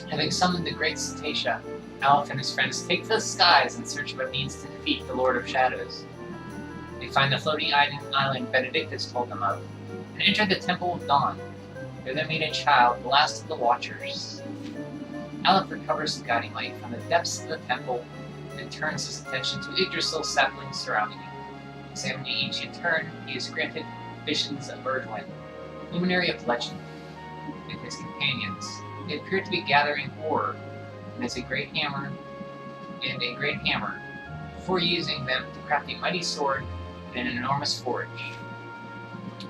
Having summoned the great Cetacea, Aleph and his friends take to the skies in search of a means to defeat the Lord of Shadows. They find the floating island Benedictus told them of, and enter the Temple of Dawn. There they meet a child, the last of the Watchers. Aleph recovers the guiding light from the depths of the temple and turns his attention to Yggdrasil's saplings surrounding him. Examining each in turn, he is granted visions of Erdwin, luminary of legend, and his companions. They appear to be gathering ore, and a great hammer, before using them to craft a mighty sword and an enormous forge.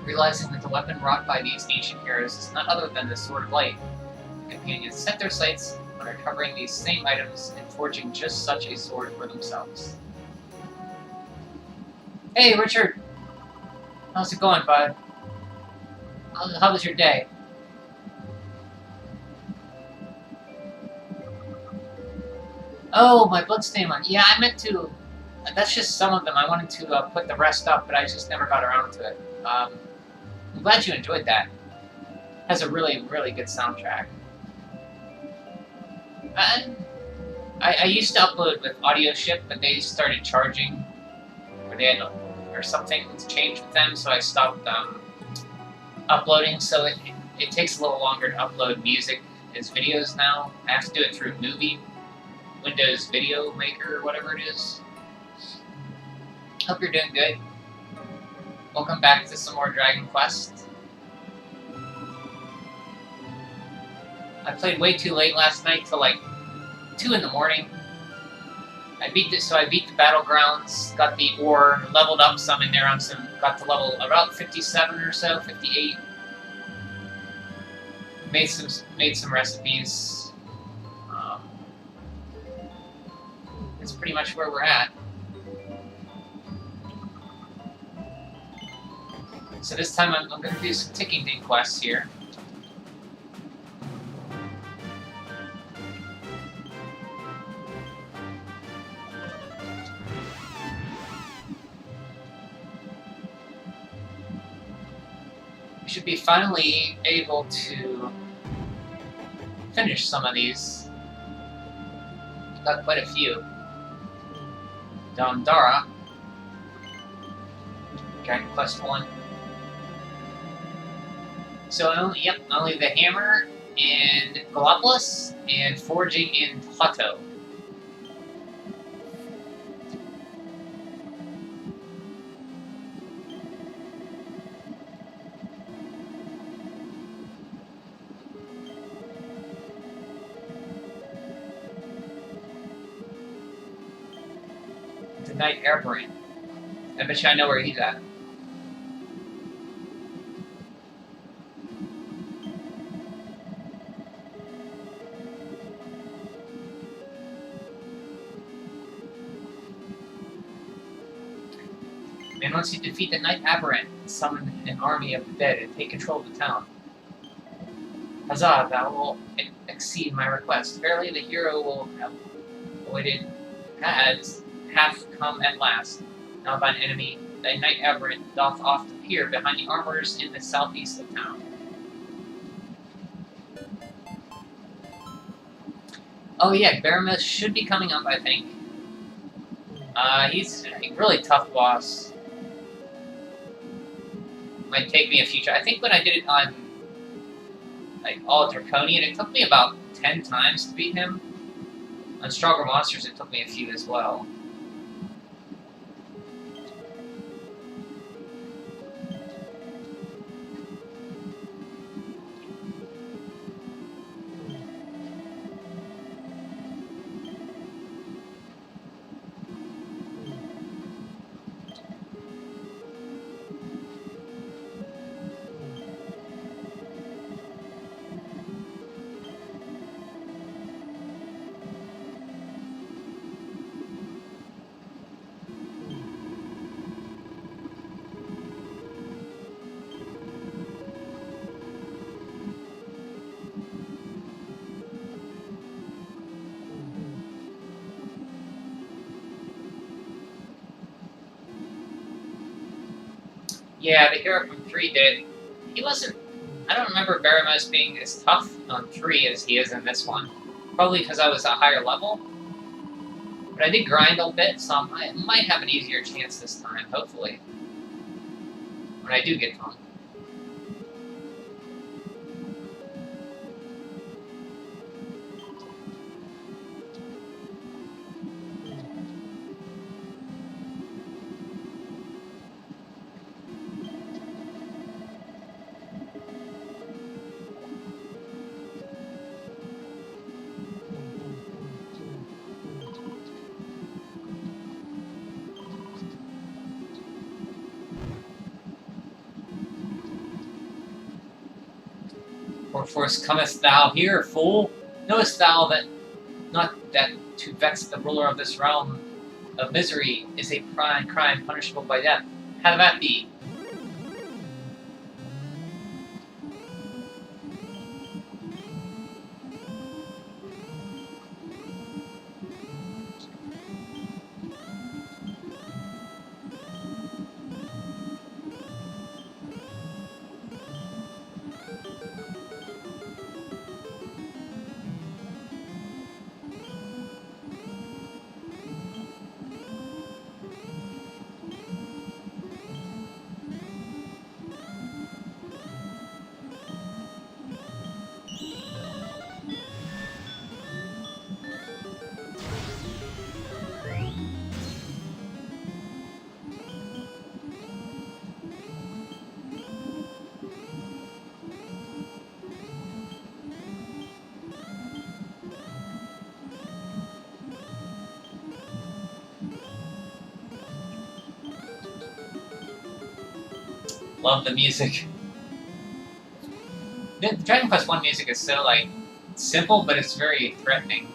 Realizing that the weapon wrought by these ancient heroes is none other than the Sword of Light, the companions set their sights on recovering these same items and forging just such a sword for themselves. Hey, Richard! How's it going, bud? How was your day? Oh, my bloodstain one. Yeah, I meant to... That's just some of them. I wanted to put the rest up, but I just never got around to it. I'm glad you enjoyed that. It has a really, really good soundtrack. I used to upload with AudioShip, but they started charging, or something changed with them, so I stopped uploading. So it takes a little longer to upload music as videos now. I have to do it through Movie, Windows Video Maker, or whatever it is. Hope you're doing good. Welcome back to some more Dragon Quest. I played way too late last night till like 2 in the morning. I beat the battlegrounds, got the ore, leveled up some in there on some, got to level about 57 or so, 58. Made some recipes. That's pretty much where we're at. So this time I'm going to do some ticking ding quests here. We should be finally able to finish some of these. Got quite a few. Dondara, Dragon Quest 1. So only the hammer in Gallopolis and forging in Plateau. The Knight Airborne. I bet you I know where he's at. And once you defeat the Knight Aberrant, summon an army of the dead and take control of the town. Huzzah, thou will exceed my request. Verily the hero will have avoided hath come at last. Now thine enemy, thy Knight Aberrant, doth oft appear behind the armors in the southeast of town. Oh yeah, Baramus should be coming up, I think. He's a really tough boss. Might take me a few tries. I think when I did it on like all Draconian, it took me about 10 times to beat him. On Stronger Monsters, it took me a few as well. Yeah, the hero from 3 did. He wasn't I don't remember Baramos being as tough on 3 as he is in this one. Probably because I was a higher level. But I did grind a bit, so I might have an easier chance this time, hopefully. When I do get to him. Wherefore comest thou here, fool? Knowest thou that not that to vex the ruler of this realm of misery is a crime punishable by death? How that be? Love the music. The Dragon Quest 1 music is so, like, simple, but it's very threatening.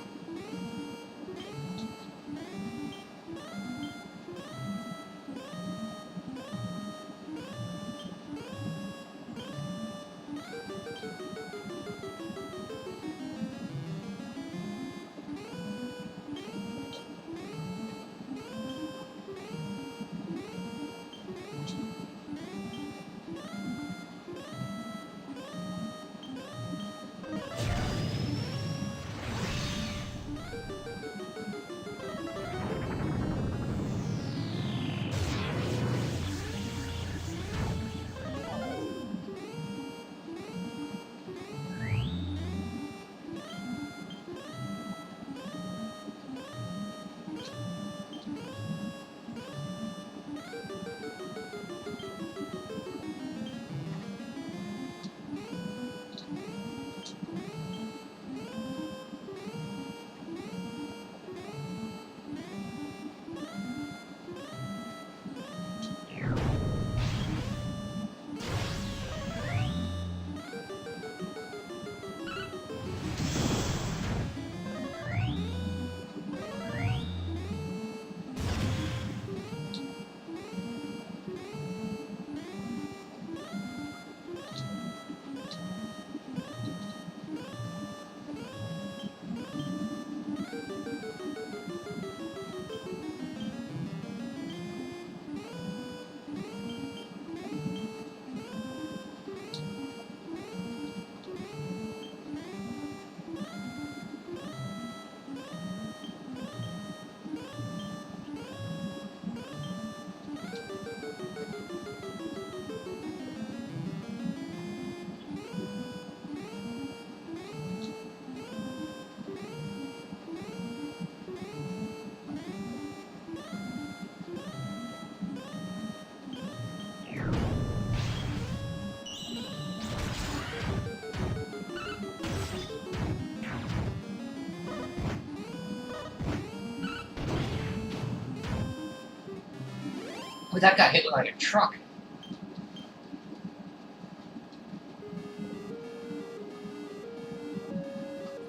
Oh, that guy hit like a truck.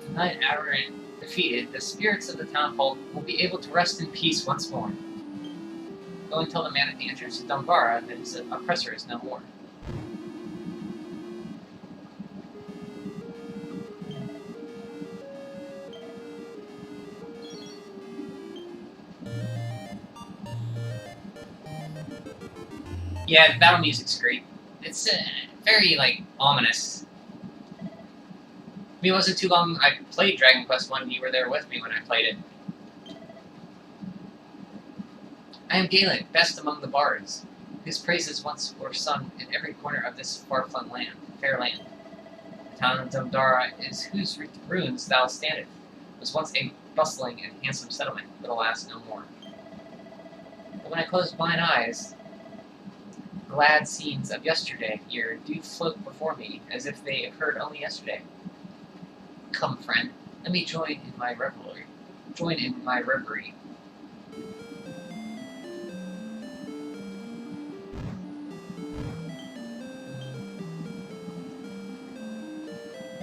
Tonight, Aberrant defeated, the spirits of the town hall will be able to rest in peace once more. Go and tell the man at the entrance to Dumbara that his oppressor is no more. Yeah, the battle music's great. It's very, like, Ominous. I mean, it wasn't too long I played Dragon Quest I. You were there with me when I played it. I am Galen, best among the bards, whose praises once were sung in every corner of this far-flung land, fair land. The town of Dumdara is whose ruins thou standeth, was once a bustling and handsome settlement, but alas, no more. But when I close mine eyes, glad scenes of yesterday here do float before me, as if they occurred only yesterday. Come, friend, let me join in my revelry. Join in my reverie.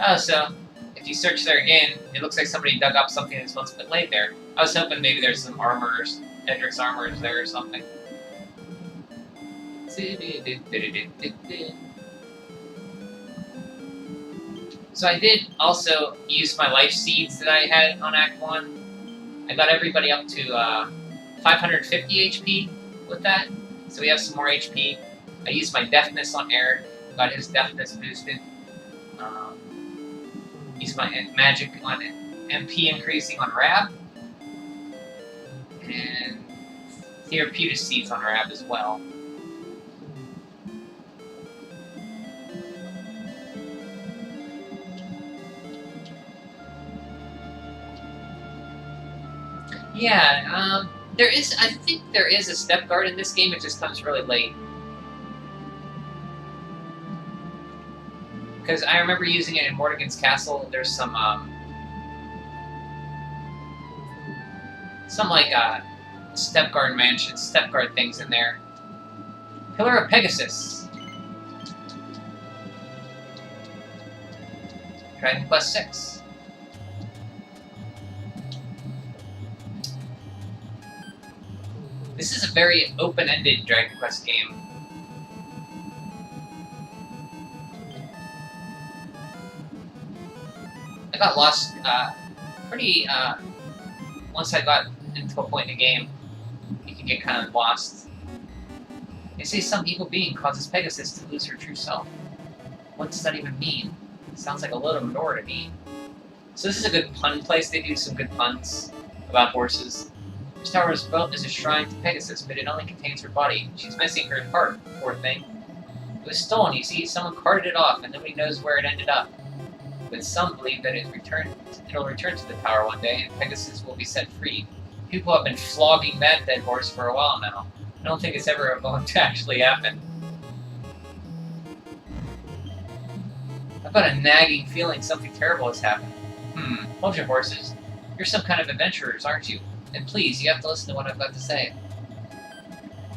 Oh, so, if you search there again, it looks like somebody dug up something that's once been laid there. I was hoping maybe there's some armor, Edric's armor is there or something. So I did also use my life seeds that I had on Act 1. I got everybody up to 550 HP with that, so we have some more HP. I used my deafness on Eric, got his deafness boosted. Used my magic on MP increasing on Rab, and therapeutic seeds on Rab as well. Yeah, I think there is a step guard in this game, it just comes really late. Because I remember using it in Mordegon's Castle, there's some step guard mansion, step guard things in there. Pillar of Pegasus. Dragon Quest VI. This is a very open-ended Dragon Quest game. I got lost once I got into a point in the game, you can get kind of lost. They say some evil being causes Pegasus to lose her true self. What does that even mean? It sounds like a load of manure to me. So this is a good pun place. They do some good puns about horses. This tower was built as a shrine to Pegasus, but it only contains her body. She's missing her heart, poor thing. It was stolen, you see. Someone carted it off, and nobody knows where it ended up. But some believe that it'll return to the tower one day, and Pegasus will be set free. People have been flogging that dead horse for a while now. I don't think it's ever going to actually happen. I've got a nagging feeling something terrible has happened. Hold your horses. You're some kind of adventurers, aren't you? And please, you have to listen to what I've got to say.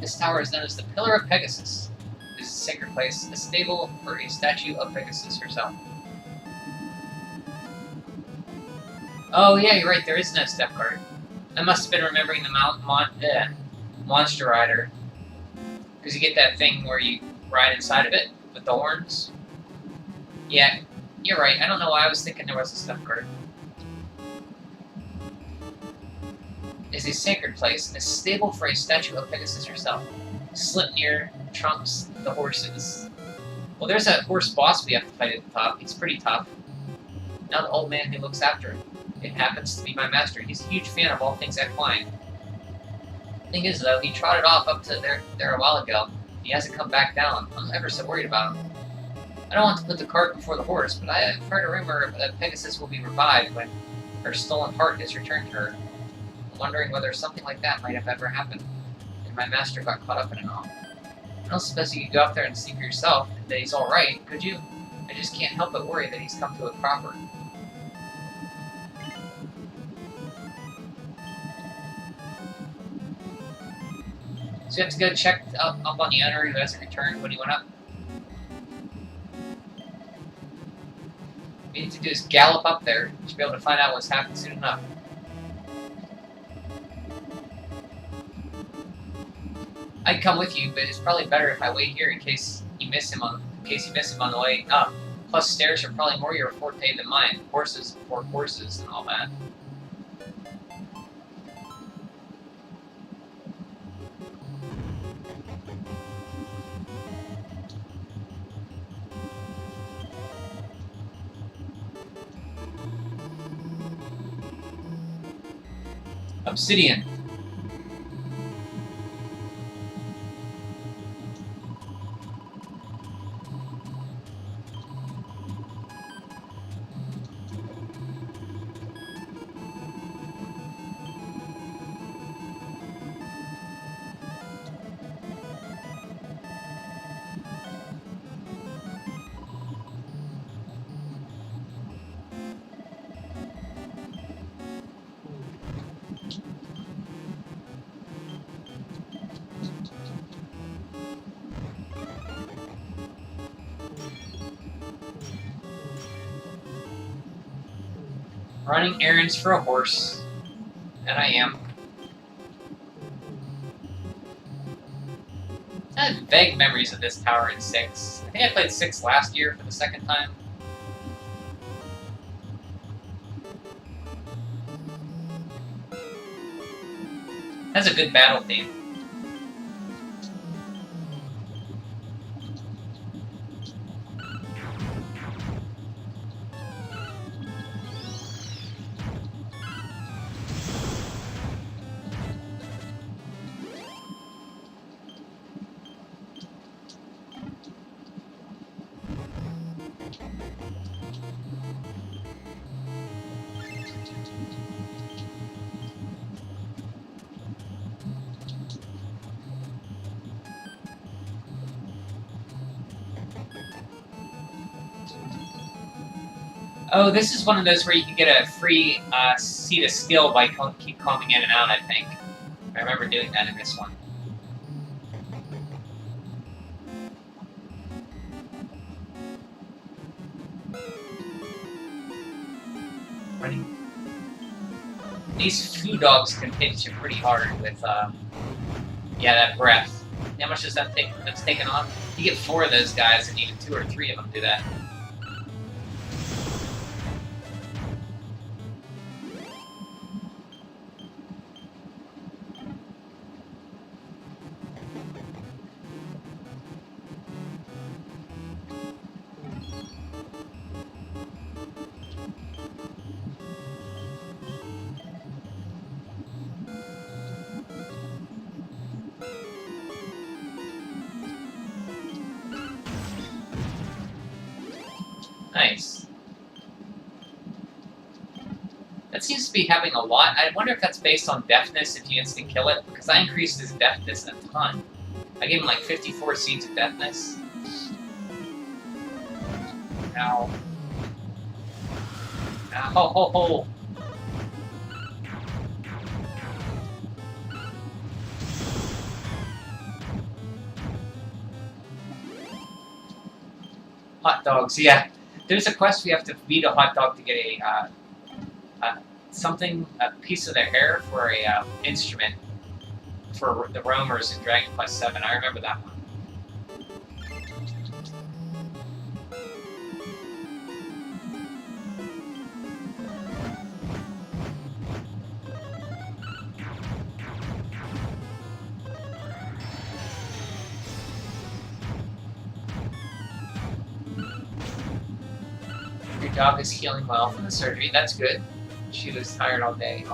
This tower is known as the Pillar of Pegasus. It is a sacred place, a stable for a statue of Pegasus herself. Oh yeah, you're right, there is no step guard. I must have been remembering the Monster Rider. Because you get that thing where you ride inside of it with the horns. Yeah, you're right, I don't know why I was thinking there was a step guard. Is a sacred place, a stable for a statue of Pegasus herself. Slipnir trumps the horses. Well, there's a horse boss we have to fight at the top. He's pretty tough. Now the old man who looks after him. It happens to be my master. He's a huge fan of all things equine. Thing is, though, he trotted off up to there a while ago. He hasn't come back down. I'm ever so worried about him. I don't want to put the cart before the horse, but I have heard a rumor that Pegasus will be revived when her stolen heart is returned to her. I'm wondering whether something like that might have ever happened, and my master got caught up in it all. I don't suppose you could go up there and see for yourself that he's alright, could you? I just can't help but worry that he's come to a cropper. So you have to go check up on the owner who hasn't returned when he went up. What you need to do is gallop up there. You should be able to find out what's happened soon enough. I'd come with you, but it's probably better if I wait here in case you miss him on the way up. Plus, stairs are probably more your forte than mine. Horses before horses and all that. Obsidian. Running errands for a horse. And I am. I have vague memories of this tower in 6. I think I played 6 last year for the second time. Has a good battle theme. Oh, this is one of those where you can get a free seat of skill by keep combing in and out, I think. I remember doing that in this one. Running. These food dogs can hit you pretty hard with, yeah, that breath. How much does that take? That's taken off? You get 4 of those guys, and even 2 or 3 of them do that. Nice. That seems to be having a lot. I wonder if that's based on deafness if you instant kill it, because I increased his deafness a ton. I gave him like 54 seeds of deafness. Ow. Ow, ho, ho, ho. Hot dogs, yeah. There's a quest we have to beat a hot dog to get a piece of their hair for a instrument for the roamers in Dragon Quest VII. I remember that one. Your dog is healing well from the surgery. That's good. She was tired all day.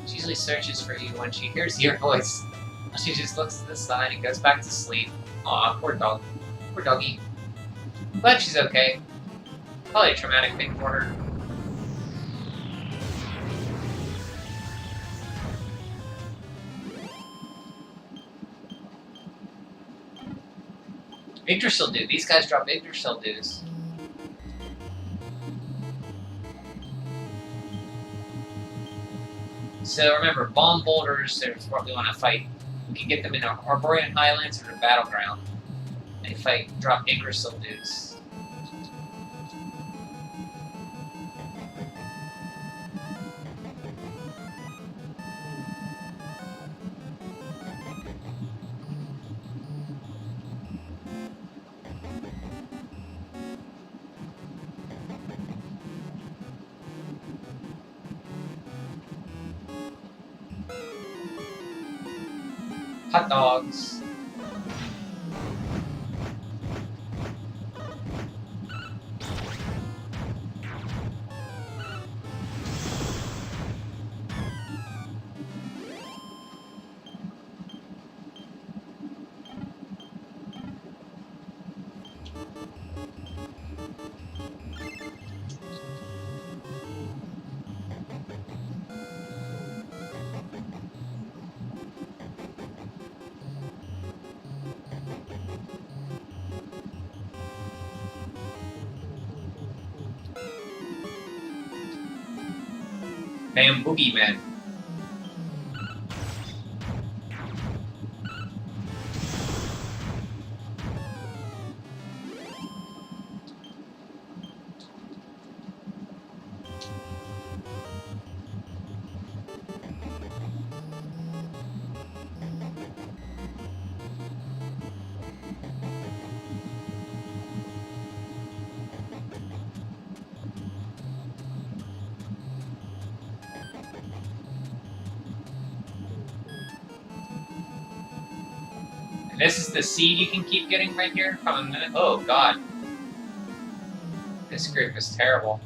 She usually searches for you when she hears your voice. She just looks to the side and goes back to sleep. Aw, poor dog. Poor doggy. I'm glad she's okay. Probably a traumatic thing for her. Yggdrasil dude. These guys drop Yggdrasil dudes. So remember, bomb boulders is what we want to fight. We can get them in Arborean Highlands or the Battleground. They fight, drop Yggdrasil dudes. Hot dogs. Bam Boogeyman. This is the seed you can keep getting right here from a minute. Oh god. This group is terrible.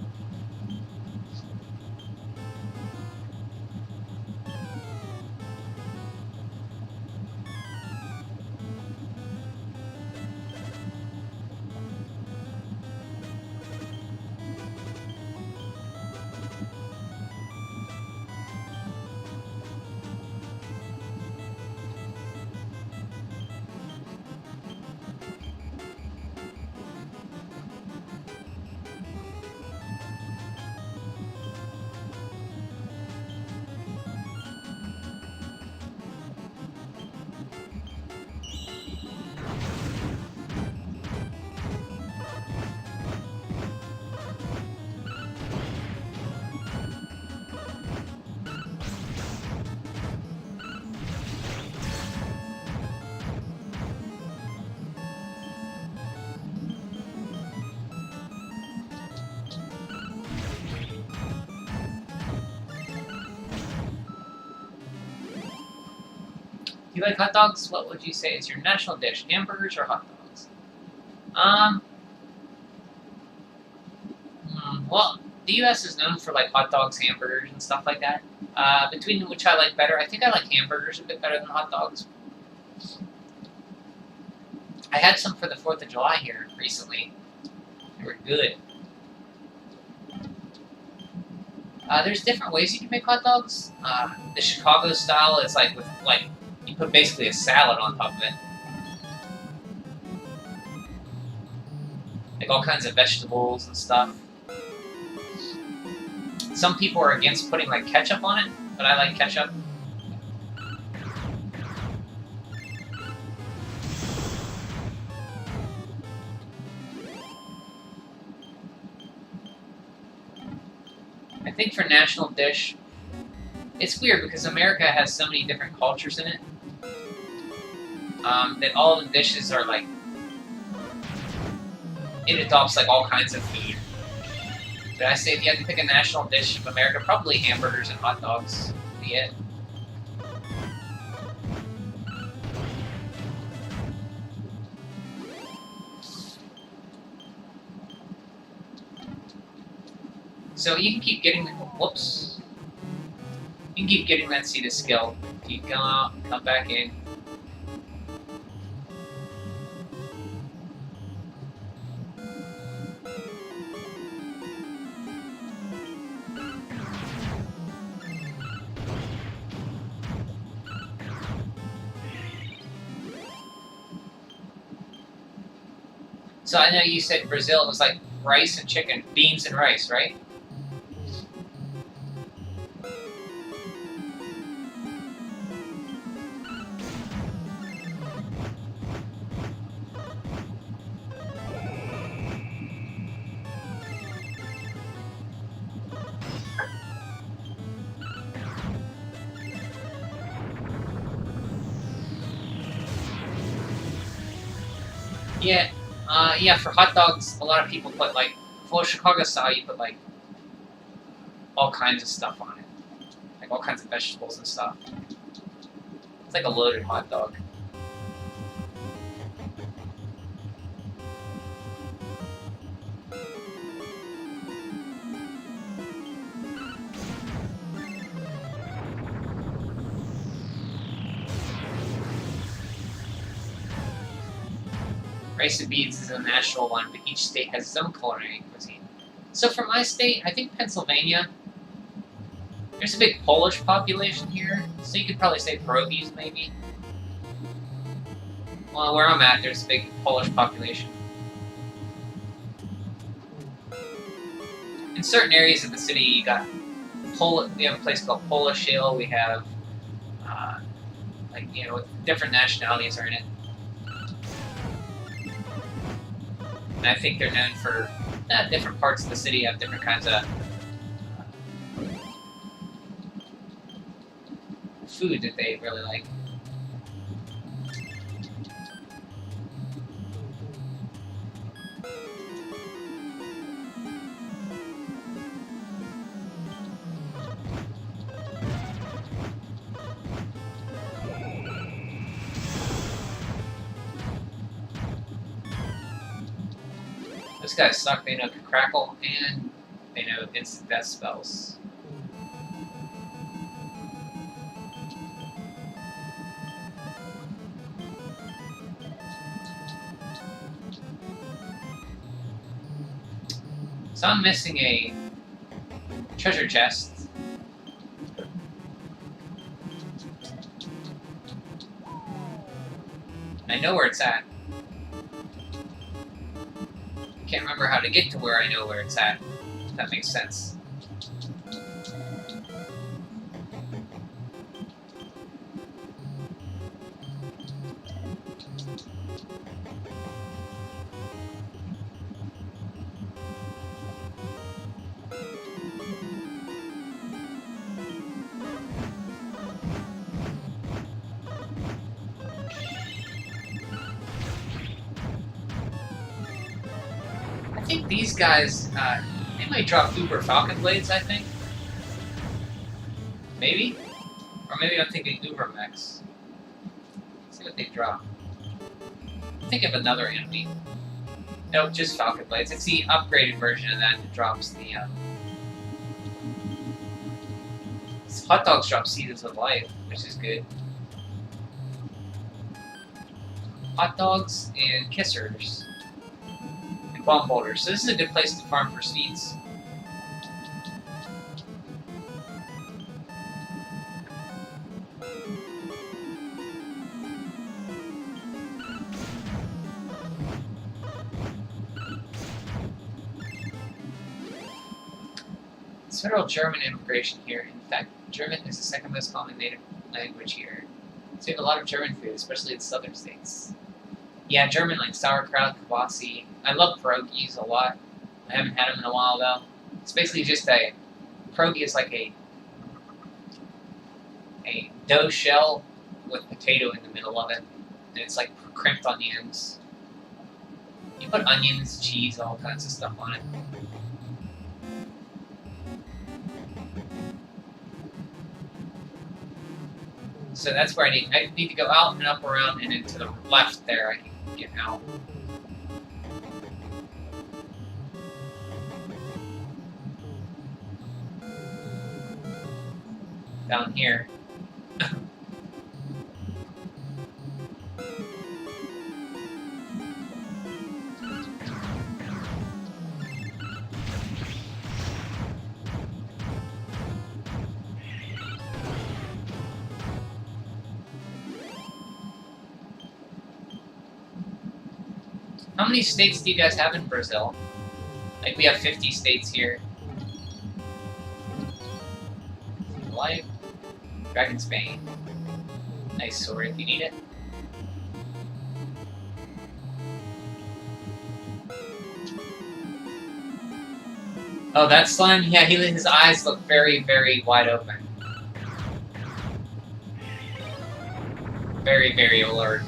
You like hot dogs? What would you say is your national dish? Hamburgers or hot dogs? Well, the U.S. is known for like hot dogs, hamburgers, and stuff like that. Between which I like better, I think I like hamburgers a bit better than hot dogs. I had some for the 4th of July here recently. They were good. There's different ways you can make hot dogs. The Chicago style is like with you put basically a salad on top of it. Like all kinds of vegetables and stuff. Some people are against putting like ketchup on it, but I like ketchup. I think for national dish, it's weird because America has so many different cultures in it. That all the dishes are like, it adopts like all kinds of food. But I say if you had to pick a national dish of America, probably hamburgers and hot dogs would be it. So you can keep getting, whoops. You can keep getting that seed of skill. You come out, come back in. So I know you said Brazil was like rice and chicken, beans and rice, right? Yeah, for hot dogs, a lot of people put like, for Chicago style, you put like all kinds of stuff on it. Like all kinds of vegetables and stuff. It's like a loaded hot dog. Rice and beans is a national one, but each state has its own culinary cuisine. So for my state, I think Pennsylvania, there's a big Polish population here, so you could probably say pierogies, maybe. Well, where I'm at, there's a big Polish population. In certain areas of the city, you got We have a place called Polish Hill. We have different nationalities are in it. And I think they're known for different parts of the city have different kinds of food that they really like. Those guys suck. They know Crackle and they know instant death spells. So I'm missing a treasure chest. I know where it's at. Can't remember how to get to where I know where it's at. If that makes sense. I think these guys, they might drop Uber Falcon Blades, I think. Maybe? Or maybe I'm thinking Uber Mechs. Let's see what they drop. Think of another enemy. Nope, just Falcon Blades. It's the upgraded version of that drops the, Hot Dogs drop Seasons of Life, which is good. Hot Dogs and Kissers. Bomb boulders. So this is a good place to farm for seeds. It's federal German immigration here. In fact, German is the second most common native language here. So we have a lot of German food, especially in southern states. Yeah, German like sauerkraut, kibasi. I love pierogies a lot. I haven't had them in a while though. It's basically just a pierogi is like a dough shell with potato in the middle of it, and it's like crimped onions. You put onions, cheese, all kinds of stuff on it. So that's where I need to go out and up around and then to the left there I can get out. Down here. How many states do you guys have in Brazil? Like, we have 50 states here. Life. Dragon's Bane. Nice sword if you need it. Oh, that slime? Yeah, his eyes look very, very wide open. Very, very alert.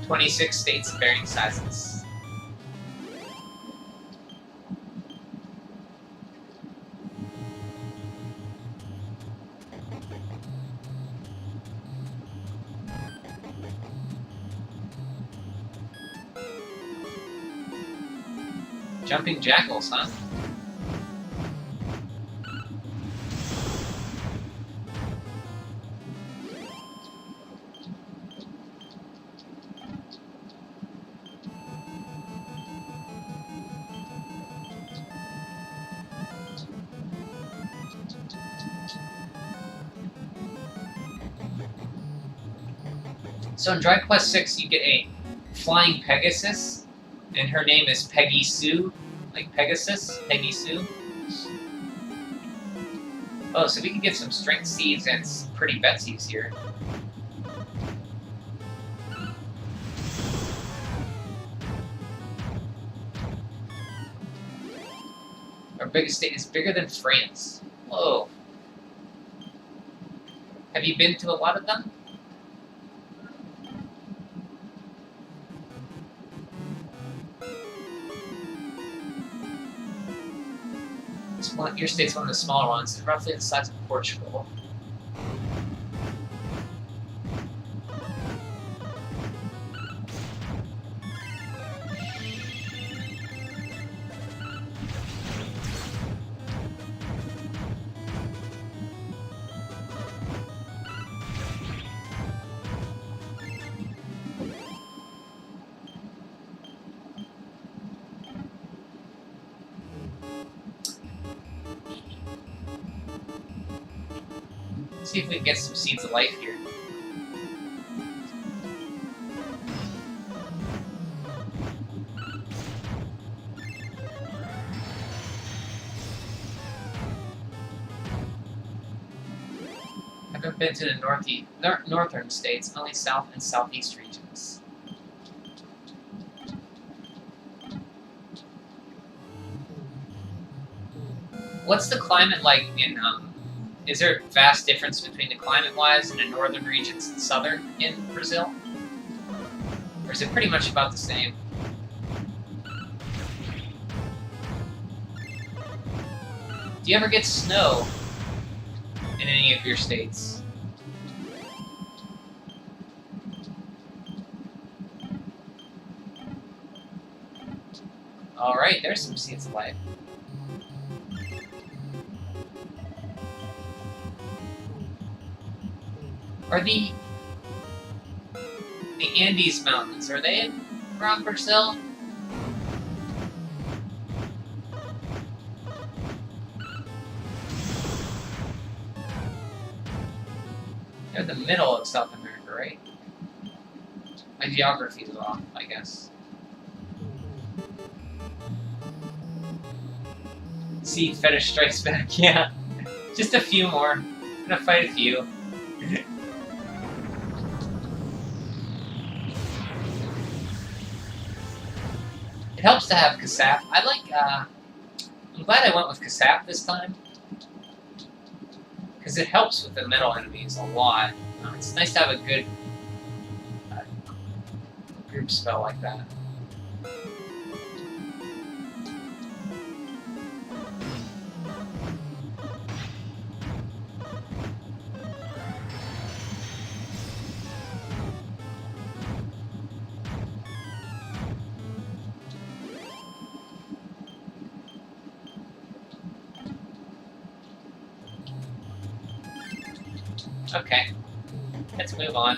"26 states of varying sizes." Jumping jackals, huh? So in Dragon Quest 6, you get a flying Pegasus, and her name is Peggy Sue, like Pegasus, Peggy Sue. Oh, so we can get some strength seeds and pretty Betsy's here. Our biggest state is bigger than France. Whoa. Have you been to a lot of them? Your state's one of the smaller ones. It's roughly the size of Portugal. See if we can get some seeds of life here. I haven't been to the northern states, only south and southeast regions. What's the climate like in is there a vast difference between the climate-wise in the northern regions and southern in Brazil? Or is it pretty much about the same? Do you ever get snow in any of your states? Alright, there's some seeds of life. Are the Andes Mountains, are they around Brazil? They're in the middle of South America, right? My geography is off, I guess. Seed Fetish Strikes Back, yeah. Just a few more. I'm gonna fight a few. It helps to have Kasap. I like, I'm glad I went with Kasap this time. Because it helps with the metal enemies a lot. It's nice to have a good group spell like that. Okay, let's move on.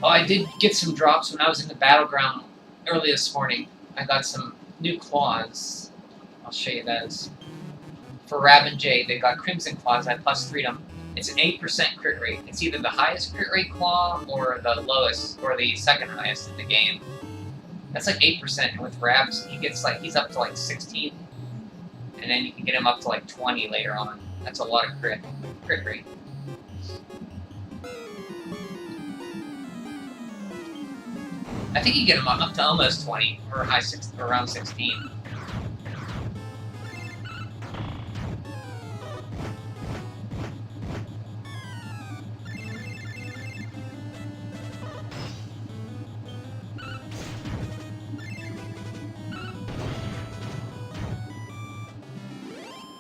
Oh, I did get some drops when I was in the battleground early this morning. I got some new claws. I'll show you those. For Rab and Jay, they got Crimson Claws. I plus 3'd them. It's an 8% crit rate. It's either the highest crit rate claw or the lowest, or the second highest in the game. That's like 8%, and with Rabs, he's up to like 16. And then you can get him up to like 20 later on. That's a lot of crit rate. I think you get them up to almost 20, or around 16.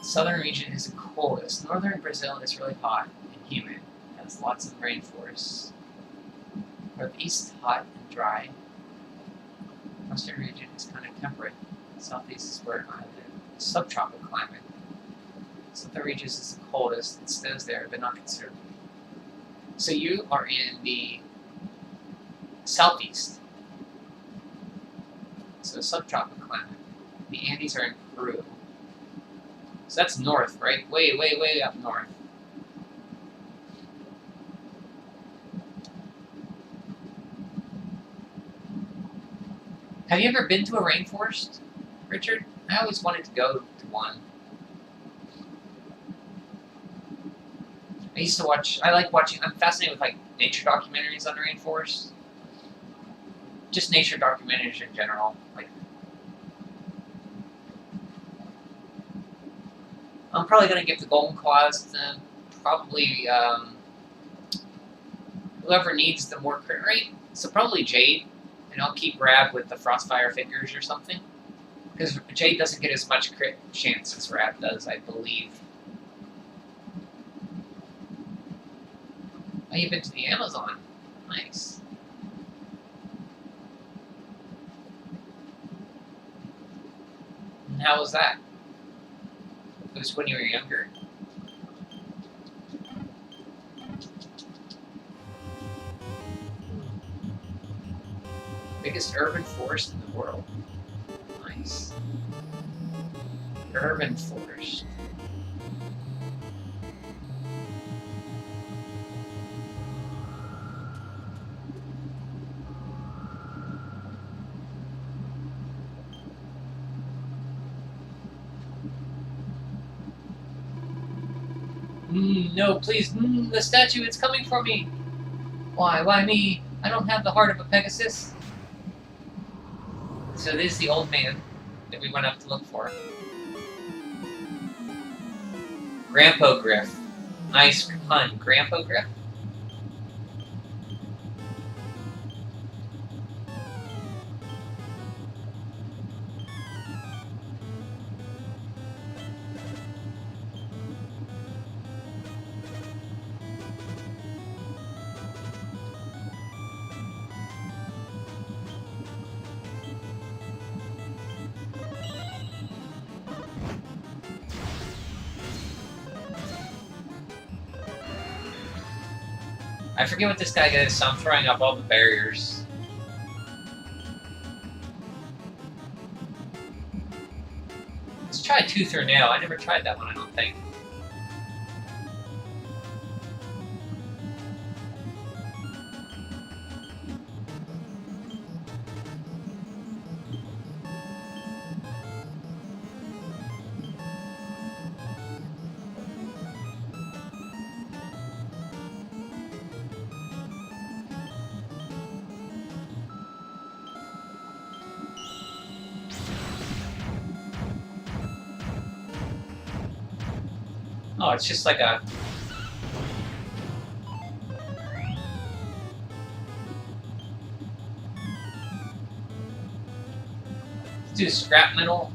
Southern region is the coldest. Northern Brazil is really hot and humid. It has lots of rainforests. Northeast hot and dry. Western region is kind of temperate. Southeast is where I live. Subtropical climate. Southern regions is the coldest. It stays there, but not considerably. So you are in the southeast. So subtropical climate. The Andes are in Peru. So that's north, right? Way, way, way up north. Have you ever been to a rainforest, Richard? I always wanted to go to one. I used to watch, I like watching, I'm fascinated with like nature documentaries on the rainforest. Just nature documentaries in general. Like, I'm probably going to give the Golden Claws to probably whoever needs the more crit rate. So probably Jade, and I'll keep Rab with the Frostfire Fingers or something. Because Jade doesn't get as much crit chance as Rab does, I believe. Oh, you've been to the Amazon. Nice. And how was that? It was when you were younger. Biggest urban forest in the world. Nice. Urban forest. No, please, the statue, it's coming for me. Why me? I don't have the heart of a Pegasus. So this is the old man that we went up to look for. Grampogriff. Nice pun. Grampogriff? I forget what this guy is, so I'm throwing up all the barriers. Let's try Tooth or Nail. I never tried that one, I don't think. Oh, it's just like a... Let's do scrap metal.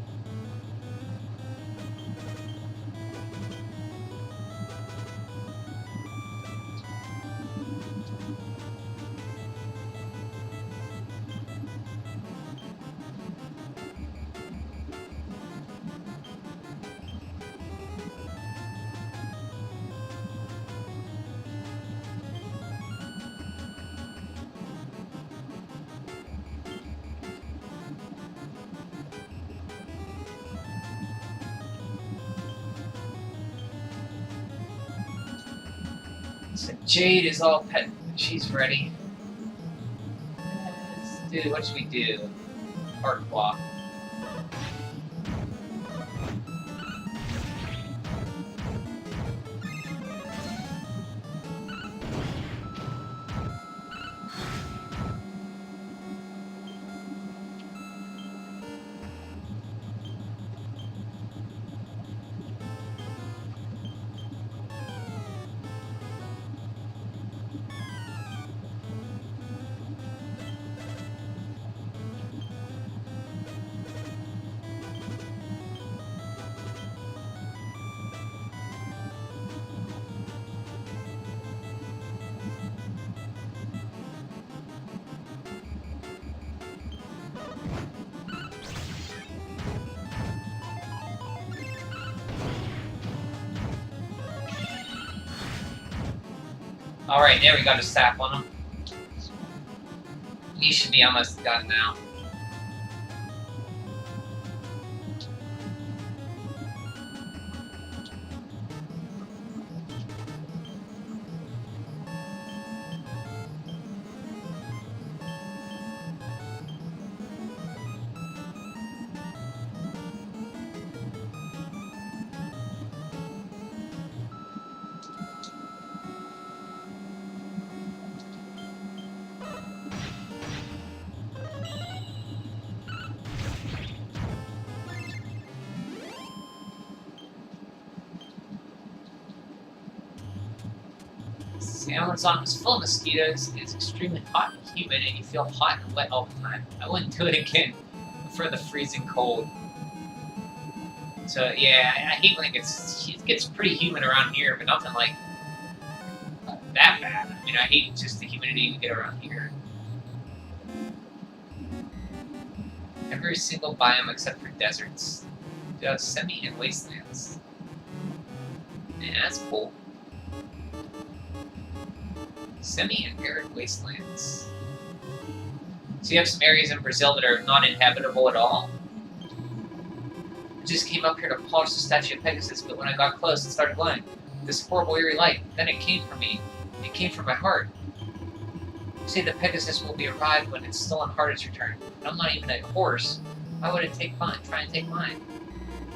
So Jade is all pet. She's ready. Let's do, what should we do? Heart block. Alright, there we got a sap on him. He should be almost done now. The Amazon is full of mosquitoes. It's extremely hot and humid, and you feel hot and wet all the time. I wouldn't do it again for the freezing cold. So yeah, I hate when it gets pretty humid around here, but nothing like that bad. I mean, I hate just the humidity you get around here. Every single biome except for deserts. You have semi and wastelands. Yeah, that's cool. Semi and arid wastelands. So you have some areas in Brazil that are not inhabitable at all. I just came up here to polish the statue of Pegasus, but when I got close, it started glowing. This horrible eerie light. Then it came from me. It came from my heart. You say the Pegasus will be arrived when its stolen heart is returned. But I'm not even a horse. Why would it try and take mine?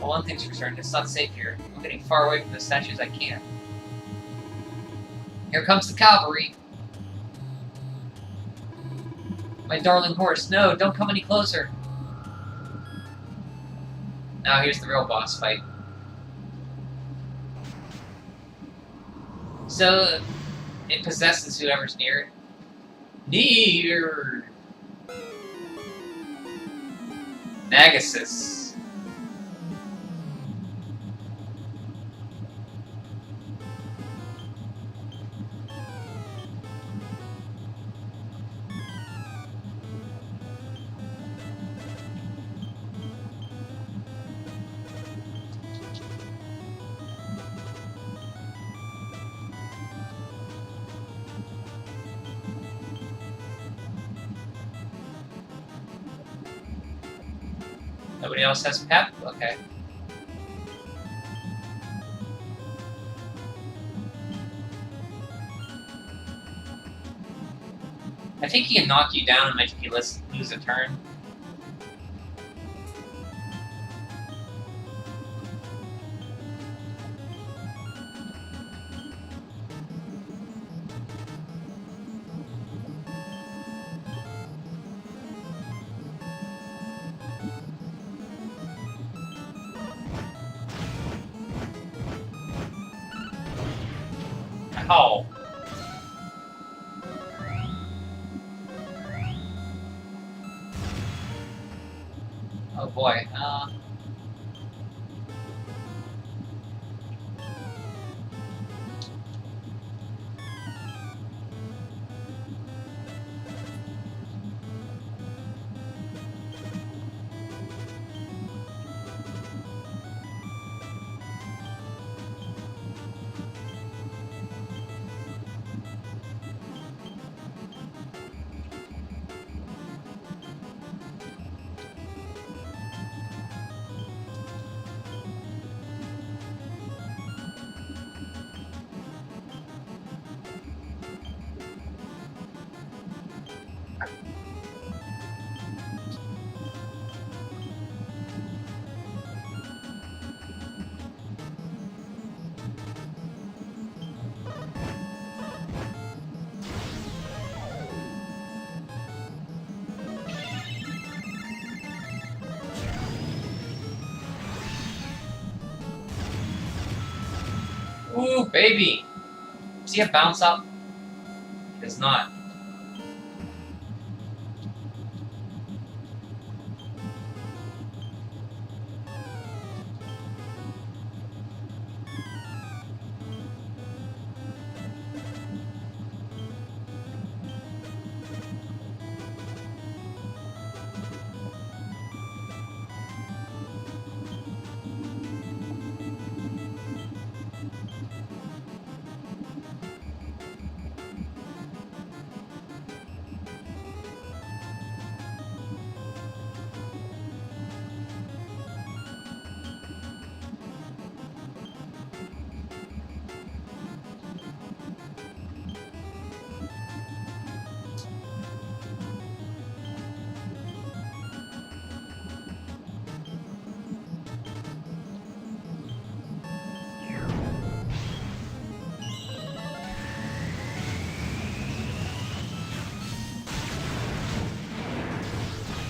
Well, one thing's for certain, it's not safe here. I'm getting far away from the statue as I can. Here comes the cavalry. My darling horse, no, don't come any closer. Now here's the real boss fight. So, it possesses whoever's near it. Near! Nagasus. Nobody else has pep? Okay. I think he can knock you down and make you lose a turn. Oh. Oh boy. Ooh, baby! See a bounce up? It does not.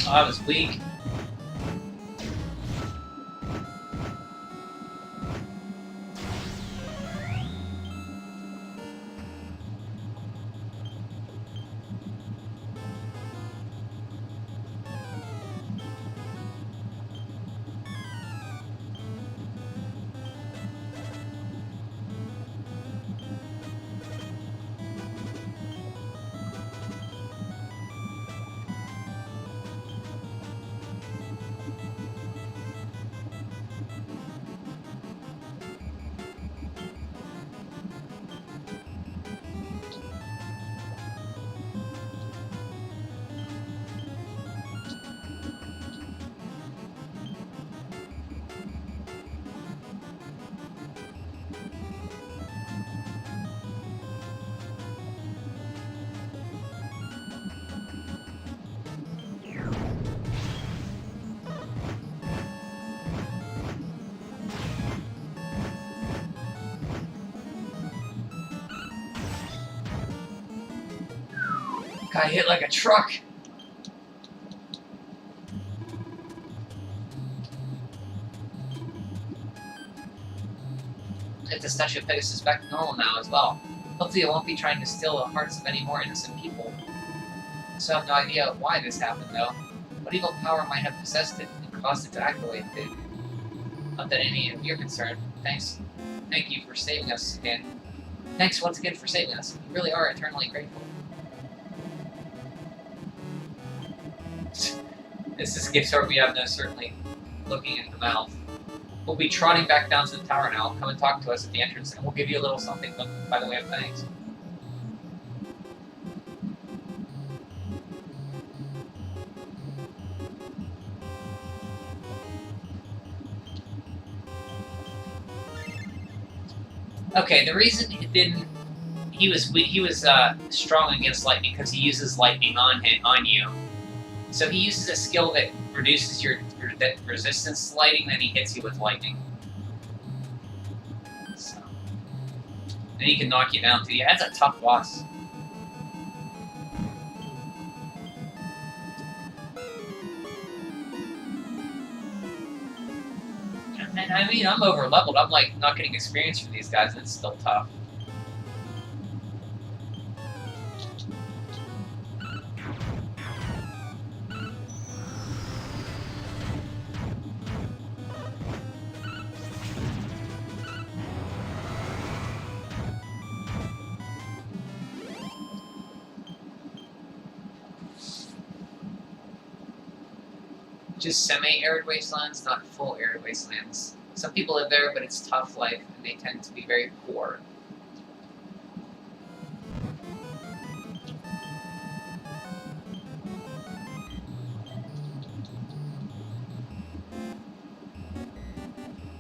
Oh, I was weak. Got hit like a truck. If the statue of Pegasus is back to normal now as well. Hopefully it won't be trying to steal the hearts of any more innocent people. So I have no idea why this happened though. What evil power might have possessed it and caused it to act the way it did? Not that any of you're concerned. Thank you for saving us again. Thanks once again for saving us. We really are eternally grateful. This is gift sort we have no certainly looking in the mouth. We'll be trotting back down to the tower now. Come and talk to us at the entrance, and we'll give you a little something by the way of thanks. Okay, the reason he was strong against lightning because he uses lightning on you. So he uses a skill that reduces your resistance to lightning, then he hits you with lightning. So then he can knock you down too. Yeah, that's a tough boss. And I mean, I'm over leveled. I'm like not getting experience from these guys, and it's still tough. Just semi-arid wastelands, not full arid wastelands. Some people live there, but it's tough life, and they tend to be very poor.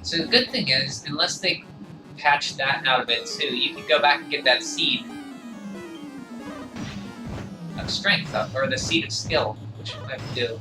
So the good thing is, unless they patch that out of it too, you can go back and get that seed of strength up, or the seed of skill, which I have to do.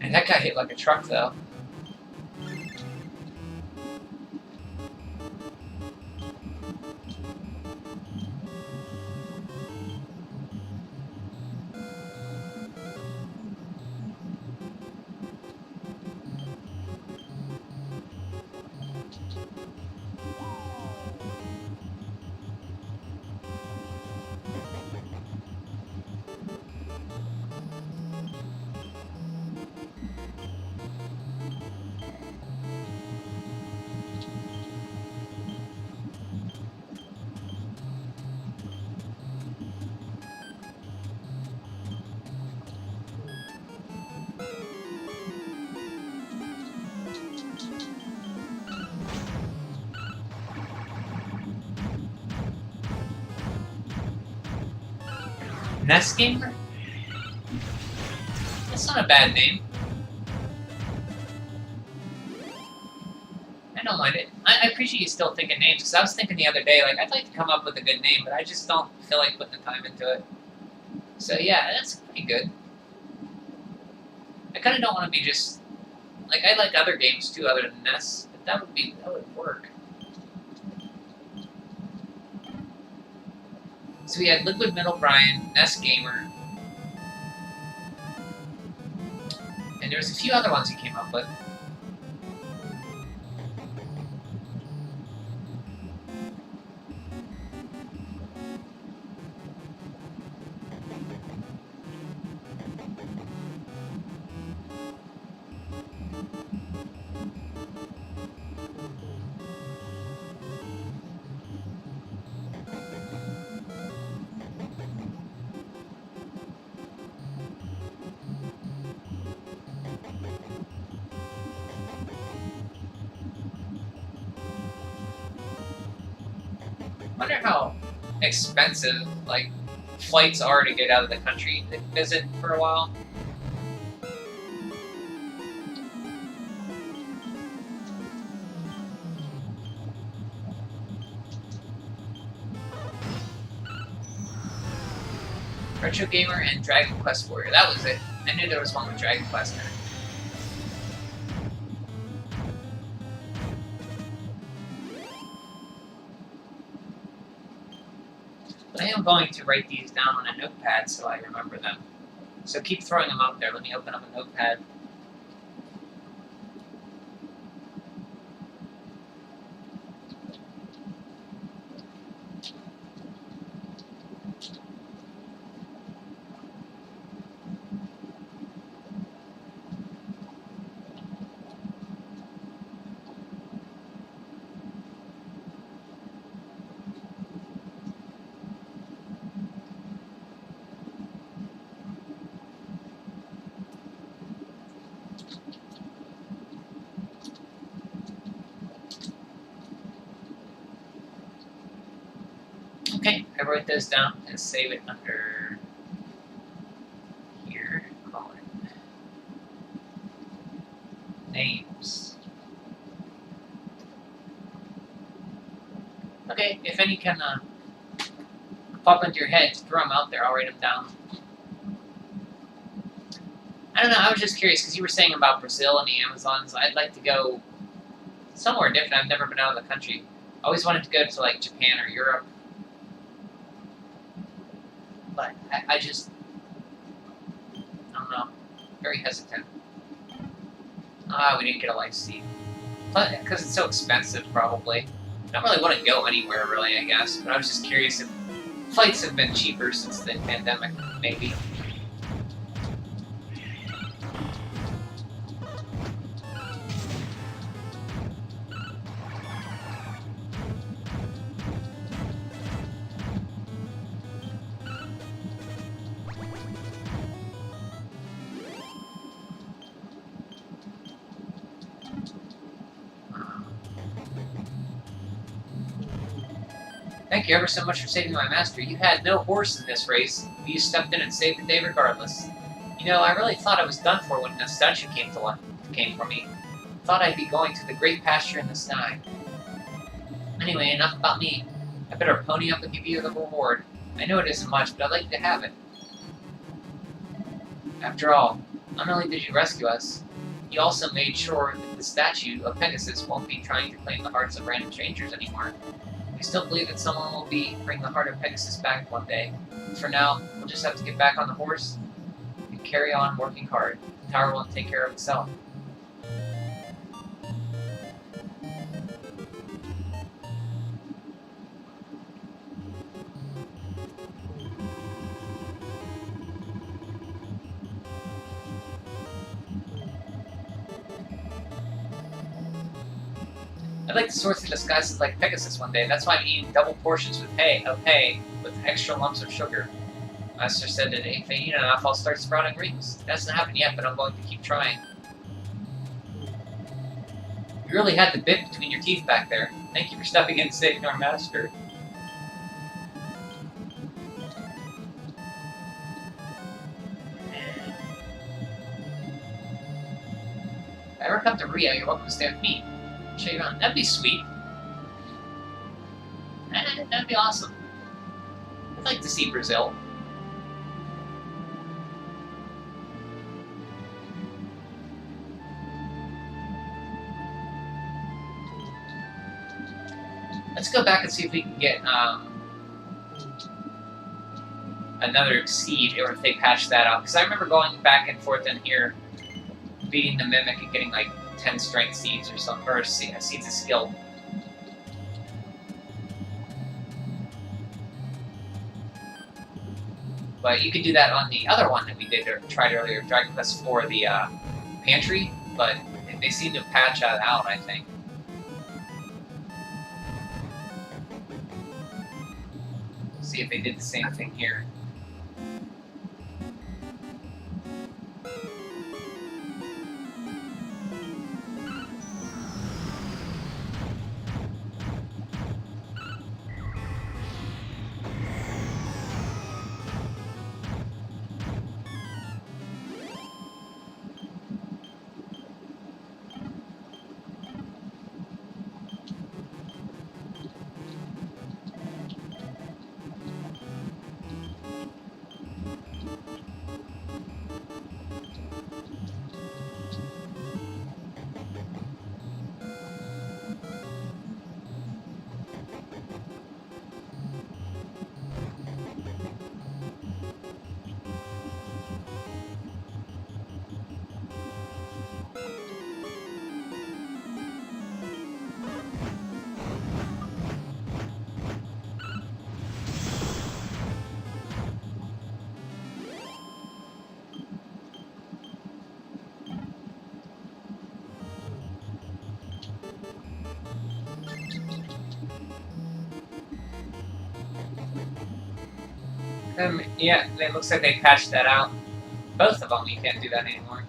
And that guy hit like a truck, though. Nest Gamer? That's not a bad name. I don't mind it. I appreciate you still thinking names, because I was thinking the other day, like, I'd like to come up with a good name, but I just don't feel like putting the time into it. So yeah, that's pretty good. I kind of don't want to be just... Like, I like other games too, other than this, but that would work. So we had Liquid Metal Brian, Nest Gamer, and there's a few other ones he came up with. I wonder how expensive, like, flights are to get out of the country to visit for a while. Retro Gamer and Dragon Quest Warrior. That was it. I knew there was one with Dragon Quest in it. But I am going to write these down on a notepad so I remember them. So keep throwing them out there. Let me open up a notepad. Okay, I wrote those down and save it under here. Call it names. Okay, if any can pop into your head, throw them out there. I'll write them down. I don't know, I was just curious because you were saying about Brazil and the Amazons. I'd like to go somewhere different. I've never been out of the country. I always wanted to go to like Japan or Europe. But I just, I don't know, very hesitant. We didn't get a life seat. But, because it's so expensive, probably. I don't really want to go anywhere, really, I guess. But I was just curious if flights have been cheaper since the pandemic, maybe. Thank you ever so much for saving my master. You had no horse in this race, but you stepped in and saved the day regardless. You know, I really thought I was done for when the statue came for me. Thought I'd be going to the great pasture in the sky. Anyway, enough about me. I better pony up and give you the reward. I know it isn't much, but I'd like you to have it. After all, not only did you rescue us, you also made sure that the statue of Pegasus won't be trying to claim the hearts of random strangers anymore. I still believe that someone will bring the heart of Pegasus back one day. For now, we'll just have to get back on the horse and carry on working hard. The tower will take care of itself. I'd like to soar through the skies like Pegasus one day. That's why I'm eating double portions of hay with extra lumps of sugar. Master said that if I eat enough, I'll start sprouting rings. It hasn't happened yet, but I'm going to keep trying. You really had the bit between your teeth back there. Thank you for stepping in and saving our master. If I ever come to Rio, you're welcome to stay with me. I'll show you around. That'd be sweet. That'd be awesome. I'd like to see Brazil. Let's go back and see if we can get another seed, or if they patch that out. Because I remember going back and forth in here, beating the Mimic and getting like 10 strength seeds or something, or seeds of skill. But you could do that on the other one that we did or tried earlier, Dragon Quest IV, the pantry. But they seem to patch that out, I think. See if they did the same thing here. Yeah, it looks like they patched that out. Both of them, you can't do that anymore.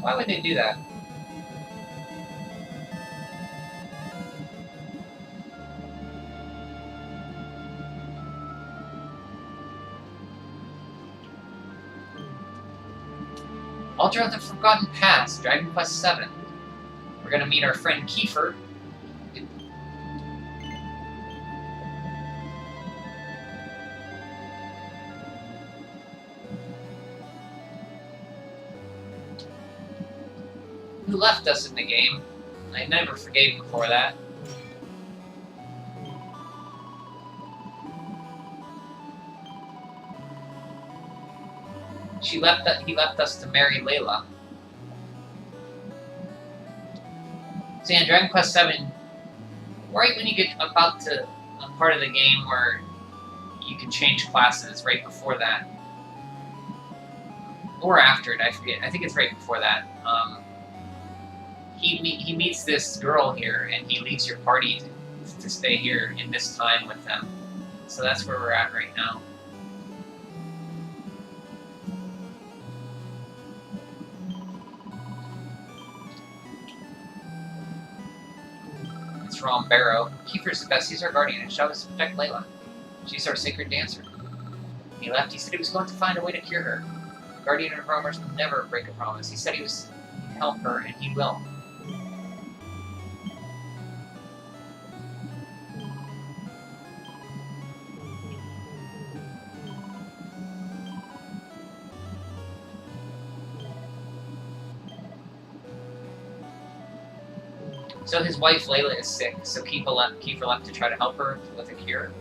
Why would they do that? Altar of the Forgotten Past, Dragon Quest VII. We're gonna meet our friend Kiefer. Who left us in the game. I never forgave him for that. He left us to marry Layla. So yeah, Dragon Quest VII, right when you get about to a part of the game where you can change classes, right before that. Or after it, I forget. I think it's right before that. He meets this girl here, and he leaves your party to stay here in this time with them. So that's where we're at right now. It's Rom Barrow. Kiefer's the best. He's our guardian, and shall us protect Layla. She's our sacred dancer. When he left, he said he was going to find a way to cure her. The guardian of roamers will never break a promise. He said he was to help her, and he will. So his wife Layla is sick, so Kiefer left to try to help her with a cure.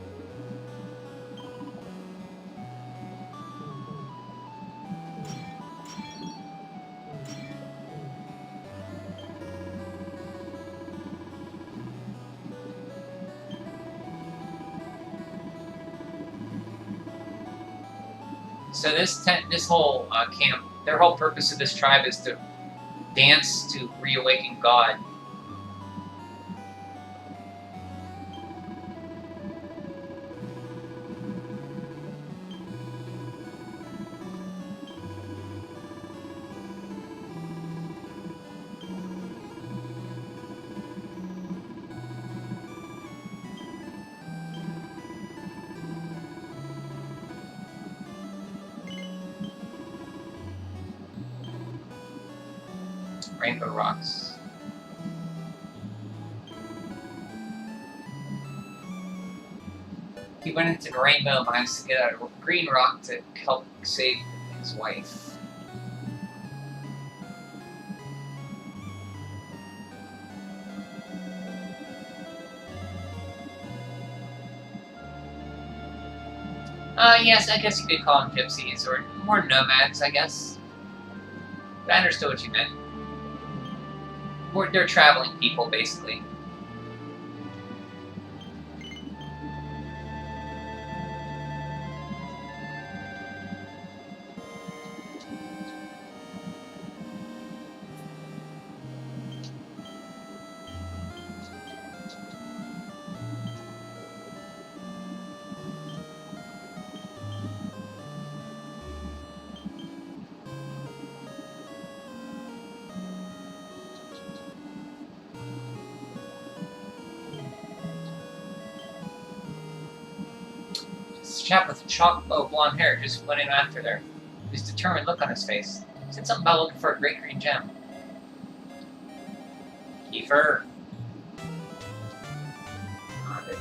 So this whole camp, their whole purpose of this tribe is to dance to reawaken God. Rainbow rocks. He went into the rainbow mines to get a green rock to help save his wife. Yes, I guess you could call them gypsies, or more nomads, I guess. But I understood what you meant. They're traveling people, basically. This chap with chocolate blonde hair just went in after there. His determined look on his face. Said something about looking for a great green gem. Kiefer.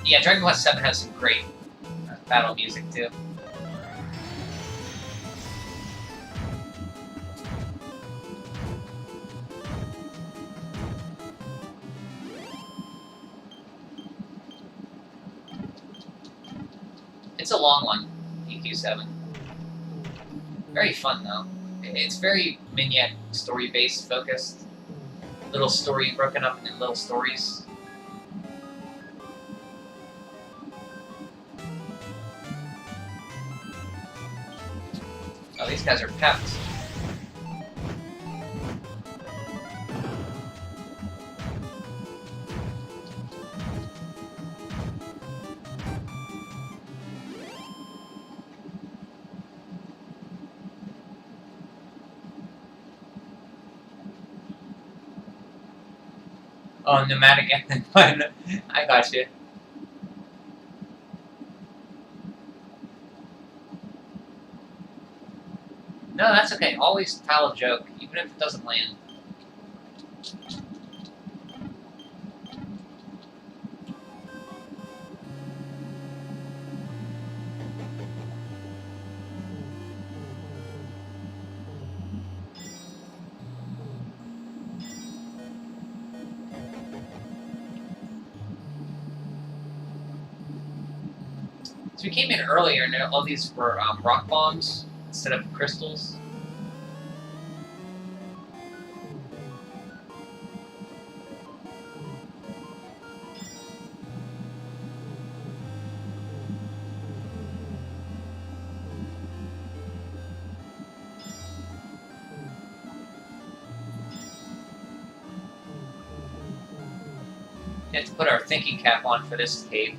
Yeah, Dragon Quest VII has some great battle music too. It's a long one, EQ7. Very fun though. It's very vignette, story-based, focused. Little story broken up in little stories. Oh, these guys are pepped. Oh, nomadic and I got you. No, that's okay. Always tell a joke, even if it doesn't land. So we came in earlier, and all these were rock bombs instead of crystals. We have to put our thinking cap on for this cave.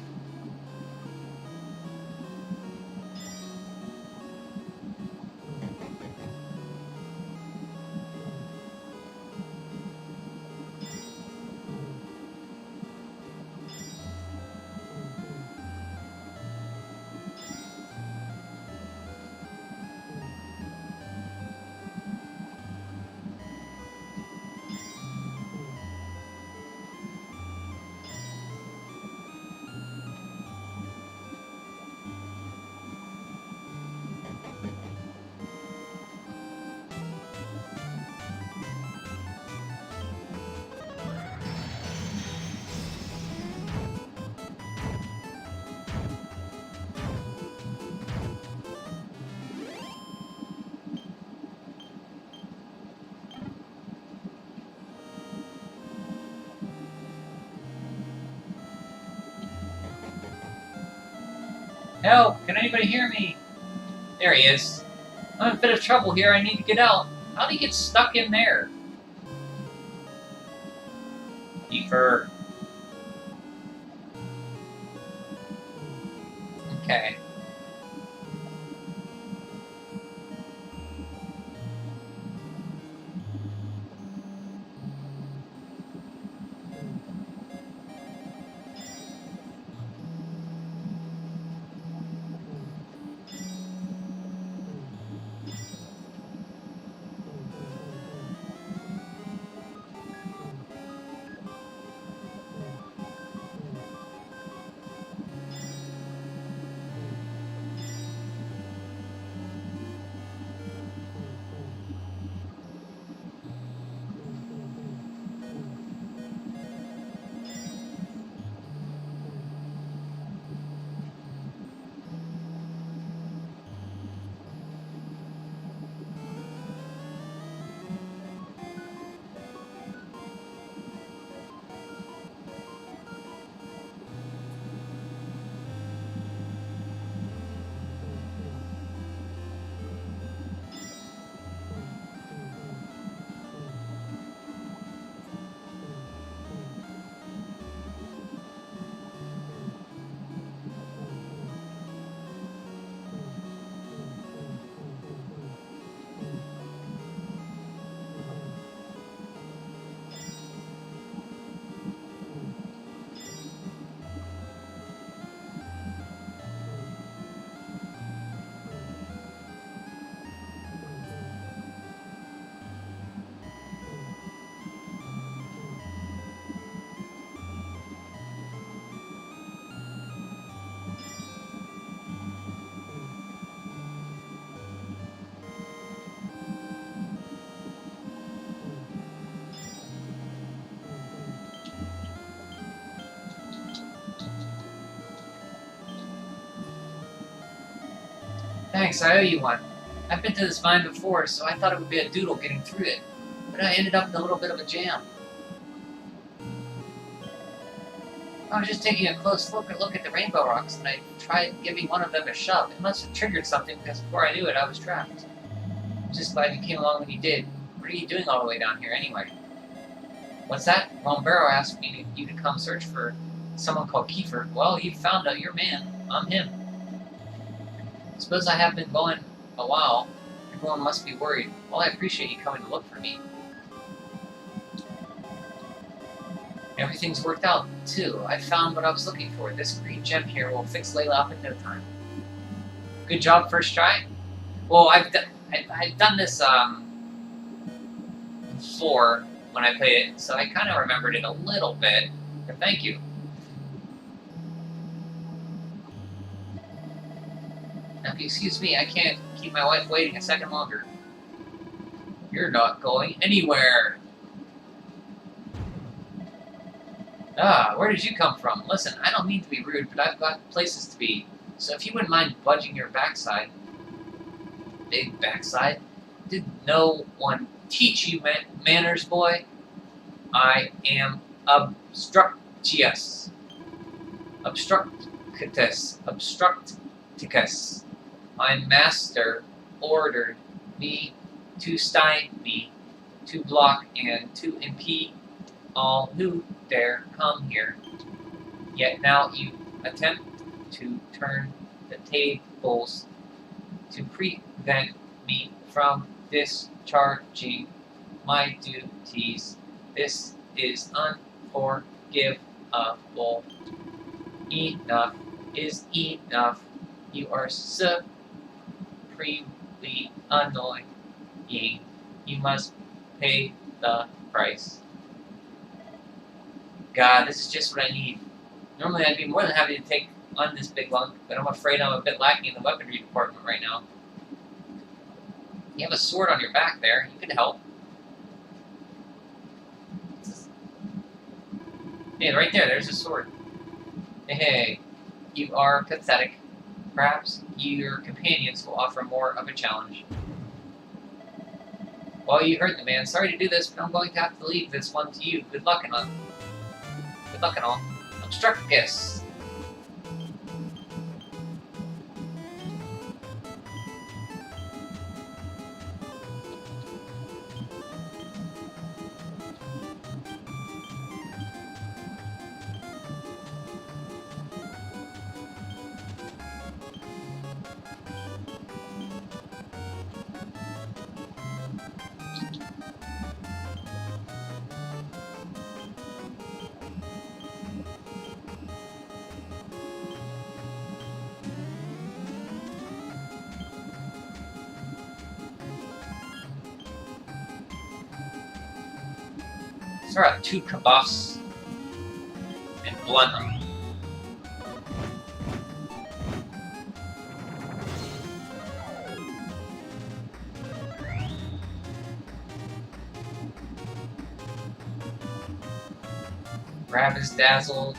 Help! Can anybody hear me? There he is. I'm in a bit of trouble here. I need to get out. How do you get stuck in there? Kiefer. Okay. Thanks, I owe you one. I've been to this mine before, so I thought it would be a doodle getting through it. But I ended up in a little bit of a jam. I was just taking a close look at the rainbow rocks, and I tried giving one of them a shove. It must have triggered something, because before I knew it, I was trapped. I'm just glad you came along when you did. What are you doing all the way down here, anyway? What's that? Well, Barrow asked you to come search for someone called Kiefer. Well, you found out your man. I'm him. Suppose I have been going a while. Everyone must be worried. Well, I appreciate you coming to look for me. Everything's worked out, too. I found what I was looking for. This green gem here will fix Layla up in no time. Good job, first try? Well, I've done this before when I played it, so I kind of remembered it a little bit. But thank you. Now, if you excuse me, I can't keep my wife waiting a second longer. You're not going anywhere. Ah, where did you come from? Listen, I don't mean to be rude, but I've got places to be. So if you wouldn't mind budging your backside. Big backside? Did no one teach you manners, boy? I am obstructious. Obstructicus. My master ordered me to stymie, to block, and to impede all who dare come here. Yet now you attempt to turn the tables to prevent me from discharging my duties. This is unforgivable. Enough is enough. You are supremely annoying. You must pay the price. God, this is just what I need. Normally I'd be more than happy to take on this big lunk, but I'm afraid I'm a bit lacking in the weaponry department right now. You have a sword on your back there. You could help. Hey, right there, there's a sword. Hey, you are pathetic. Perhaps your companions will offer more of a challenge. Well, you heard the man. Sorry to do this, but I'm going to have to leave this one to you. Good luck and all. Good luck and all. Obstructicus. Throw out 2 kabuffs and blunt them. Grab is dazzled.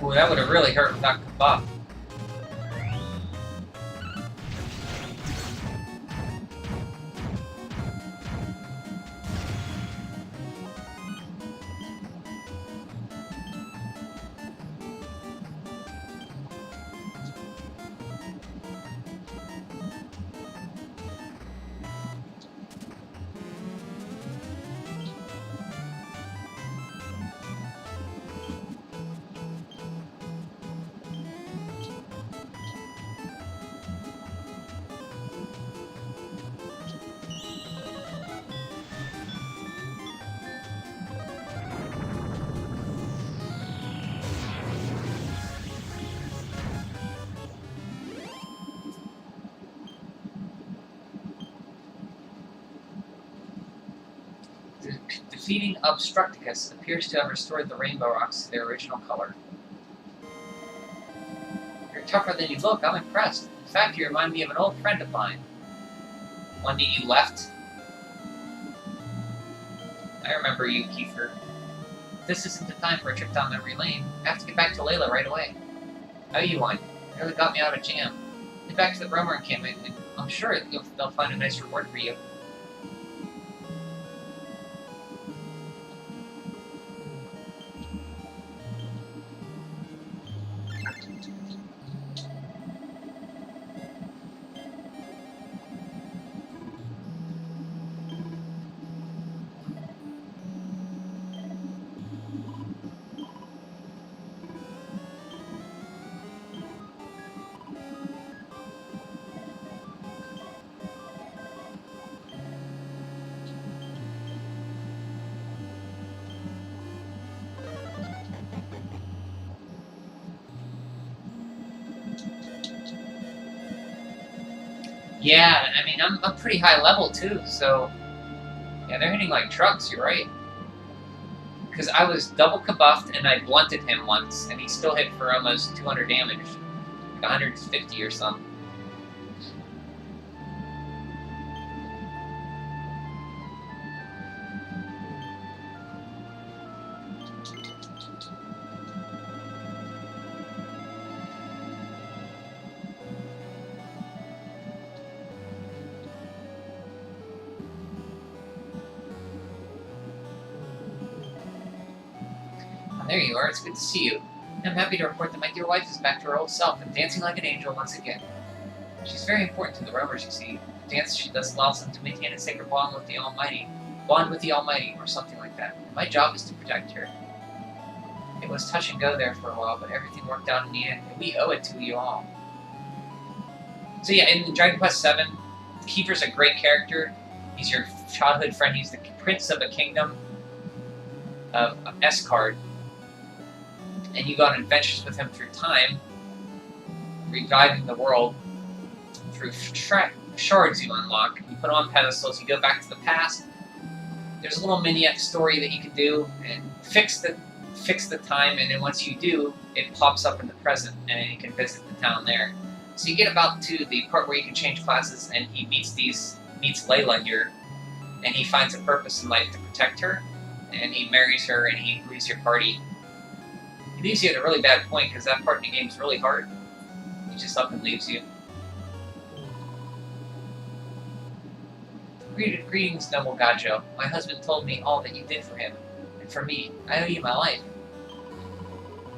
Ooh, that would have really hurt without Kabaf. Defeating Obstructicus appears to have restored the Rainbow Rocks to their original color. You're tougher than you look, I'm impressed. In fact, you remind me of an old friend of mine. One that you left? I remember you, Kiefer. This isn't the time for a trip down memory lane. I have to get back to Layla right away. How you one? You really got me out of a jam. Get back to the Roamer encampment, and I'm sure they'll find a nice reward for you. Yeah, I mean, I'm pretty high level too, so... Yeah, they're hitting like trucks, you're right. Because I was double kabuffed and I blunted him once, and he still hit for almost 200 damage. Like 150 or something. There you are, it's good to see you. I'm happy to report that my dear wife is back to her old self and dancing like an angel once again. She's very important to the Roamers, you see. The dance she does allows them to maintain a sacred bond with the Almighty, or something like that. And my job is to protect her. It was touch and go there for a while, but everything worked out in the end, and we owe it to you all. So yeah, in Dragon Quest VII, Kiefer's a great character. He's your childhood friend. He's the prince of a kingdom of Escard. And you go on adventures with him through time, reviving the world through shards you unlock. You put them on pedestals, you go back to the past. There's a little mini story that you can do and fix the time, and then once you do, it pops up in the present, and then you can visit the town there. So you get about to the part where you can change classes, and he meets Layla here, and he finds a purpose in life to protect her, and he marries her, and he leaves your party. He leaves you at a really bad point, because that part of the game is really hard. He just up and leaves you. Greetings, noble Gajo. My husband told me all that you did for him, and for me. I owe you my life.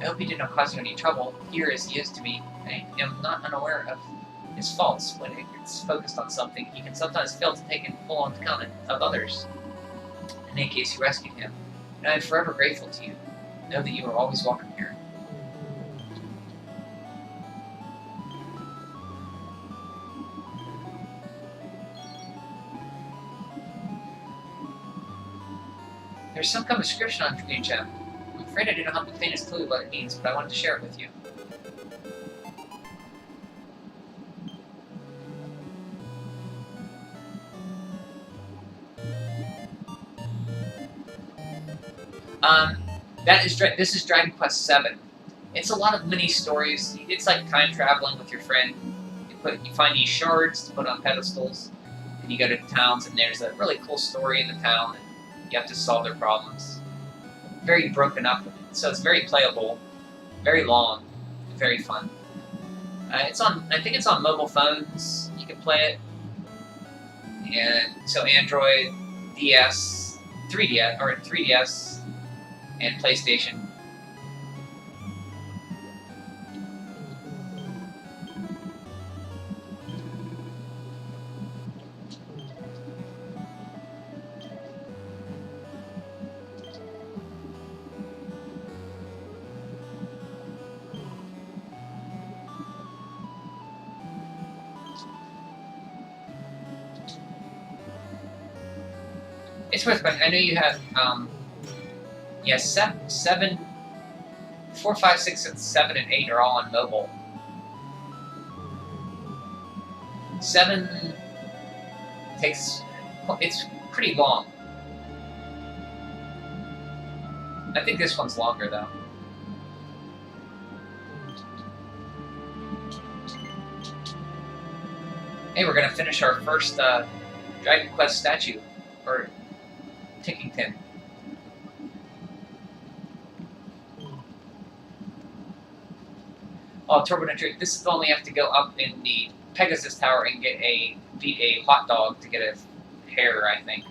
I hope he did not cause you any trouble. Dear as he is to me, I am not unaware of his faults. When he gets focused on something, he can sometimes fail to take in full account of others. In any case, you rescued him, and I am forever grateful to you. Know that you are always welcome here. There's some kind of description on New Gem. I'm afraid I do not have the faintest clue what it means, but I wanted to share it with you. This is Dragon Quest VII. It's a lot of mini stories. It's like time traveling with your friend. You find these shards to put on pedestals, and you go to towns, and there's a really cool story in the town, and you have to solve their problems. Very broken up, so it's very playable. Very long, very fun. It's on. I think it's on mobile phones. You can play it, and so Android, DS, 3DS, and PlayStation. It's worth it. I know you have, yeah, 4, 5, 6, and 7 and 8 are all on mobile. 7 takes, it's pretty long. I think this one's longer though. Hey, we're gonna finish our first Dragon Quest statue, or Tickington. Oh, Turbo Ninja, this is only have to go up in the Pegasus Tower and beat a hot dog to get a hair, I think.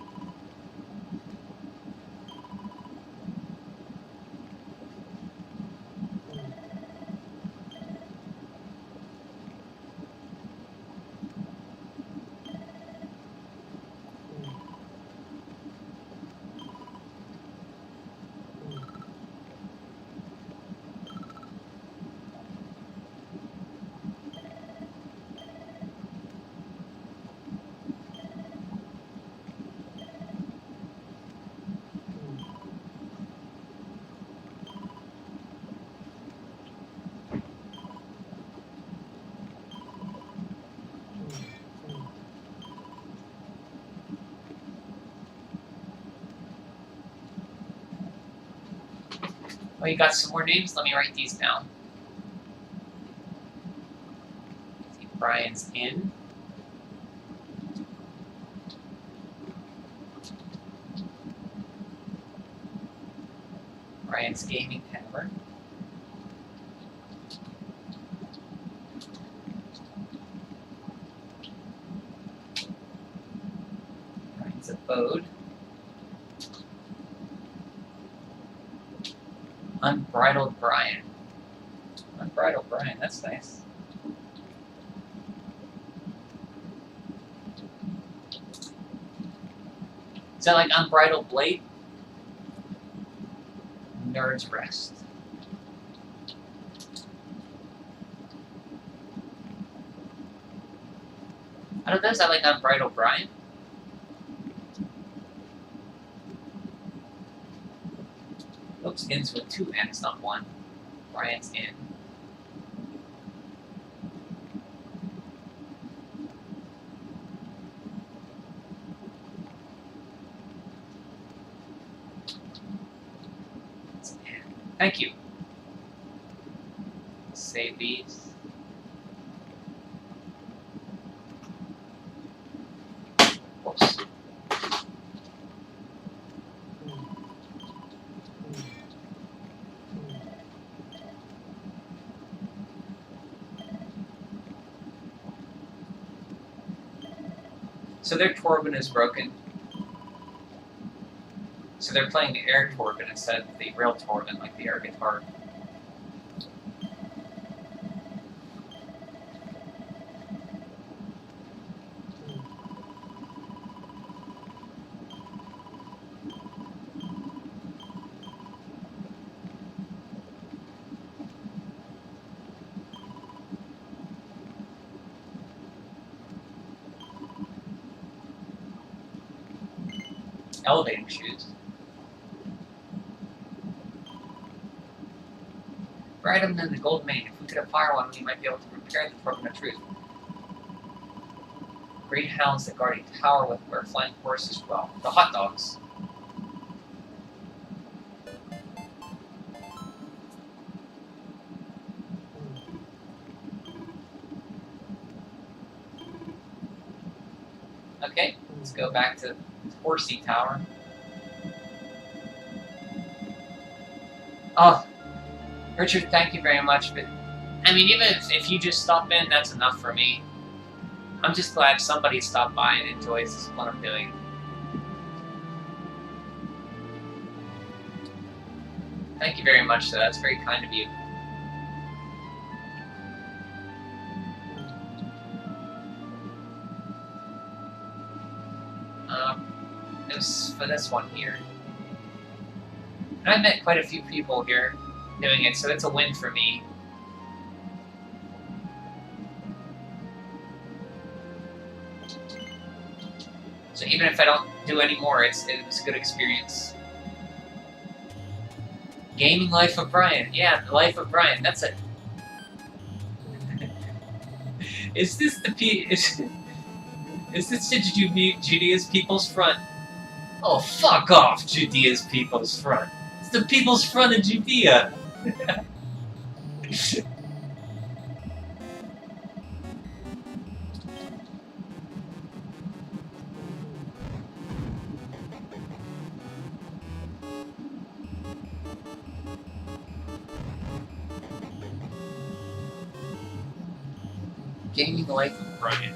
Oh, you got some more names? Let me write these down. See, Brian's Inn. Brian's Gaming Tavern. Brian's Abode. Unbridled Brian. Unbridled Brian, that's nice. Is that like Unbridled Blade? Nerd's Rest. I don't know, is that like Unbridled Brian? Oops, ends with 2 N's, not 1. Brian's Inn. Thank you. Save these. Whoops. So their Torben is broken. So they're playing the air Torben instead of the real Torben, like the air guitar. Elevating shoes. Ride them in the gold mane. If we could acquire one, we might be able to repair the Torben of Truth. Great hounds that guard a tower with where flying horses dwell. The hot dogs. Okay, let's go back to Horsey Tower. Oh, Richard, thank you very much, but I mean, even if you just stop in, that's enough for me. I'm just glad somebody stopped by and enjoys what I'm doing. Thank you very much, though. That's very kind of you. It was for this one here. And I met quite a few people here doing it, so it's a win for me. So even if I don't do any more, it was a good experience. Gaming Life of Brian. Yeah, the Life of Brian. That's it. Is this the Is this Judea's People's Front? Oh, fuck off, Judea's People's Front. It's the People's Front of Judea. Gaming Life of Brian.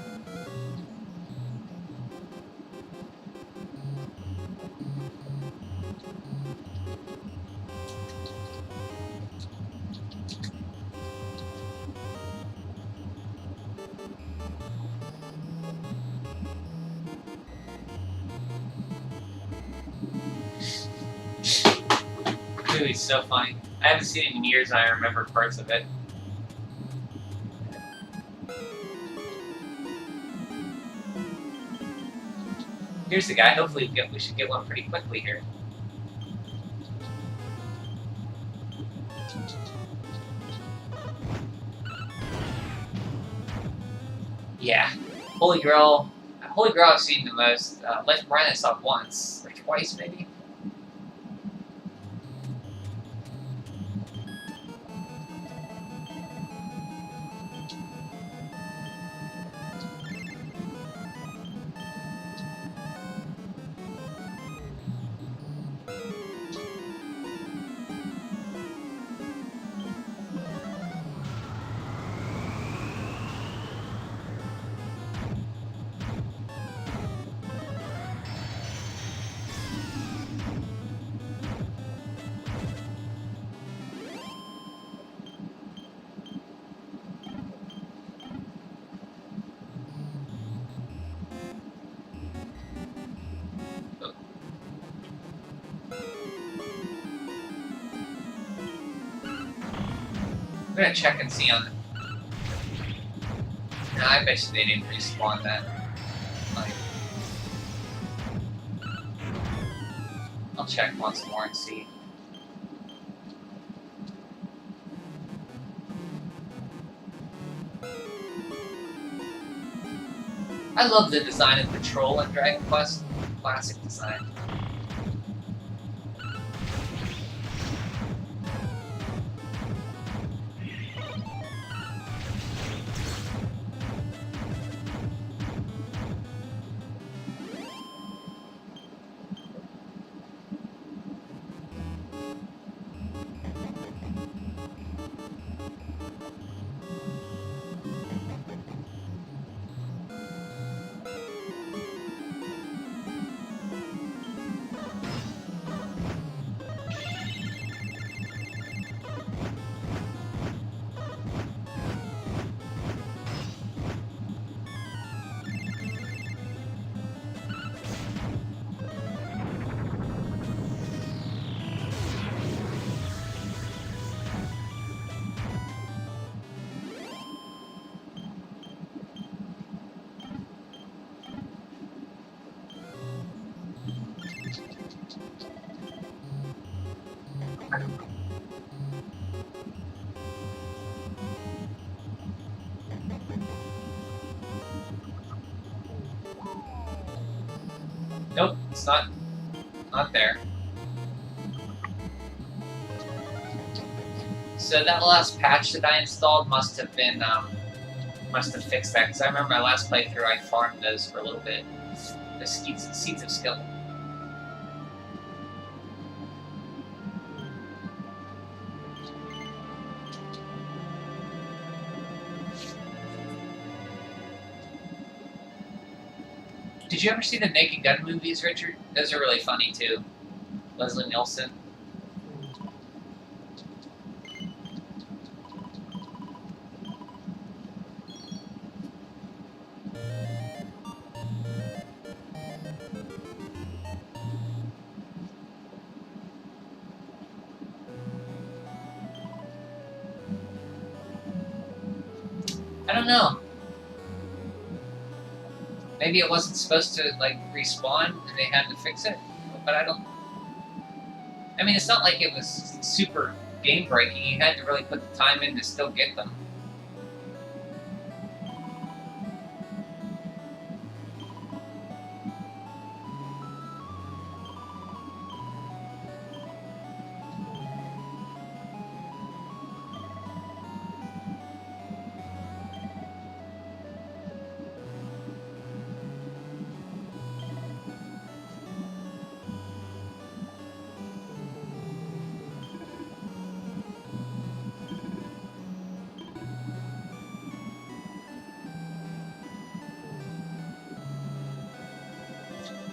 The movie's so funny. I haven't seen it in years and I remember parts of it. Here's the guy. Hopefully we should get one pretty quickly here. Yeah. Holy Grail I've seen the most. Life of Brian I saw once. Or twice maybe? I'm gonna check and see on it. No, I bet you they didn't respawn that. Like, I'll check once more and see. I love the design of the troll in Dragon Quest. Classic design. Nope, it's not there. So that last patch that I installed must have fixed that, because I remember my last playthrough I farmed those for a little bit. The Seeds of Skill. Did you ever see the Naked Gun movies, Richard? Those are really funny too. Leslie Nielsen. I don't know. Maybe it wasn't supposed to, like, respawn and they had to fix it, but I don't... I mean, it's not like it was super game-breaking. You had to really put the time in to still get them.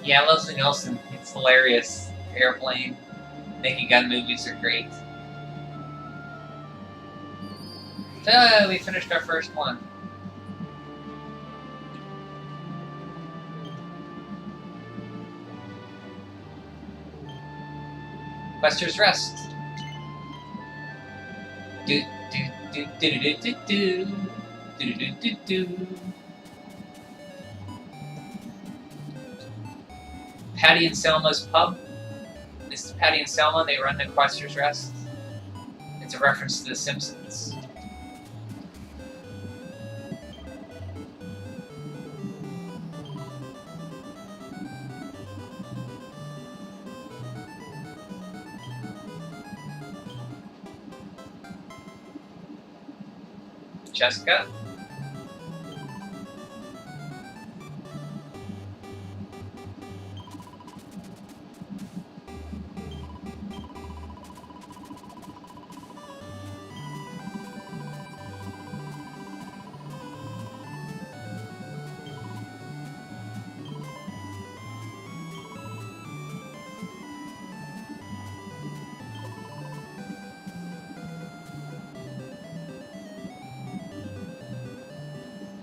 Yeah, Leslie Nielsen. It's hilarious. Airplane. Naked Gun movies are great. So, we finished our first one. Quester's Rest. Do do do do do do do do do do do. Patty and Selma's Pub. This is Patty and Selma. They run the Quester's Rest. It's a reference to The Simpsons. Jessica.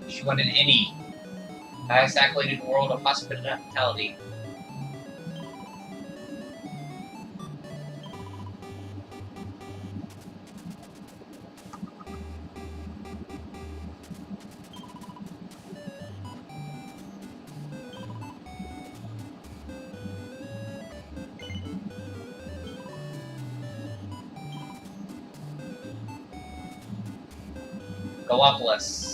She won an Emmy. Highest accolade in the world of hospitality. Gallipolis.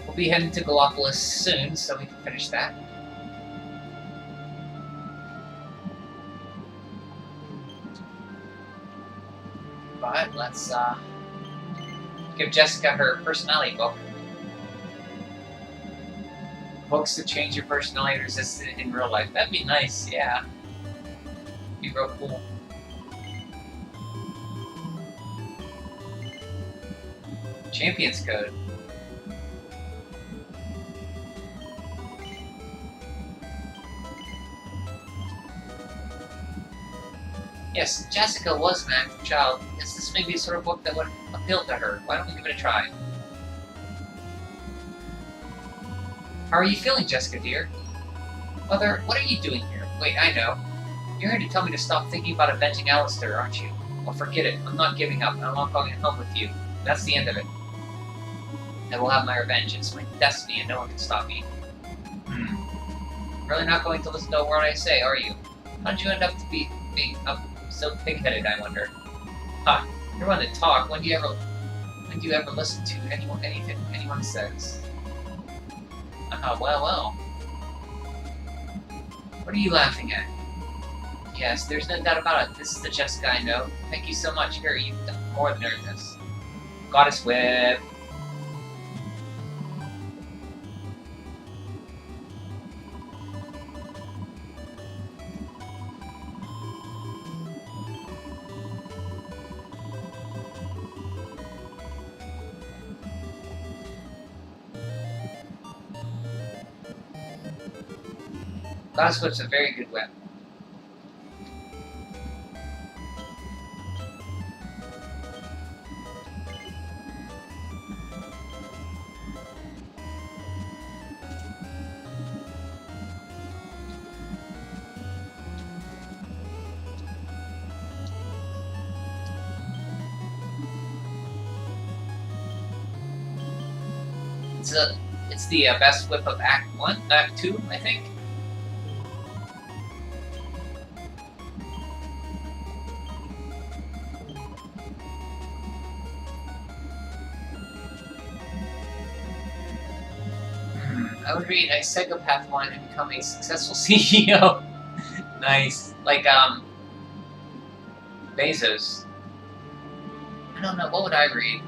We'll be heading to Gallipolis soon, so we can finish that. But let's give Jessica her personality book. Books that change your personality resistant in real life. That'd be nice, yeah. Be real cool. Champions Code. Yes, Jessica was an active child. Yes, this may be a sort of book that would appeal to her. Why don't we give it a try? How are you feeling, Jessica, dear? Mother, what are you doing here? Wait, I know. You're here to tell me to stop thinking about avenging Alistair, aren't you? Well, forget it. I'm not giving up. I'm not going home with you. That's the end of it. I will have my revenge. It's my destiny, and no one can stop me. Really not going to listen to a word I say, are you? How did you end up to be up so pig-headed, I wonder? Ha! You're one to talk. When do you ever listen to anything anyone says? Well. What are you laughing at? Yes, there's no doubt about it. This is the Jessica I know. Thank you so much. Here, you've done more than earned this. Goddess Whip. Goddess Whip's a very good whip. It's the best whip of Act 1, Act 2, I think. I would read a psychopath one and become a successful CEO. Nice. Like, Bezos. I don't know, what would I read?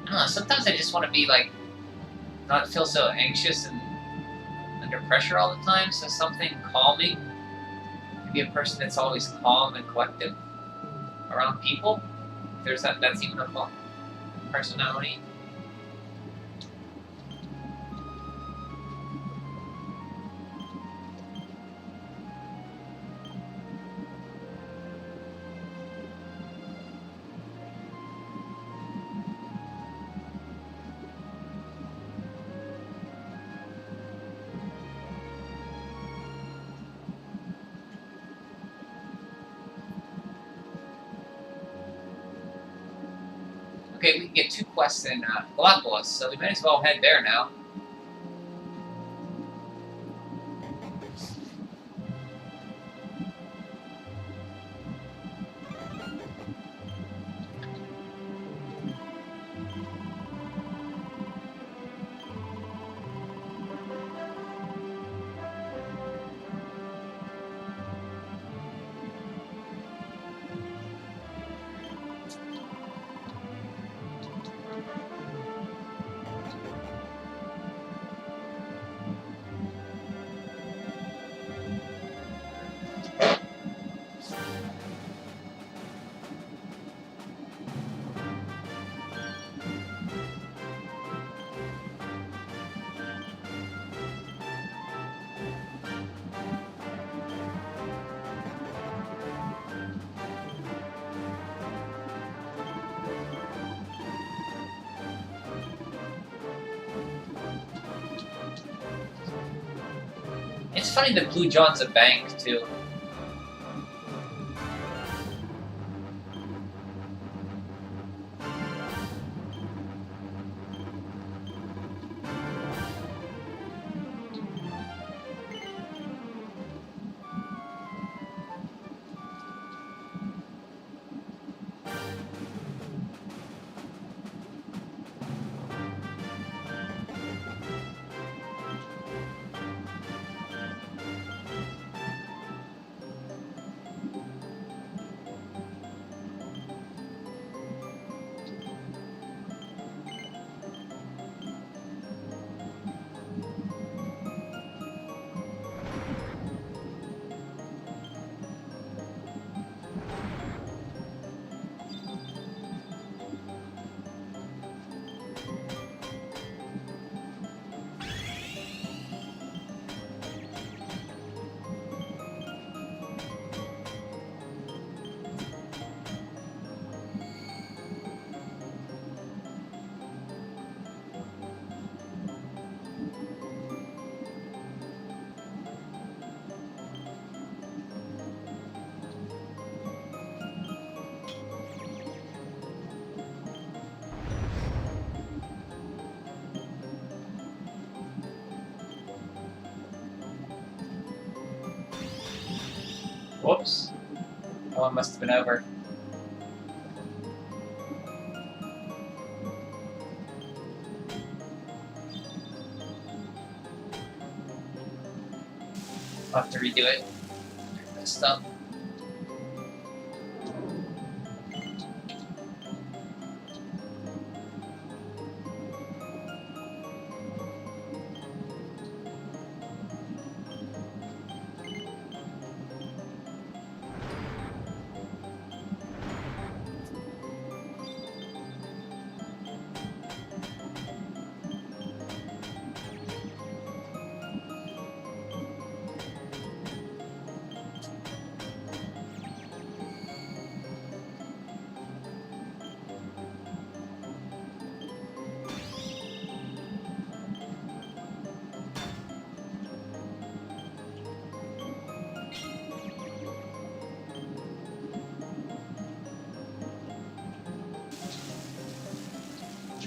I don't know, sometimes I just want to be, like, not feel so anxious and under pressure all the time, so something calming. Maybe a person that's always calm and collective around people. If there's that's even a personality. Okay, we can get 2 quests in Galapagos, so we might as well head there now. It's funny that Blue John's a bank, too. Whoops. That one must have been over. I'll have to redo it. Messed up.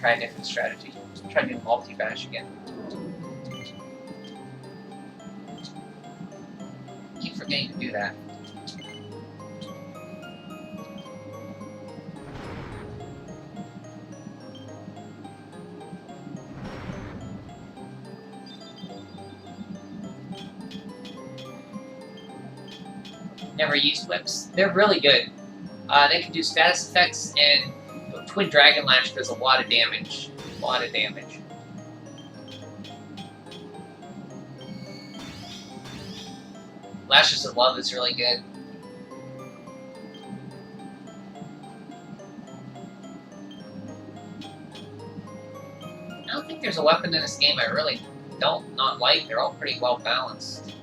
try a different strategy. Try doing multi-bash again. Keep forgetting to do that. Never used whips. They're really good. They can do status effects, and Twin Dragon Lash does a lot of damage. A lot of damage. Lashes of Love is really good. I don't think there's a weapon in this game I really don't not like. They're all pretty well balanced.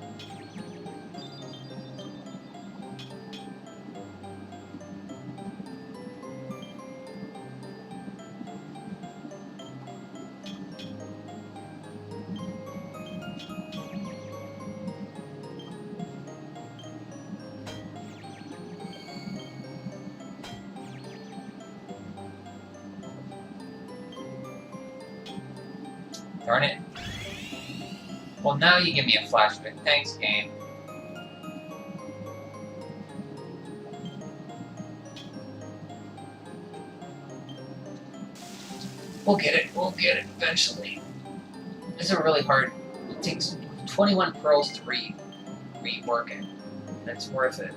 Darn it. Well, now you give me a flashback. Thanks, game. We'll get it. We'll get it eventually. This is really hard. It takes 21 pearls to rework it. That's worth it.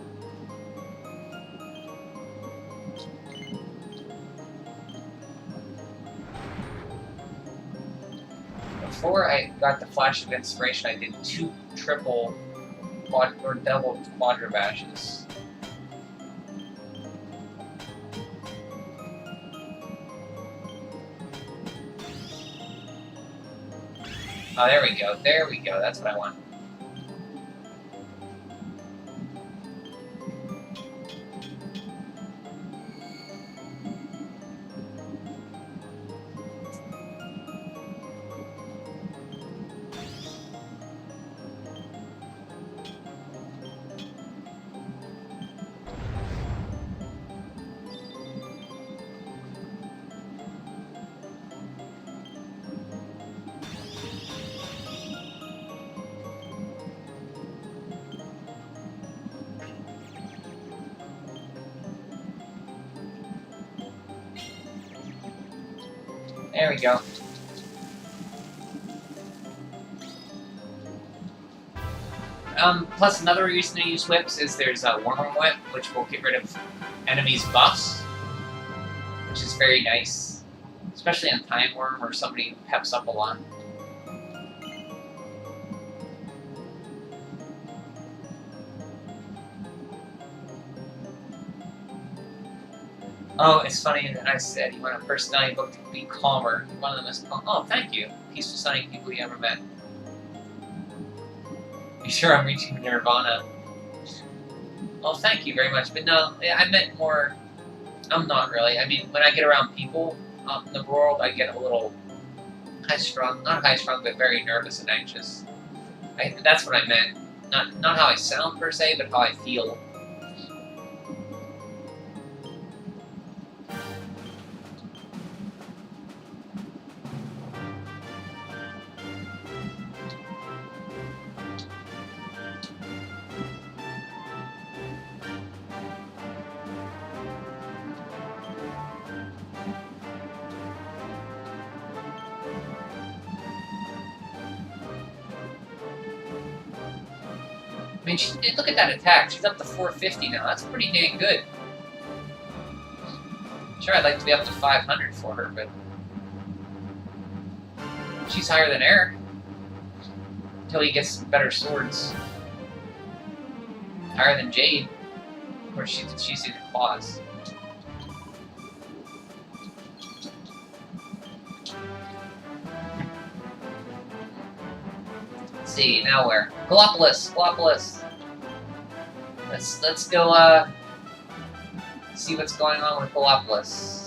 Before I got the Flash of Inspiration, I did 2 triple or double quadra bashes. Oh, there we go. There we go. That's what I want. There we go. Plus another reason to use whips is there's a Worm Whip, which will get rid of enemies' buffs, which is very nice, especially on Time Worm or somebody who peps up a lot. Oh, it's funny that I said you want a personality book to be calmer. One of them is calm. Oh, thank you. Peaceful Sunny people you ever met. You sure I'm reaching Nirvana? Oh, thank you very much. But no, I meant more... I'm not really. I mean, when I get around people in the world, I get a little high-strung. Not high-strung, but very nervous and anxious. That's what I meant. Not how I sound, per se, but how I feel. I mean, look at that attack. She's up to 450 now. That's pretty dang good. Sure, I'd like to be up to 500 for her, but... she's higher than Eric. Until he gets some better swords. Higher than Jade. Or she's in claws. Let's see, now where? Gallopolis! Gallopolis! Let's go, see what's going on with Gallopolis.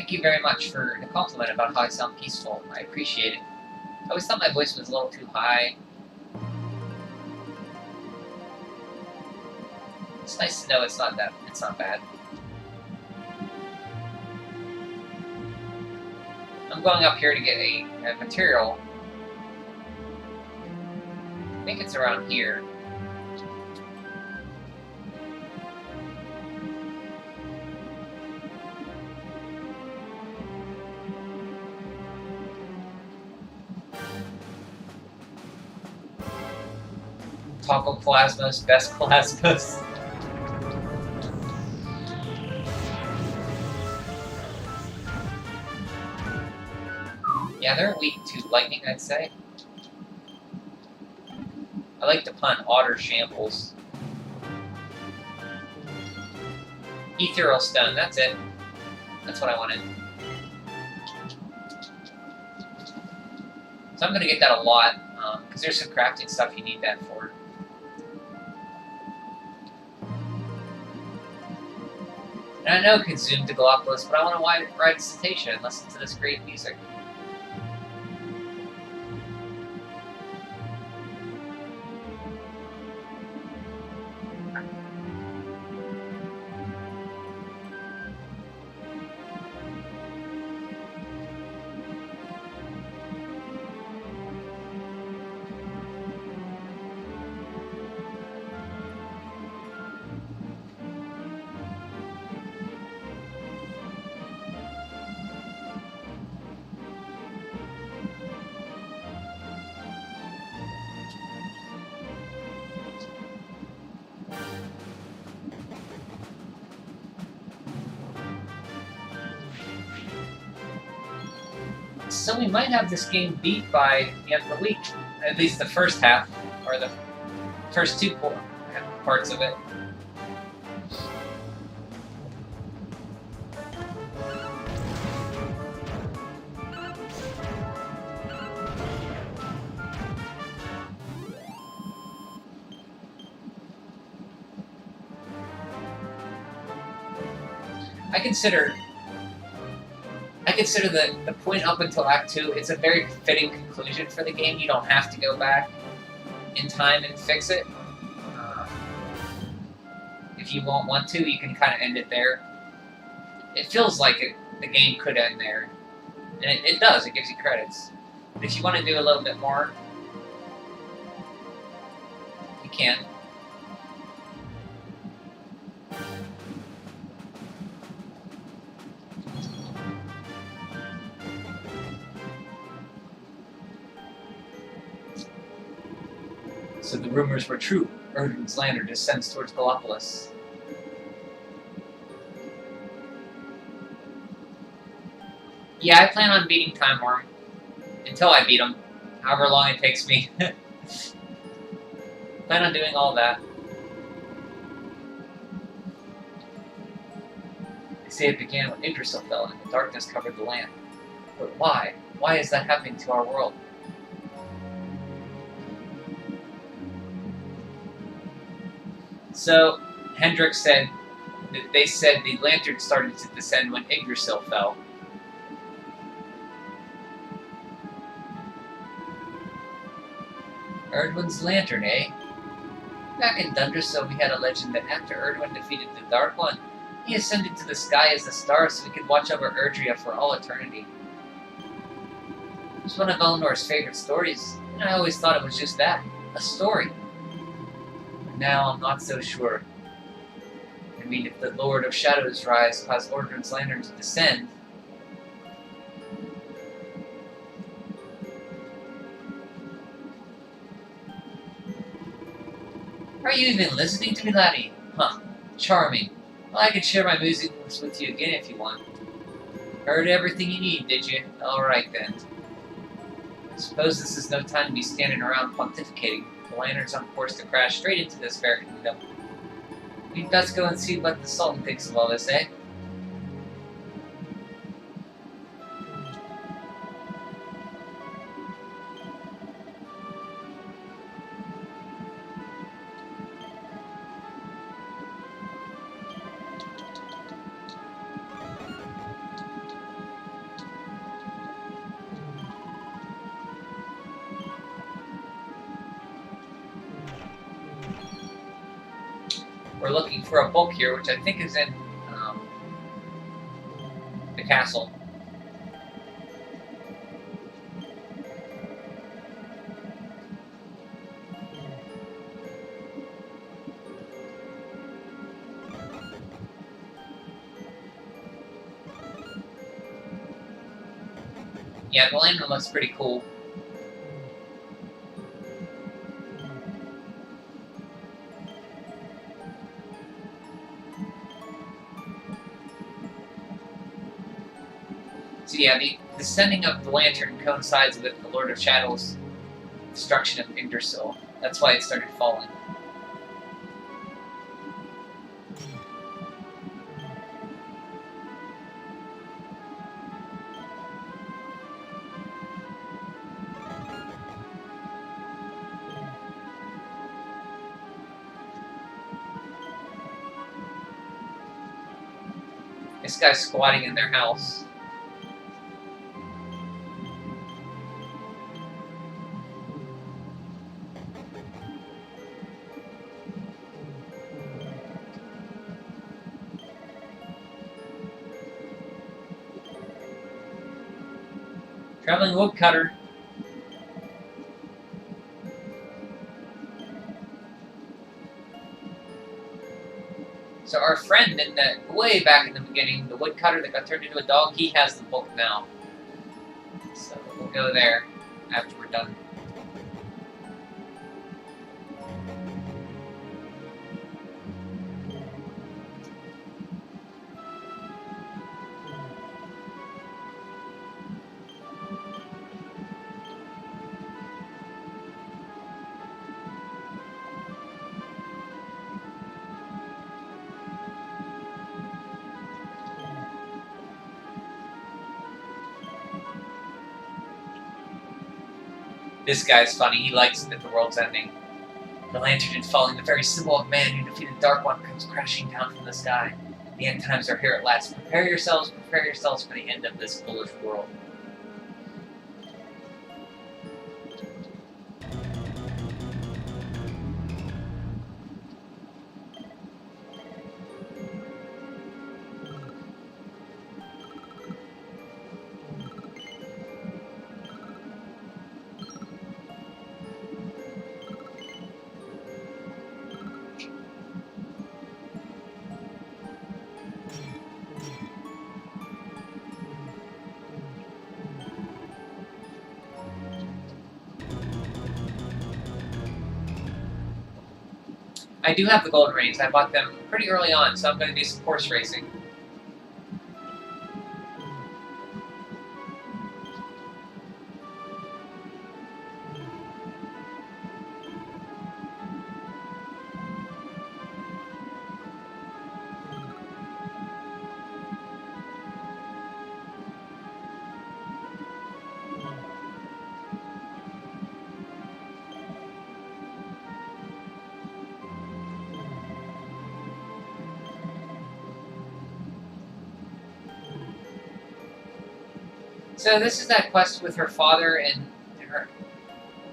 Thank you very much for the compliment about how I sound peaceful. I appreciate it. I always thought my voice was a little too high. It's nice to know it's not bad. I'm going up here to get a material. I think it's around here. Taco Plasmos, best Plasmos. Yeah, they're weak to lightning, I'd say. I like to pun Otter Shambles. Ethereal Stone, that's it. That's what I wanted. So I'm going to get that a lot, because there's some crafting stuff you need that for. And I know it can zoom to Galapagos, but I want to ride Cetacea and listen to this great music. So we might have this game beat by the end of the week. At least the first half, or the first two parts of it. I consider the point up until Act 2, it's a very fitting conclusion for the game. You don't have to go back in time and fix it. If you won't want to, you can kind of end it there. It feels like the game could end there. And it does, it gives you credits. But if you want to do a little bit more, you can. So the rumors were true. Erdwin's lander descends towards Galapagos. Yeah, I plan on beating Time Worm. Until I beat him. However long it takes me. Plan on doing all that. They say it began when Yggdrasil fell and the darkness covered the land. But why? Why is that happening to our world? So, Hendrik said that they said the lantern started to descend when Yggdrasil fell. Erdwin's lantern, eh? Back in Dundrasil, we had a legend that after Erdwin defeated the Dark One, he ascended to the sky as a star so he could watch over Erdrea for all eternity. It was one of Eleanor's favorite stories, and I always thought it was just that, a story. Now I'm not so sure. I mean, if the Lord of Shadows rise caused Erdwin's lantern to descend, are you even listening to me, laddie? Huh, charming. Well, I could share my music with you again if you want. Heard everything you need, did you? Alright then. I suppose this is no time to be standing around pontificating. The lantern's on course to crash straight into this fair kingdom. We'd best go and see what the Sultan thinks of all this, eh? We're looking for a book here, which I think is in the castle. Yeah, the lantern looks pretty cool. So yeah, the sending of the lantern coincides with the Lord of Shadows' destruction of Yggdrasil. That's why it started falling. This guy's squatting in their house. Traveling woodcutter. So our friend in the way back in the beginning, the woodcutter that got turned into a dog, he has the book now. So we'll go there after we're done. This guy's funny. He likes that the world's ending. The lantern is falling, the very symbol of man who defeated Dark One comes crashing down from the sky. The end times are here at last. Prepare yourselves for the end of this foolish world. I do have the Golden Reins. I bought them pretty early on, so I'm going to do some horse racing. So this is that quest with her father and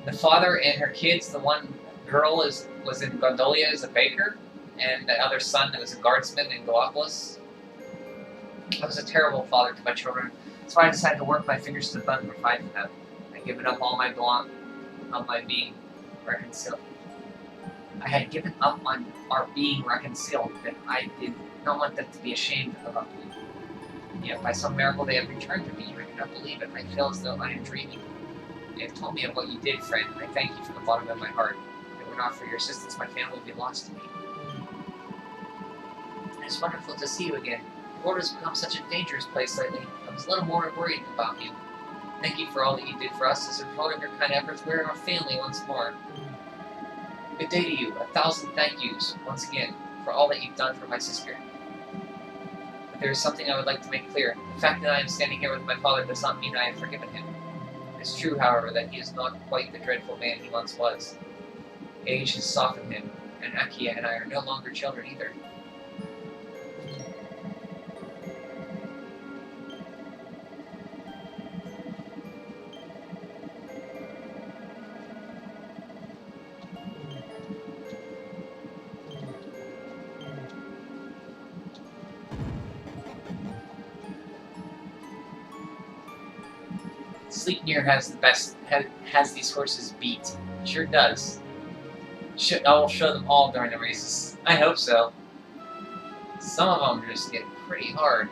the father and her kids. The one girl was in Gondolia as a baker, and the other son that was a guardsman in Gallipolis. I was a terrible father to my children. That's why I decided to work my fingers to the bone and provide for them. I given up all my being reconciled. I had given up on our being reconciled, that I did not want them to be ashamed of me. Yet by some miracle they have returned to me. I cannot believe it. I feel as though I am dreaming. You have told me of what you did, friend, and I thank you from the bottom of my heart. If it were not for your assistance, my family would be lost to me. It's wonderful to see you again. The world has become such a dangerous place lately. I was a little more worried about you. Thank you for all that you did for us. As a result of your kind efforts, we are our family once more. Good day to you. 1,000 thank yous, once again, for all that you've done for my sister. There is something I would like to make clear. The fact that I am standing here with my father does not mean I have forgiven him. It is true, however, that he is not quite the dreadful man he once was. Age has softened him, and Akia and I are no longer children either. Sleipnir has the best, has these horses beat. Sure does. I will show them all during the races. I hope so. Some of them just get pretty hard.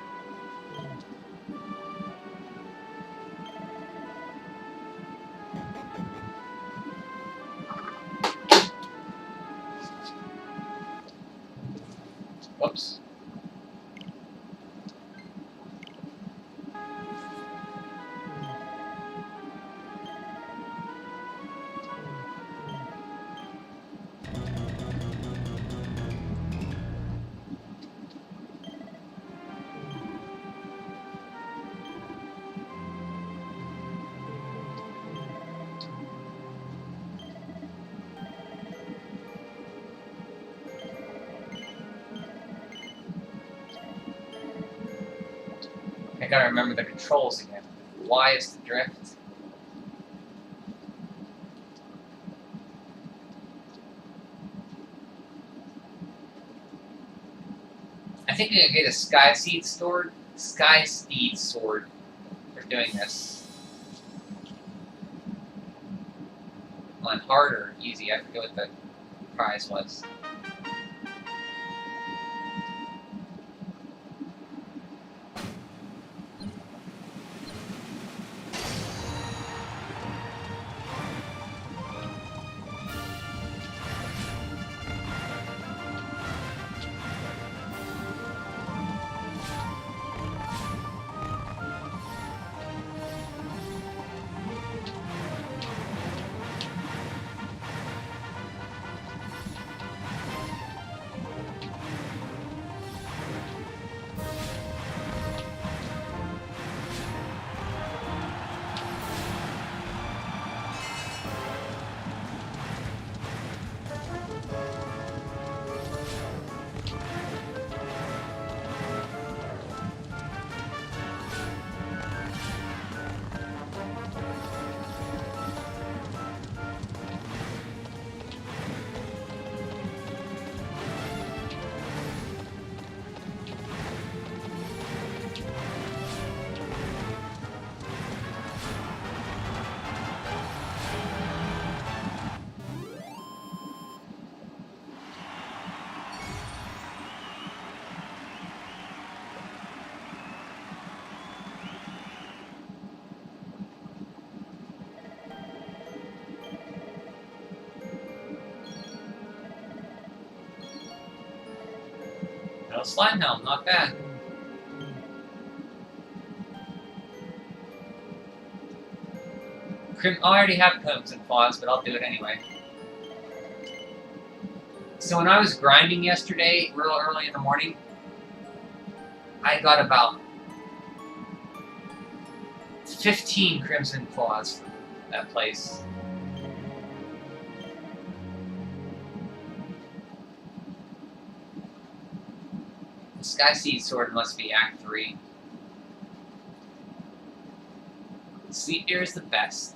Whoops. I gotta remember the controls again. Y is to drift. I think I'm gonna get a Sky Steed sword for doing this. On hard or easy, I forget what the prize was. No slime helm, not bad. I already have Crimson Claws, but I'll do it anyway. So when I was grinding yesterday, real early in the morning, I got about 15 Crimson Claws from that place. The Sky Steed sword must be Act 3. Sleipnir is the best.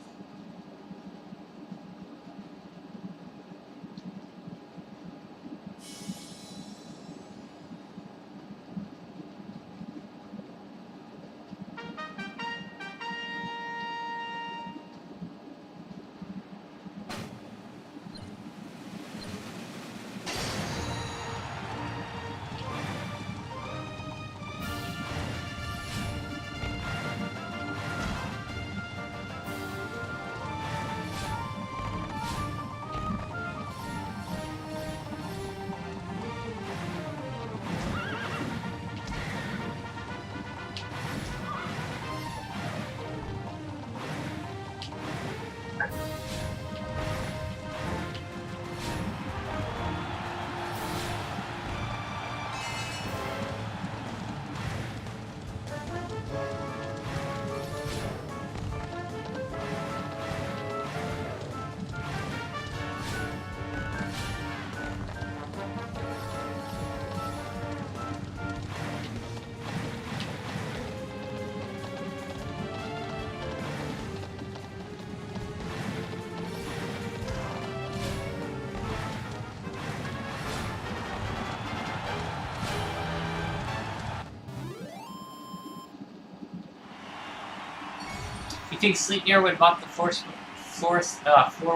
think Sleipnir would mop the floor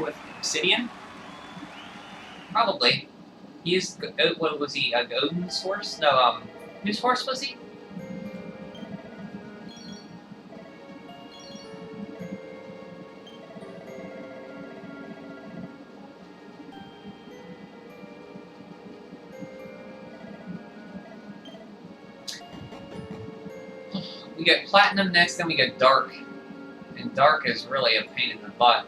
with obsidian? Probably. He is. What was he? Odin's horse? No. Whose horse was he? We get platinum next, then we get dark. And dark is really a pain in the butt.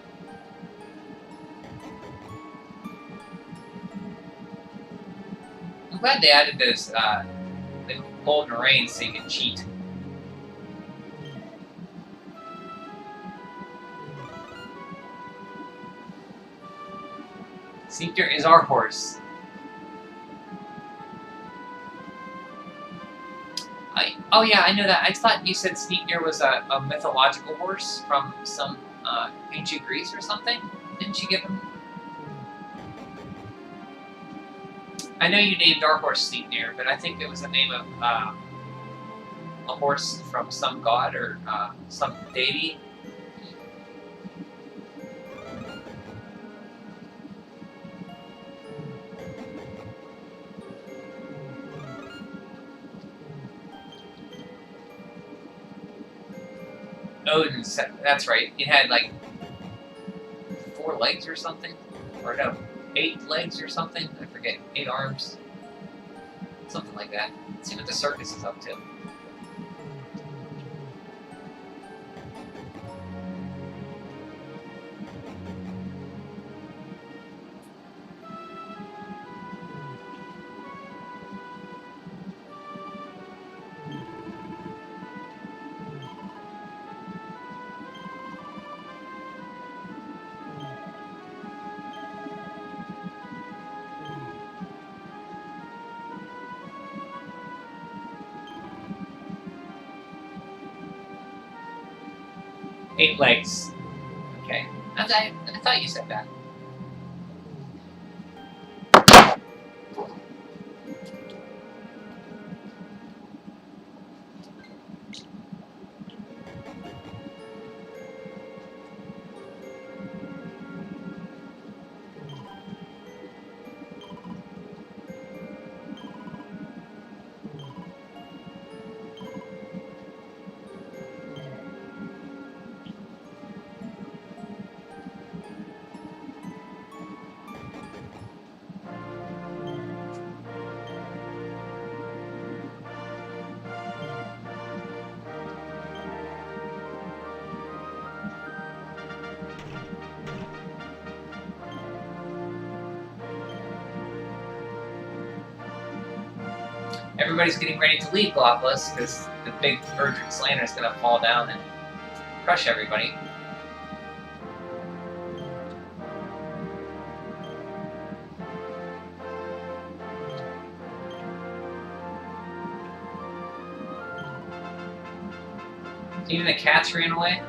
I'm glad they added those, the golden rains so you can cheat. Sleipnir is our horse. Oh yeah, I know that. I thought you said Sleipnir was a mythological horse from some ancient Greece or something. Didn't you give him? I know you named our horse Sleipnir, but I think it was the name of a horse from some god or some deity. Odin, that's right. It had like 4 legs or something, or no, 8 legs or something. I forget. 8 arms, something like that. Let's see what the circus is up to. Eight legs. Okay. I thought you said that. Everybody's getting ready to leave Gallopolis because the big Erdrick Slayer is going to fall down and crush everybody. Even the cats ran away?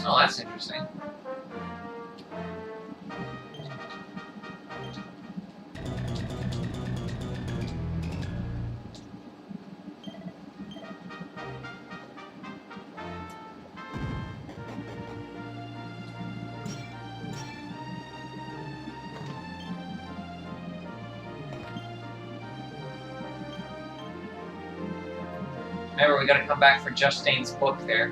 Oh, that's interesting. Remember, we gotta come back for Justain's book there.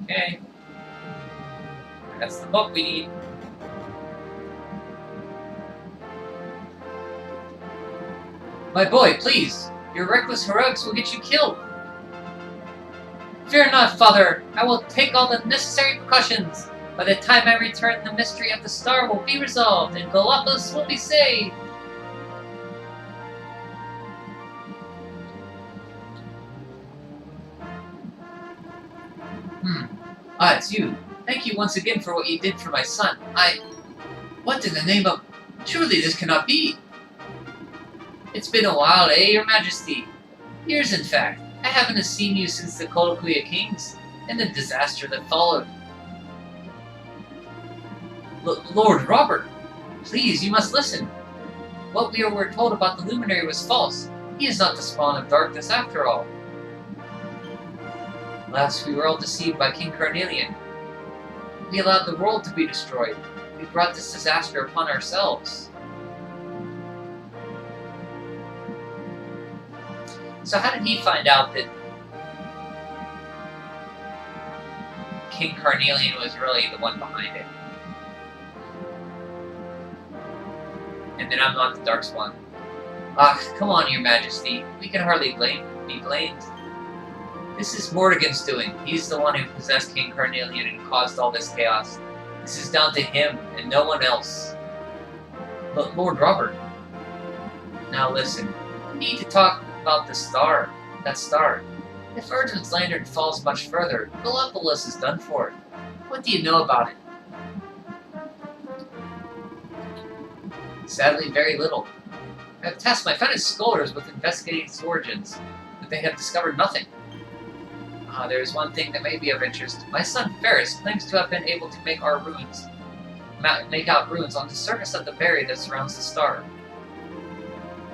Okay. That's the book we need. My boy, please! Your reckless heroics will get you killed! Fear not, father! I will take all the necessary precautions! By the time I return, the mystery of the star will be resolved, and Galapagos will be saved! Ah, it's you. Thank you once again for what you did for my son. What in the name of... Surely this cannot be! It's been a while, eh, Your Majesty? Years, in fact. I haven't seen you since the Coloquia Kings, and the disaster that followed. Lord Robert, please, you must listen. What we were told about the Luminary was false. He is not the spawn of darkness after all. Alas, we were all deceived by King Carnelian. We allowed the world to be destroyed. We brought this disaster upon ourselves. So how did he find out that King Carnelian was really the one behind it? And then I'm not the Darkspawn. Ah, come on, Your Majesty. We can hardly be blamed. This is Mordegon's doing. He's the one who possessed King Carnelian and caused all this chaos. This is down to him and no one else. But Lord Robert... Now listen. We need to talk about the star. That star. If Erdman's lantern falls much further, Galapagos is done for. What do you know about it? Sadly, very little. I have tasked my finest scholars with investigating its origins, but they have discovered nothing. There is one thing that may be of interest. My son Ferris claims to have been able to make out runes on the surface of the barrier that surrounds the star.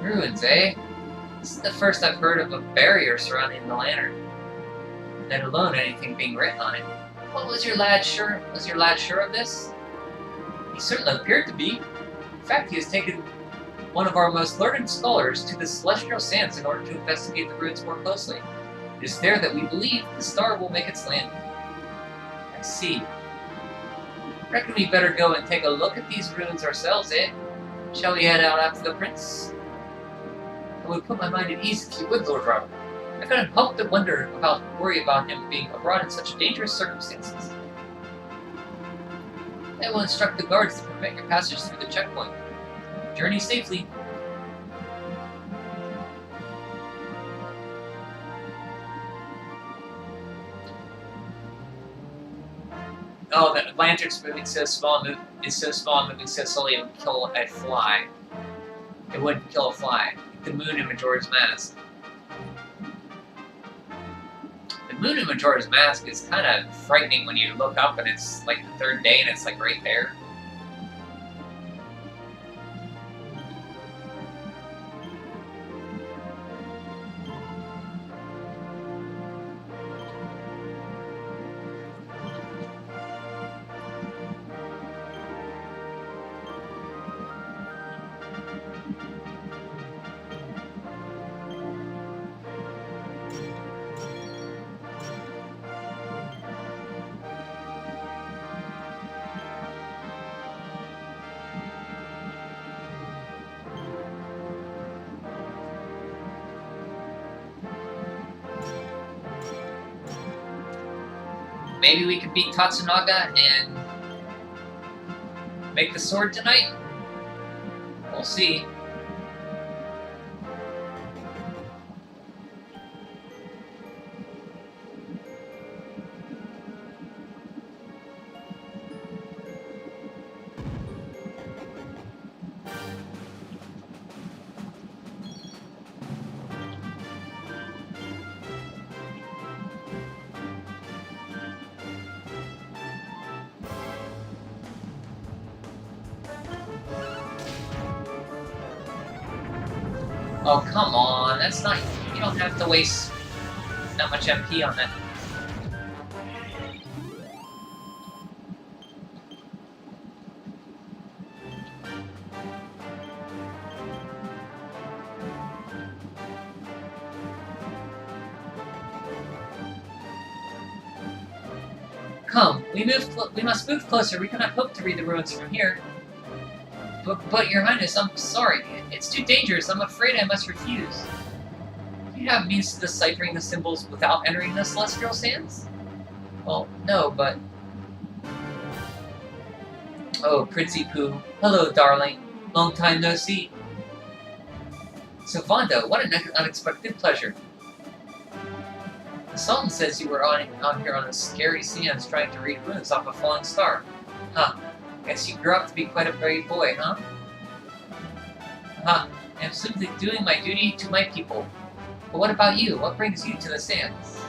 Runes, eh? This is the first I've heard of a barrier surrounding the lantern, let alone anything being written on it. What was your lad sure? Was your lad sure of this? He certainly appeared to be. In fact, he has taken one of our most learned scholars to the Celestial Sands in order to investigate the runes more closely. It is there that we believe the star will make its landing. I see. Reckon we better go and take a look at these ruins ourselves, eh? Shall we head out after the prince? I would put my mind at ease if you would, Lord Robert. I couldn't help but worry about him being abroad in such dangerous circumstances. I will instruct the guards to prevent your passage through the checkpoint. Journey safely. Oh, the lantern's moving so small, moving so slowly it would kill a fly. It wouldn't kill a fly. The moon in Majora's Mask. The moon in Majora's Mask is kind of frightening when you look up and it's like the third day and it's like right there. Maybe we could beat Tatsunaga and make the sword tonight? We'll see. Oh, come on, that's not... You don't have to waste that much MP on that. Come, we must move closer. We cannot hope to read the ruins from here. But Your Highness, I'm sorry. It's too dangerous. I'm afraid I must refuse. Do you have means to deciphering the symbols without entering the Celestial Sands? Well, no, but... Oh, Princey Pooh. Hello, darling. Long time no see. So, Vonda, what an unexpected pleasure. The Sultan says you were on here on the scary sands trying to read runes off a falling star. Huh. Guess you grew up to be quite a brave boy, huh? Huh. I'm simply doing my duty to my people. But what about you? What brings you to the sands?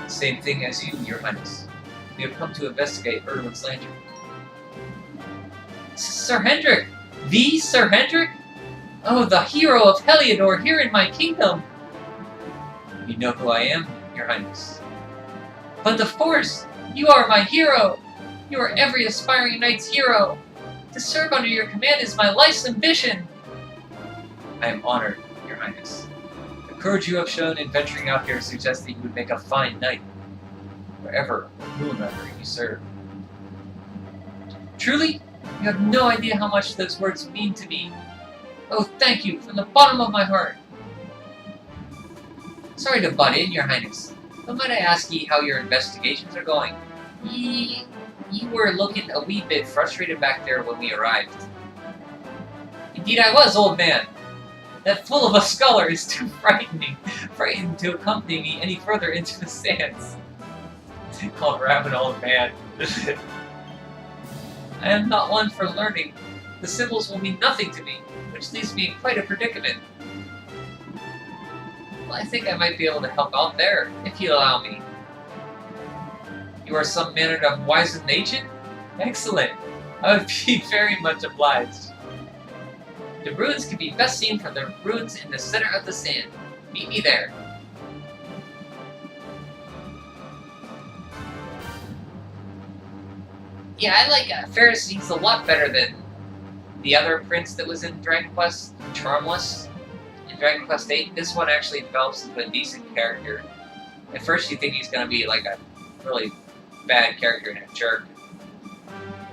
Same thing as you, Your Highness. We have come to investigate Erdwin's lantern. Sir Hendrik! The Sir Hendrik? Oh, the hero of Heliodor here in my kingdom! You know who I am, Your Highness. But of course! You are my hero! You are every aspiring knight's hero! To serve under your command is my life's ambition! I am honored, Your Highness. The courage you have shown in venturing out here suggests that you would make a fine knight, wherever or whomever you serve. Truly, you have no idea how much those words mean to me. Oh, thank you, from the bottom of my heart. Sorry to butt in, Your Highness, but might I ask ye how your investigations are going? You were looking a wee bit frustrated back there when we arrived. Indeed I was, old man. That fool of a scholar is too frightened to accompany me any further into the sands. Called Rab an old man. I am not one for learning. The symbols will mean nothing to me, which leaves me in quite a predicament. Well, I think I might be able to help out there, if you allow me. You are some manner of wizened agent? Excellent. I would be very much obliged. The ruins can be best seen from the ruins in the center of the sand. Meet me there. Yeah, I like Ferris. He's a lot better than the other prince that was in Dragon Quest, Charmless. In Dragon Quest VIII, this one actually develops into a decent character. At first you think he's going to be like a really bad character and a jerk.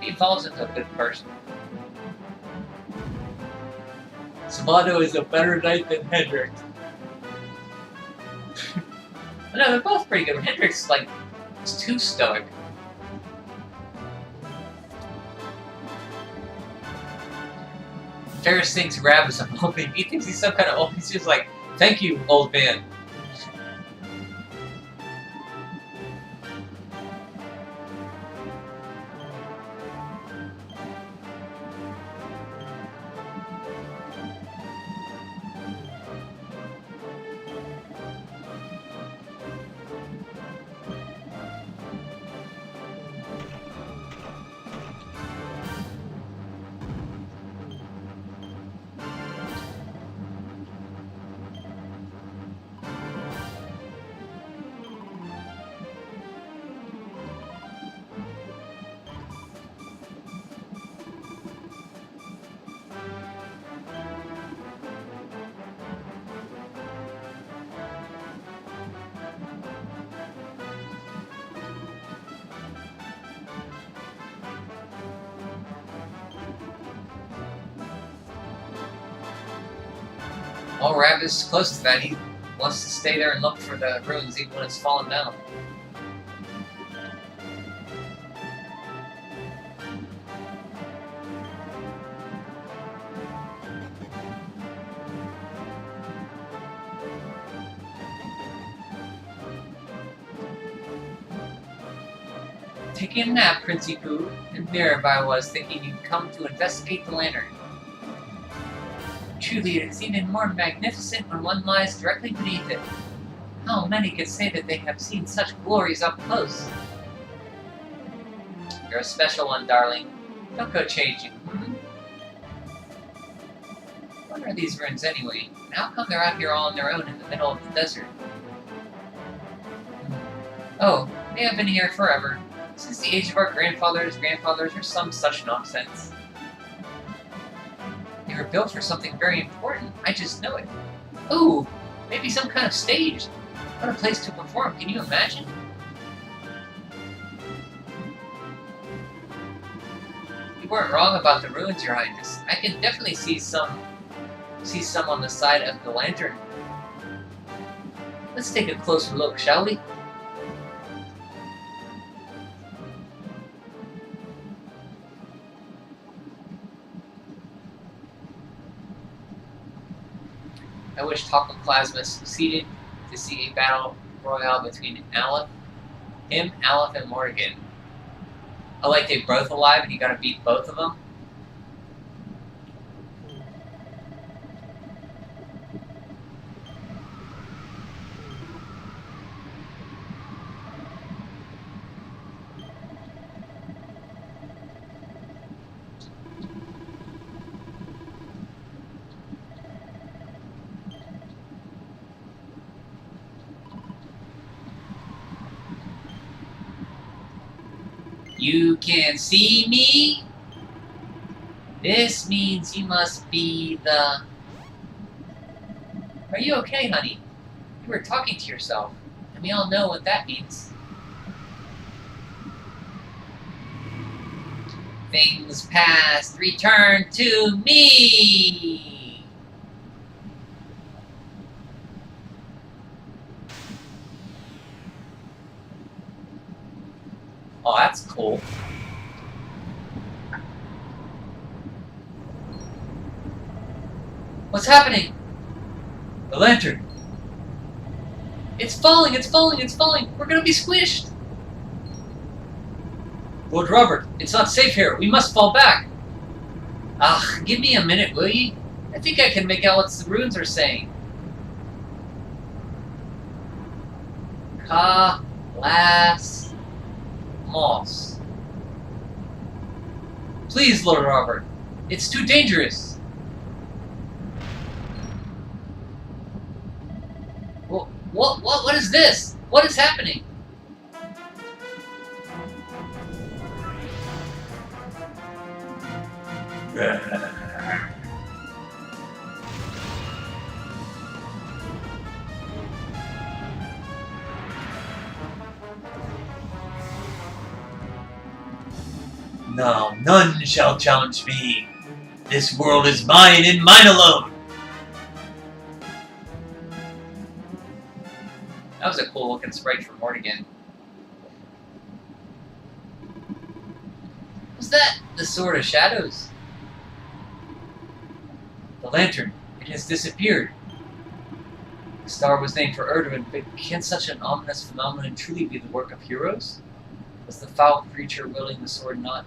He evolves into a good person. Sabado is a better knight than Hendrik. No, they're both pretty good. Hendrik's like, it's too stoic. Ferris thinks Rab is a moping. He thinks he's some kind of old. He's just like, thank you, old man. While Rab is close to that, he wants to stay there and look for the ruins even when it's fallen down. Taking a nap, Princey Pooh, and thereby I was thinking you'd come to investigate the lantern. Truly, it is even more magnificent when one lies directly beneath it. How many could say that they have seen such glories up close? You're a special one, darling. Don't go changing, hmm? What are these ruins anyway? And how come they're out here all on their own in the middle of the desert? Oh, they have been here forever. Since the age of our grandfathers, or some such nonsense. They were built for something very important. I just know it. Ooh, maybe some kind of stage. What a place to perform. Can you imagine? You weren't wrong about the ruins, Your Highness. I can definitely see some on the side of the lantern. Let's take a closer look, shall we? wish Tocoplasma succeeded to see a battle royale between Aleph, and Morgan. Oh, like they're both alive and you gotta beat both of them? You can see me? This means you must be the... Are you okay, honey? You were talking to yourself, and we all know what that means. Things past, return to me! Oh, that's cool. What's happening? The lantern. It's falling, it's falling, it's falling. We're gonna be squished. Lord Robert, it's not safe here. We must fall back. Give me a minute, will ye? I think I can make out what the runes are saying. Ka-las... Moss. Please, Lord Robert. It's too dangerous. What is this? What is happening? No, none shall challenge me. This world is mine and mine alone. That was a cool looking sprite for Morgan. Was that the Sword of Shadows? The lantern. It has disappeared. The star was named for Erdwin, but can such an ominous phenomenon truly be the work of heroes? Was the foul creature wielding the sword not?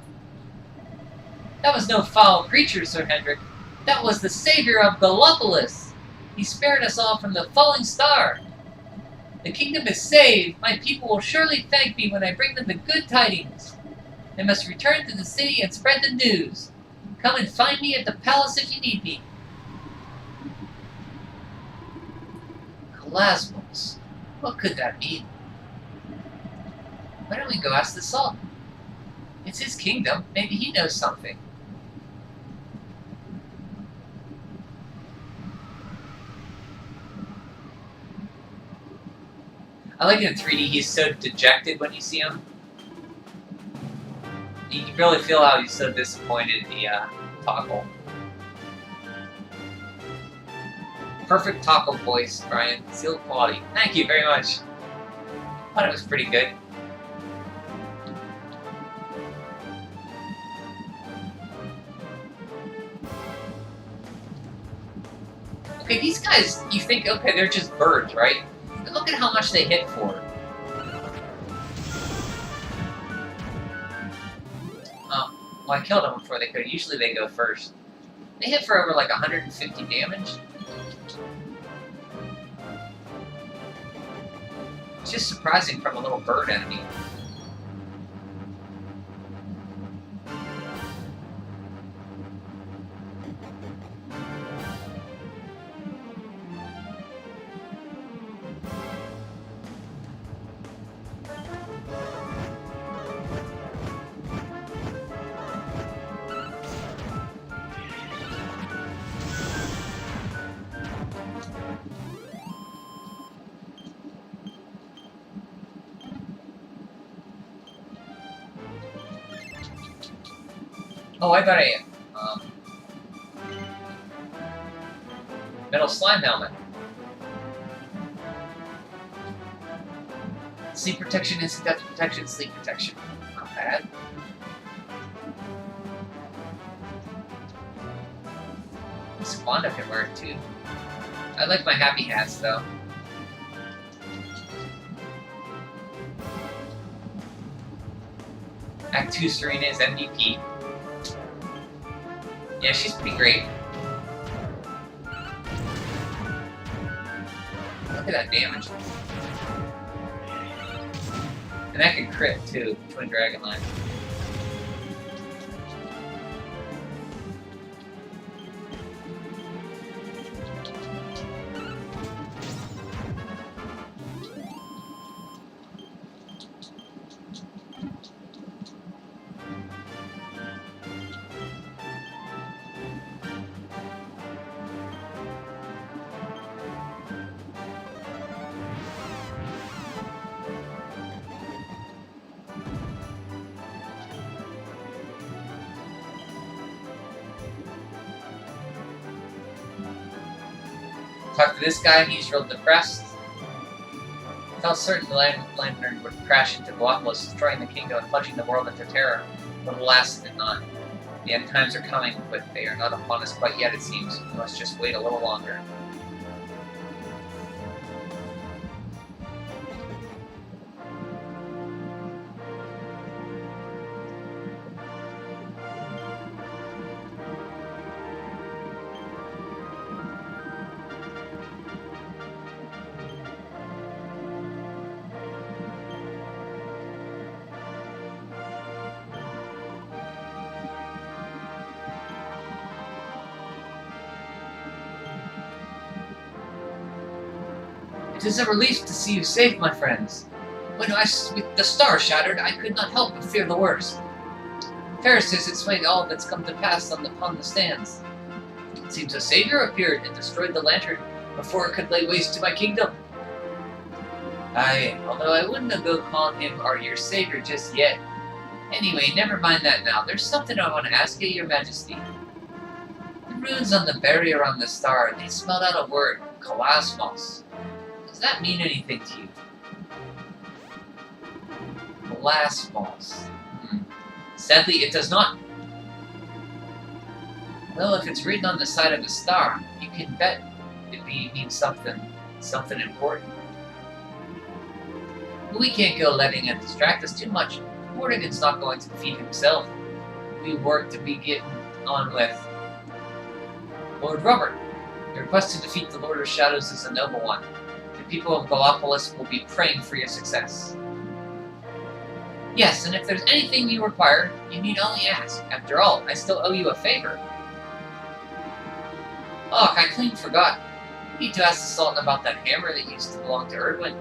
That was no foul creature, Sir Hendrik. That was the savior of Gallopolis. He spared us all from the falling star. The kingdom is saved. My people will surely thank me when I bring them the good tidings. I must return to the city and spread the news. Come and find me at the palace if you need me. Kalasmos. What could that mean? Why don't we go ask the Sultan? It's his kingdom. Maybe he knows something. I like in 3D, he's so dejected when you see him. You can really feel how he's so disappointed in the Toggle. Perfect Toggle voice, Brian. Sealed quality. Thank you very much. Thought it was pretty good. Okay, these guys, you think, okay, they're just birds, right? But look at how much they hit for. Well, I killed them before they could. Usually they go first. They hit for over like 150 damage. It's just surprising from a little bird enemy. Oh, I got a metal slime helmet. Sleep protection, instant death protection, sleep protection. Not bad. This Wanda can wear it too. I like my happy hats, though. Act 2 Serena is MVP. Yeah, she's pretty great. Look at that damage. And that can crit, too. Twin Dragon Line. Talk to this guy, he's real depressed. I felt certain the Lantern would crash into Galapagos, destroying the kingdom and plunging the world into terror. But alas, it did not. The end times are coming, but they are not upon us quite yet, it seems. We must just wait a little longer. It is a relief to see you safe, my friends. When the star shattered, I could not help but fear the worst. Ferris has explained all that's come to pass upon the stands. It seems a savior appeared and destroyed the lantern before it could lay waste to my kingdom. Although I wouldn't go calling him your savior just yet. Anyway, never mind that now. There's something I want to ask you, your majesty. The runes on the barrier on the star, they spelled out a word, Kalasmos. Does that mean anything to you? Kalasmos. Sadly, it does not. Well, if it's written on the side of the star, you can bet it means something important. But we can't go letting it distract us too much. Vortigern's not going to defeat himself. We work to be getting on with. Lord Robert, your quest to defeat the Lord of Shadows is a noble one. The people of Galapagos will be praying for your success. Yes, and if there's anything you require, you need only ask. After all, I still owe you a favor. Oh, I clean forgot. You need to ask the Sultan about that hammer that used to belong to Erdwin.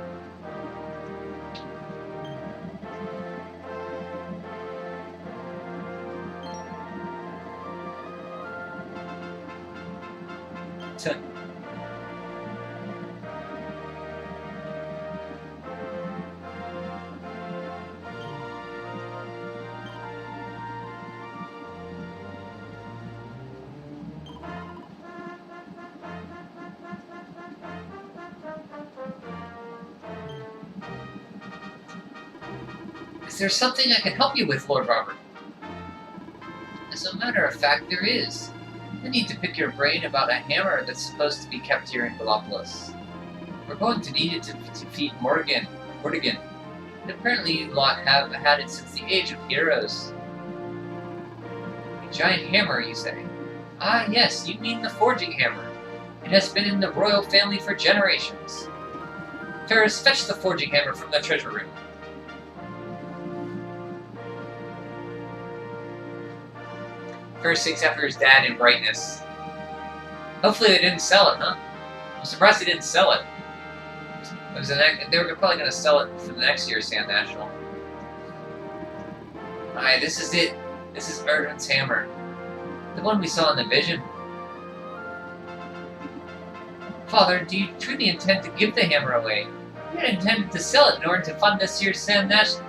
Is there something I can help you with, Lord Robert? As a matter of fact, there is. I need to pick your brain about a hammer that's supposed to be kept here in Galapagos. We're going to need it to defeat Vortigern. And apparently you lot have had it since the Age of Heroes. A giant hammer, you say? Ah, yes, you mean the forging hammer. It has been in the royal family for generations. Ferris, fetch the forging hammer from the treasure room. Ferris takes after his dad in brightness. Hopefully they didn't sell it, huh? I'm surprised they didn't sell it. They were probably going to sell it for the next year's Sand National. Alright, this is it. This is Erdwin's hammer. The one we saw in the vision. Father, do you truly intend to give the hammer away? You had intended to sell it in order to fund this year's Sand National.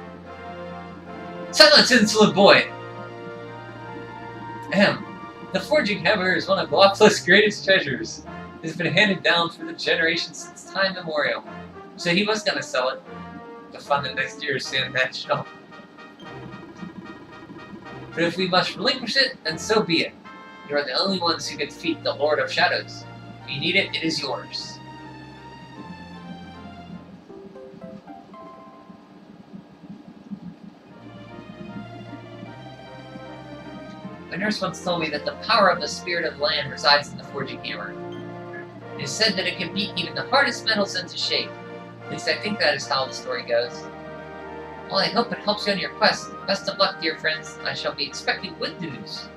Silence, insolent boy! Ahem. The forging hammer is one of Galapagos' greatest treasures. It has been handed down through the generations since time immemorial. So he was going to sell it to fund the next year's Sand National. But if we must relinquish it, then so be it. You are the only ones who can defeat the Lord of Shadows. If you need it, it is yours. My nurse once told me that the power of the spirit of the land resides in the forging hammer. It is said that it can beat even the hardest metals into shape. At least I think that is how the story goes. Well, I hope it helps you on your quest. Best of luck, dear friends. I shall be expecting good news.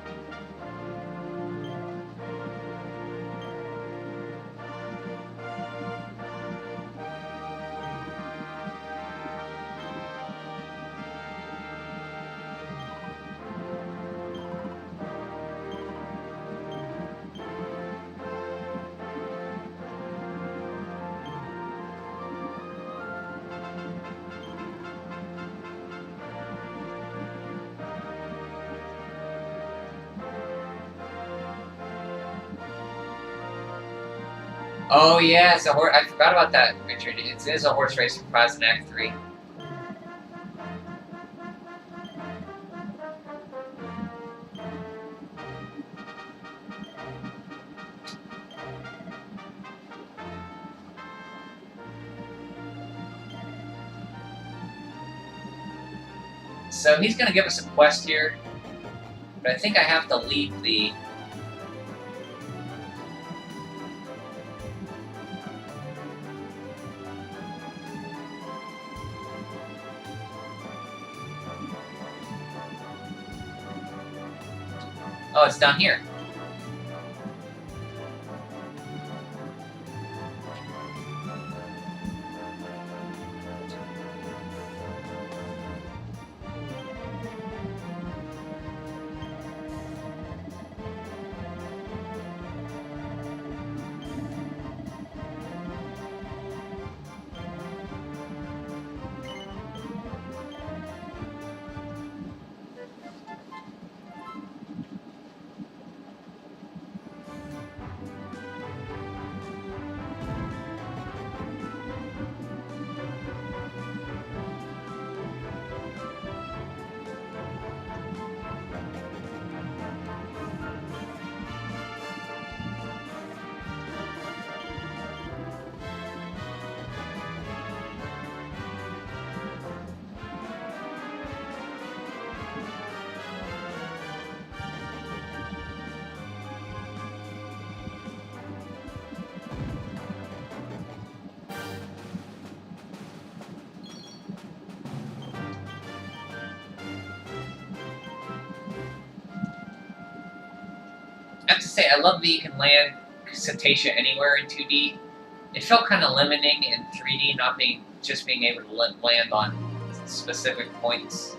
Oh yeah, it's a horse. I forgot about that, Richard. It is a horse race prize in Act 3. So he's going to give us a quest here, but I think I have to leave the... Oh, it's down here. I have to say, I love that you can land Cetacea anywhere in 2D. It felt kind of limiting in 3D, not just being able to land on specific points.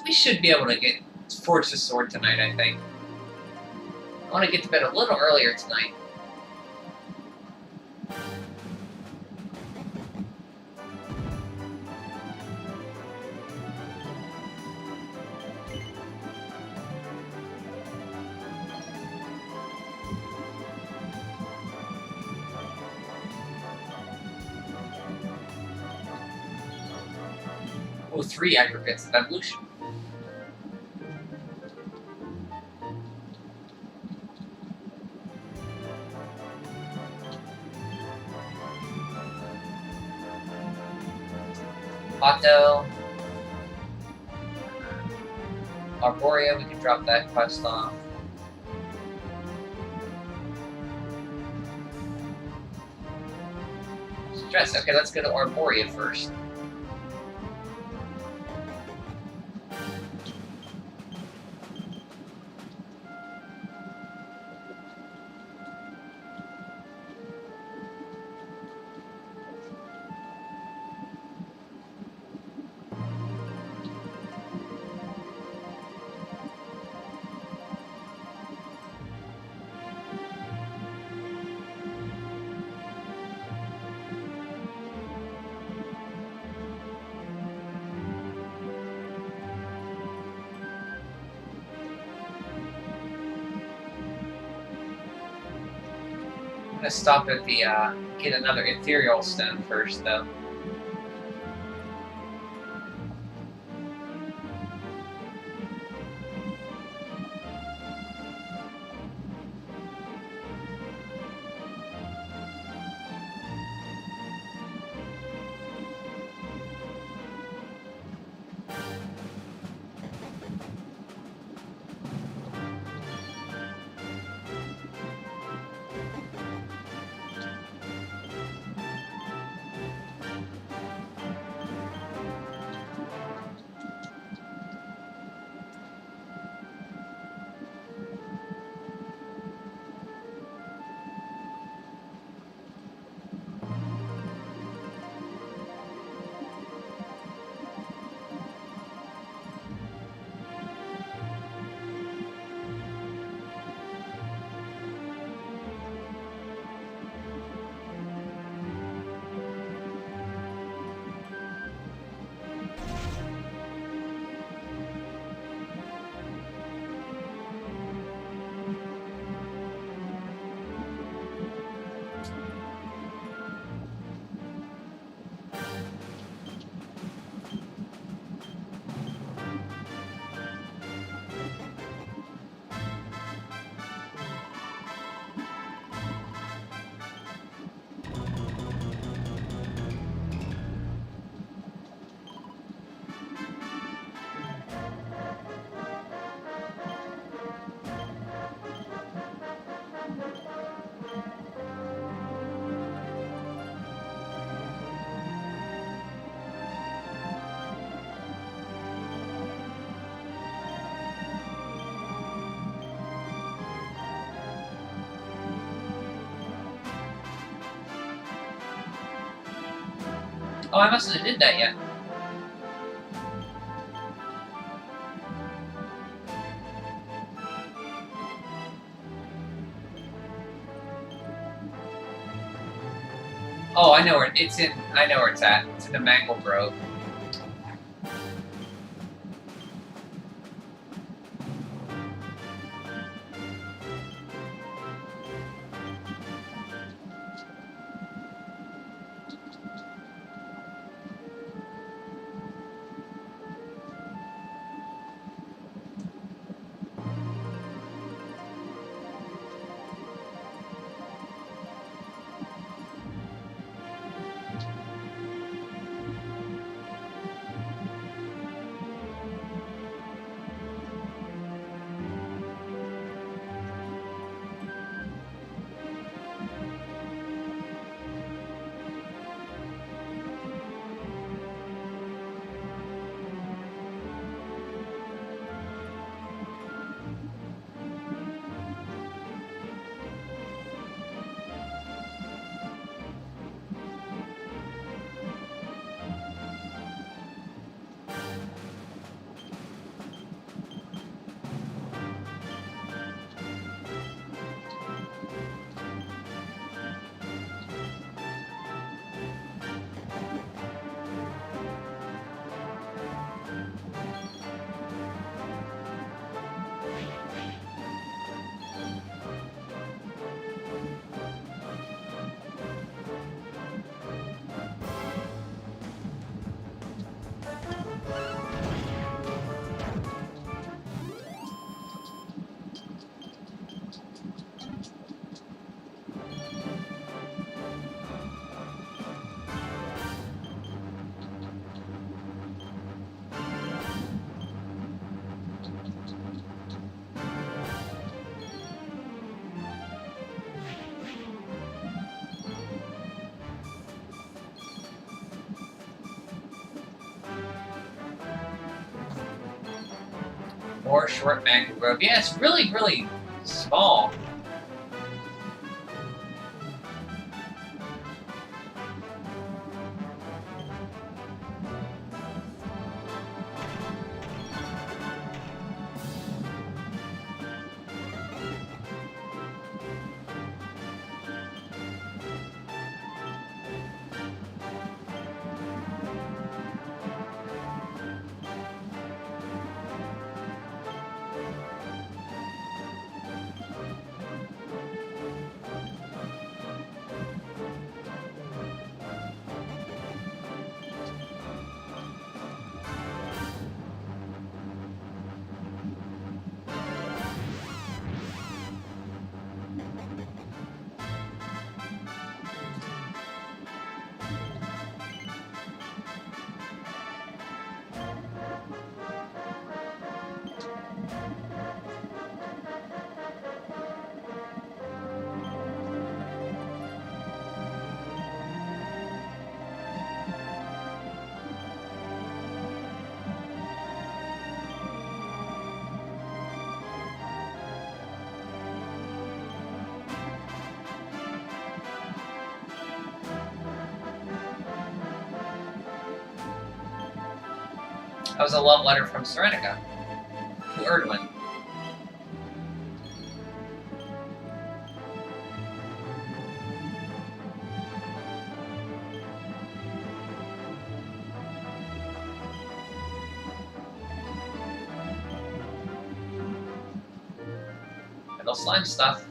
We should be able to forge the sword tonight, I think. I want to get to bed a little earlier tonight. Oh, 3 aggregates of evolution. Otto. Arborea, we can drop that quest off. Stress. Okay, let's go to Arborea first. I'm gonna stop at the, get another ethereal stone first, though. Oh, I must have did that yet. Oh, I know where it's in. I know where it's at. It's in the Mangle Grove. More short mangrove. Yeah, it's really, really small. That was a love letter from Serenica to Erdwin. Metal slime stuff.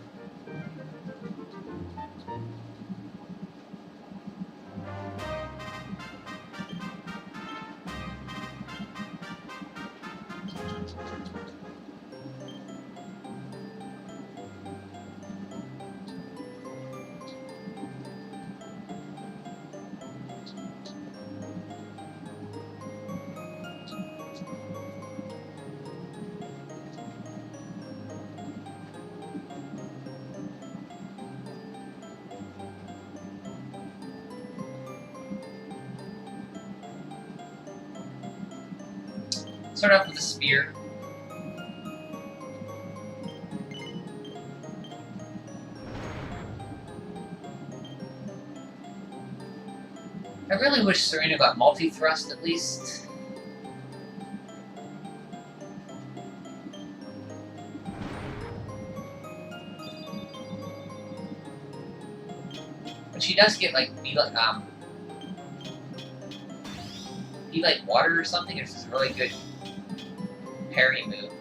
Start off with a spear. I really wish Serena got multi-thrust at least. But she does get like be like water or something. It's a really good parry move.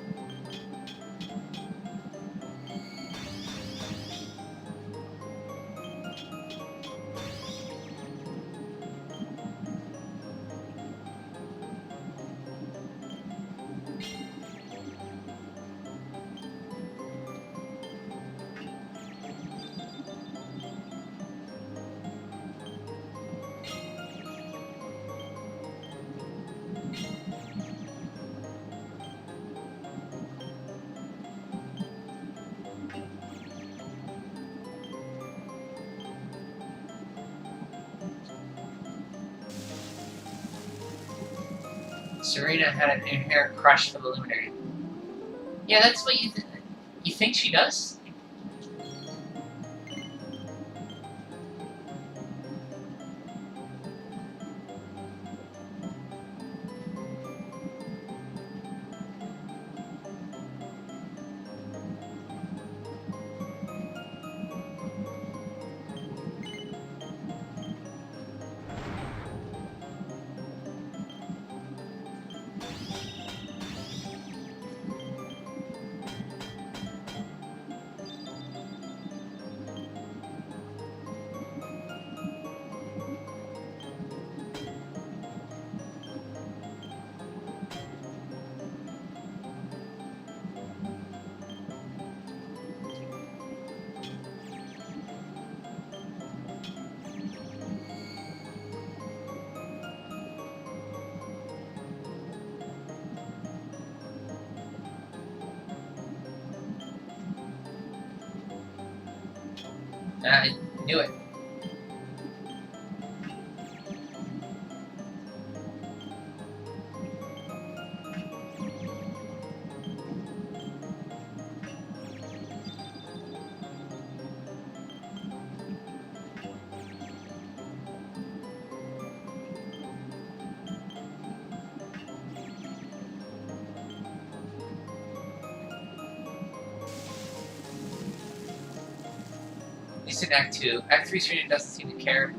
Serena had an inherent crush for the Luminary. Yeah, that's what you think she does? I knew it. least in Act 2. Act 3, Serena doesn't seem to care.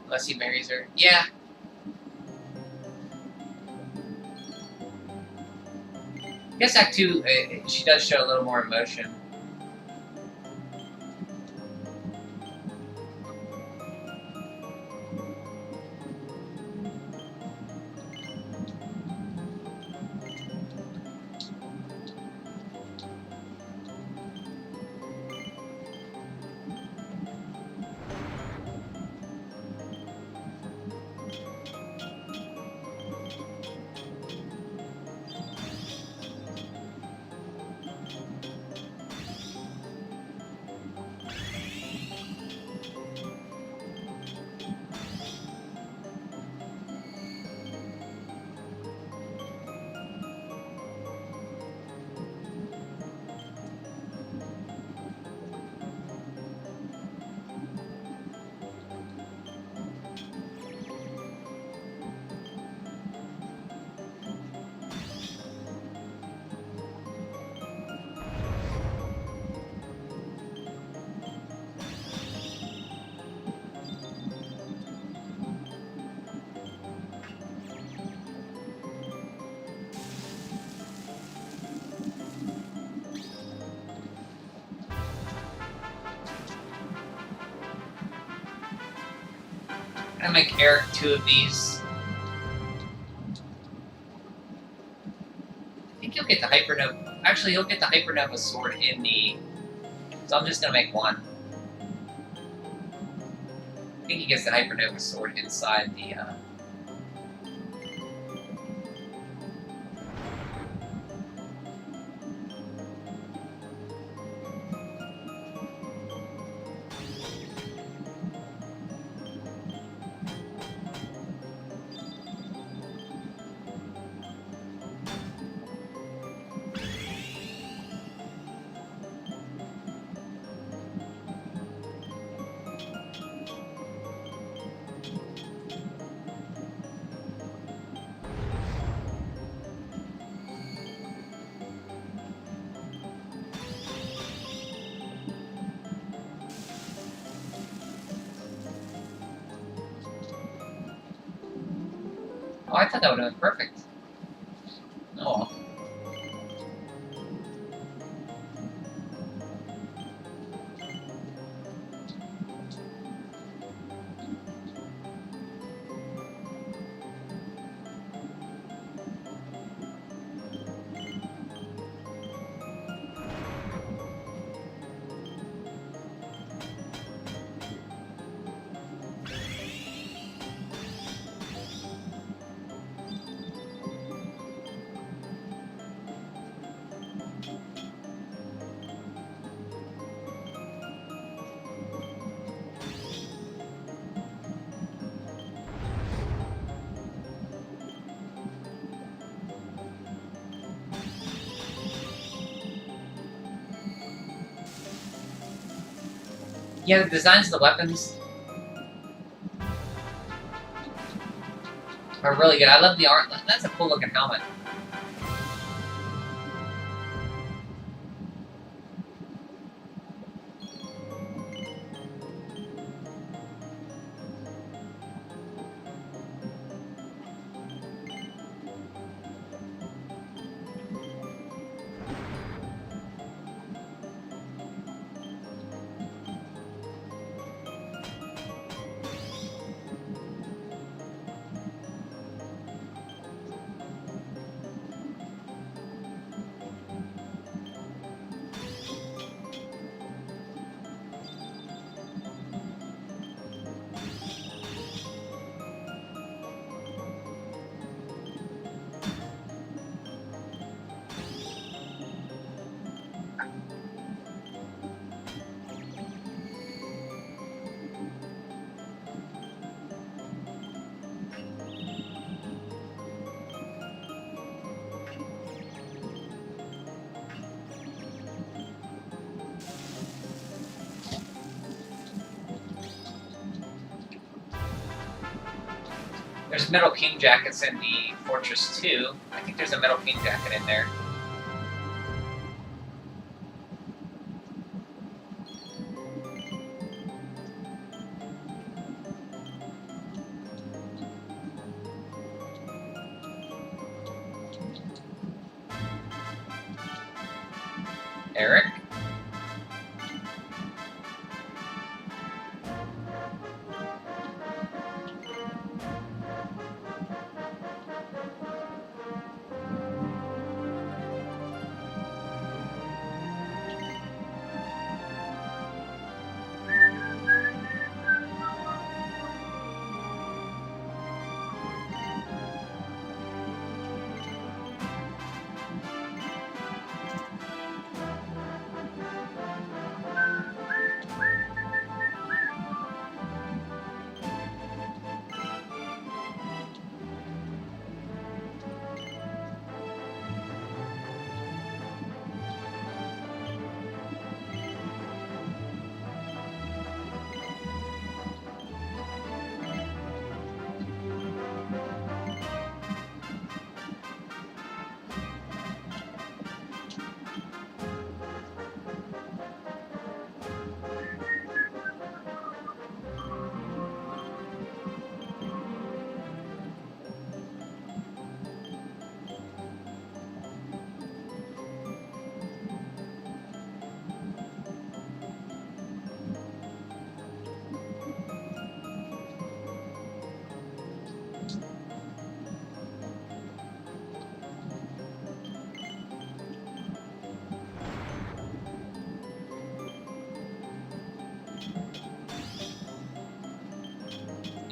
Unless he marries her. Yeah. I guess Act 2, she does show a little more emotion. I'm gonna make Eric 2 of these. I think he'll get the Hypernova. Actually, he'll get the Hypernova sword in the. So I'm just gonna make one. I think he gets the Hypernova sword inside the. Oh, I thought that would have been perfect. Oh. Yeah, the designs of the weapons are really good. I love the art. That's a cool looking helmet. There's Metal King jackets in the Fortress 2. I think there's a Metal King jacket in there. Eric?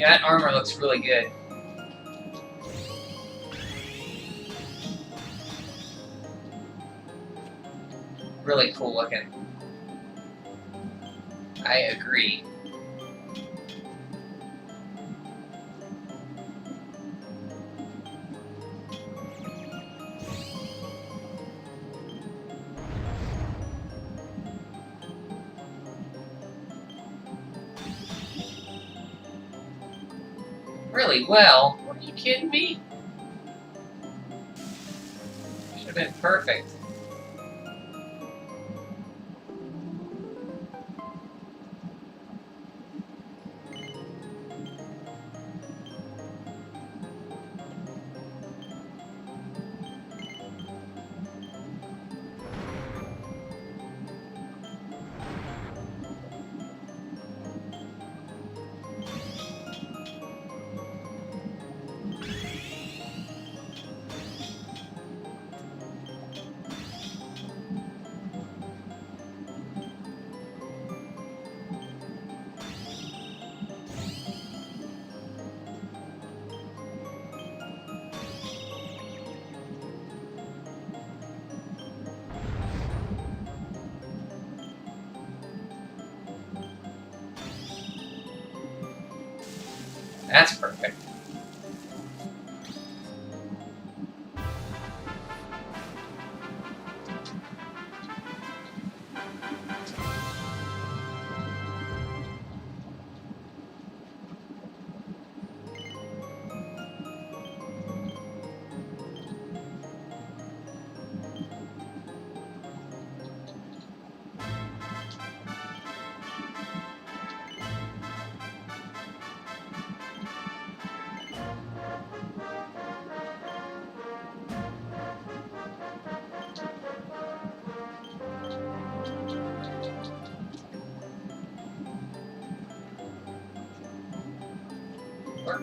Yeah, that armor looks really good. Really cool looking. I agree. Really well? Are you kidding me? Should have been perfect. That's perfect. Work.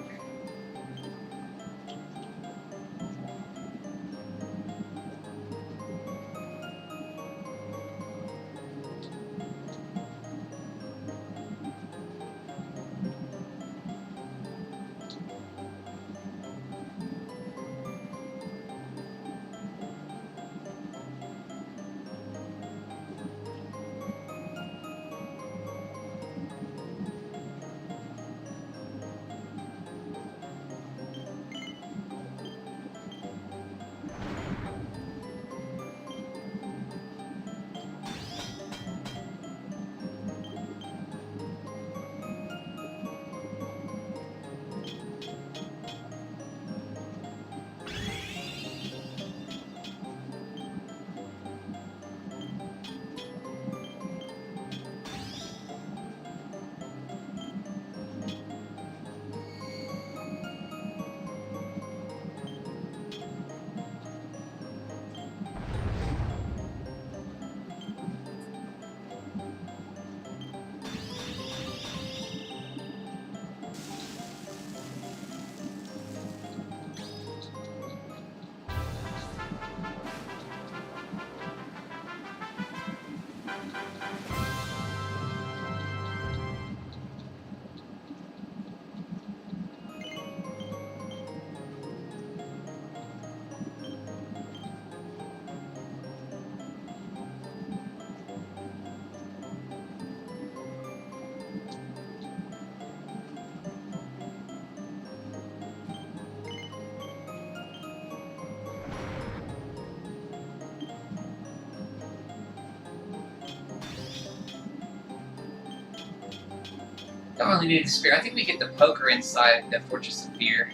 Don't really need the spear. I think we get the poker inside the Fortress of Fear,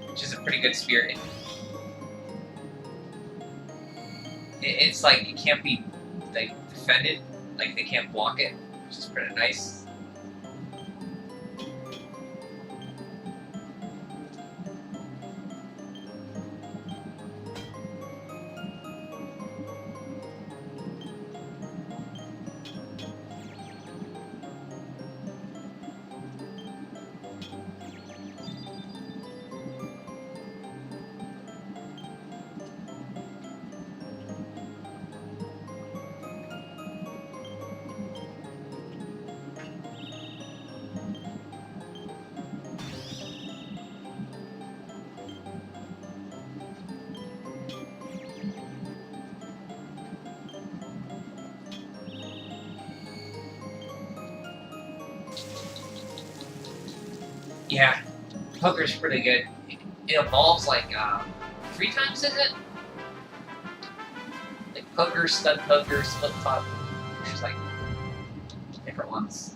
which is a pretty good spear. It's like it can't be like defended, like they can't block it, which is pretty nice. Yeah, poker's pretty good. It evolves like 3 times, is it? Like poker, stud poker, split top. There's like different ones.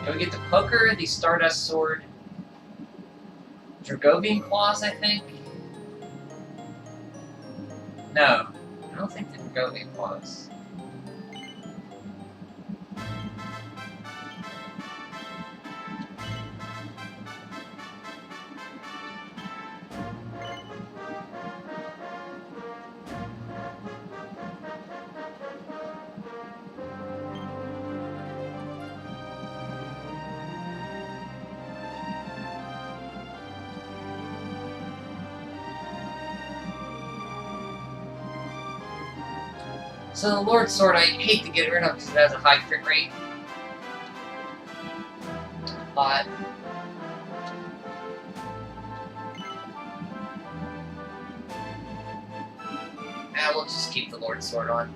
And we get the poker, the Stardust Sword, Dragovian Claws, I think? No, I don't think the Dragovian Claws. So the Lord Sword, I hate to get rid of because it has a high crit rate. But we'll just keep the Lord Sword on.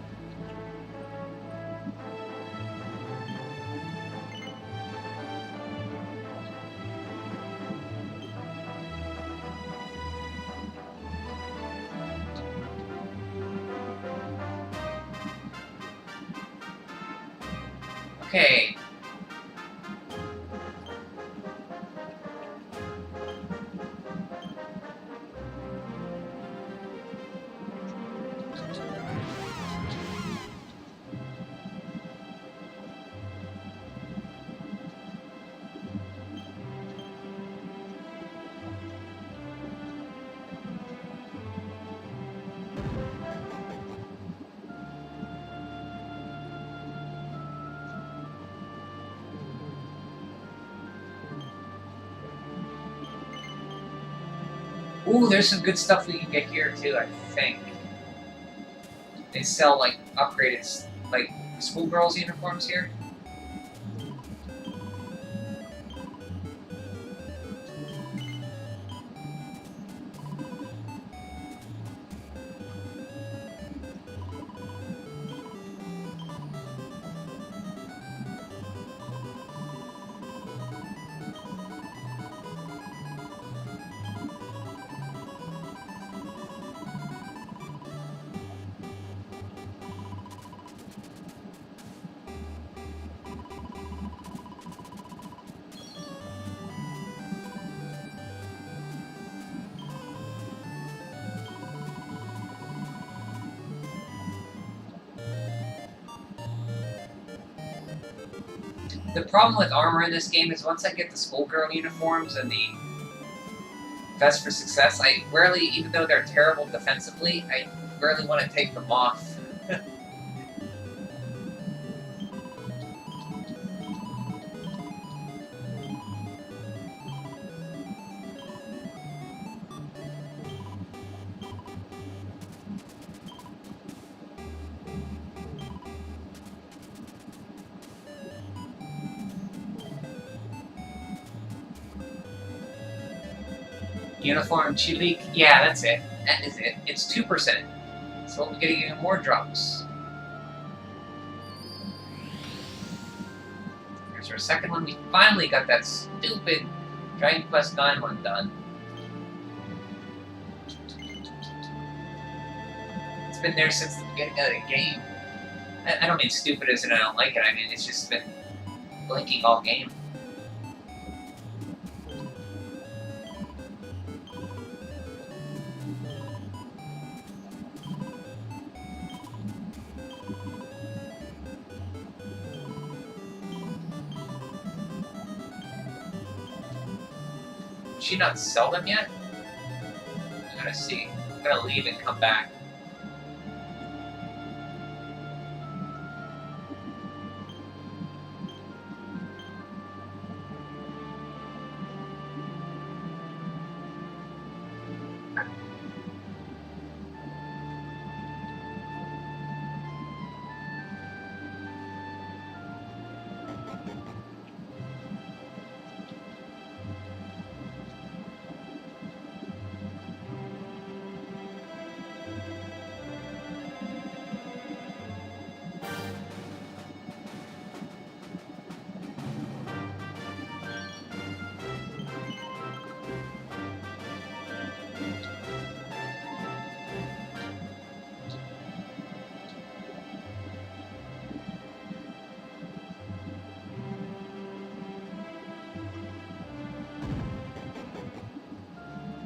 Okay. Ooh, there's some good stuff we can get here too, I think. They sell like upgraded like schoolgirls uniforms here. The problem with armor in this game is once I get the schoolgirl uniforms and the vest for success, I rarely, even though they're terrible defensively, I rarely want to take them off. Uniform Chilik? Yeah, that's it. That is it. It's 2%. So we'll be getting even more drops. There's our second one. We finally got that stupid Dragon Quest IX one done. It's been there since the beginning of the game. I don't mean stupid as in I don't like it. I mean it's just been blinking all game. Did she not sell them yet? I gotta see. I'm gonna leave and come back.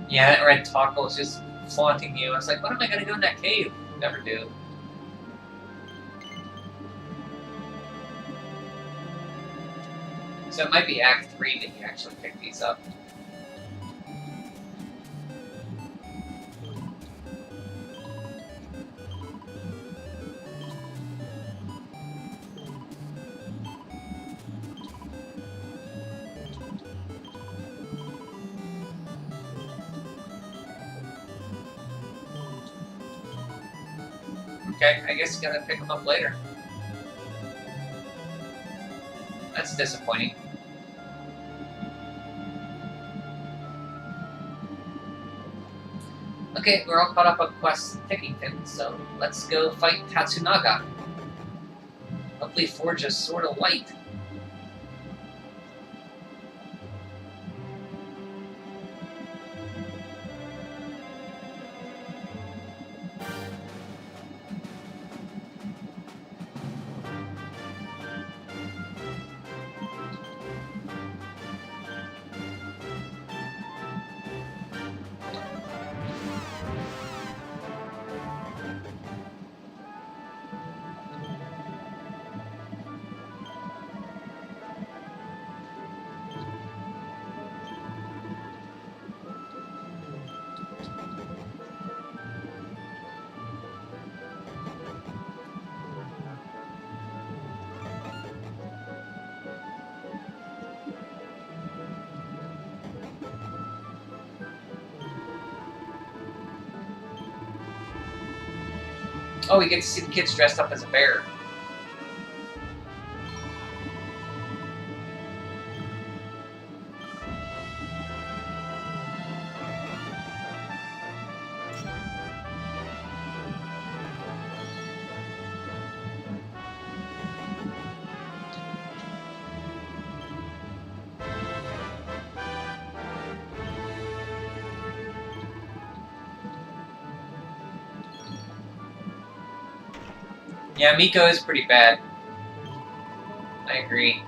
Yeah, that red taco was just flaunting you. I was like, when am I gonna go in that cave? Never do. So it might be Act 3 that you actually pick these up. Okay, I guess you gotta pick them up later. That's disappointing. Okay, we're all caught up on quests and Pickington, so let's go fight Tatsunaga. Hopefully forge a Sword of Light. Oh, we get to see the kids dressed up as a bear. Yeah, Miko is pretty bad. I agree.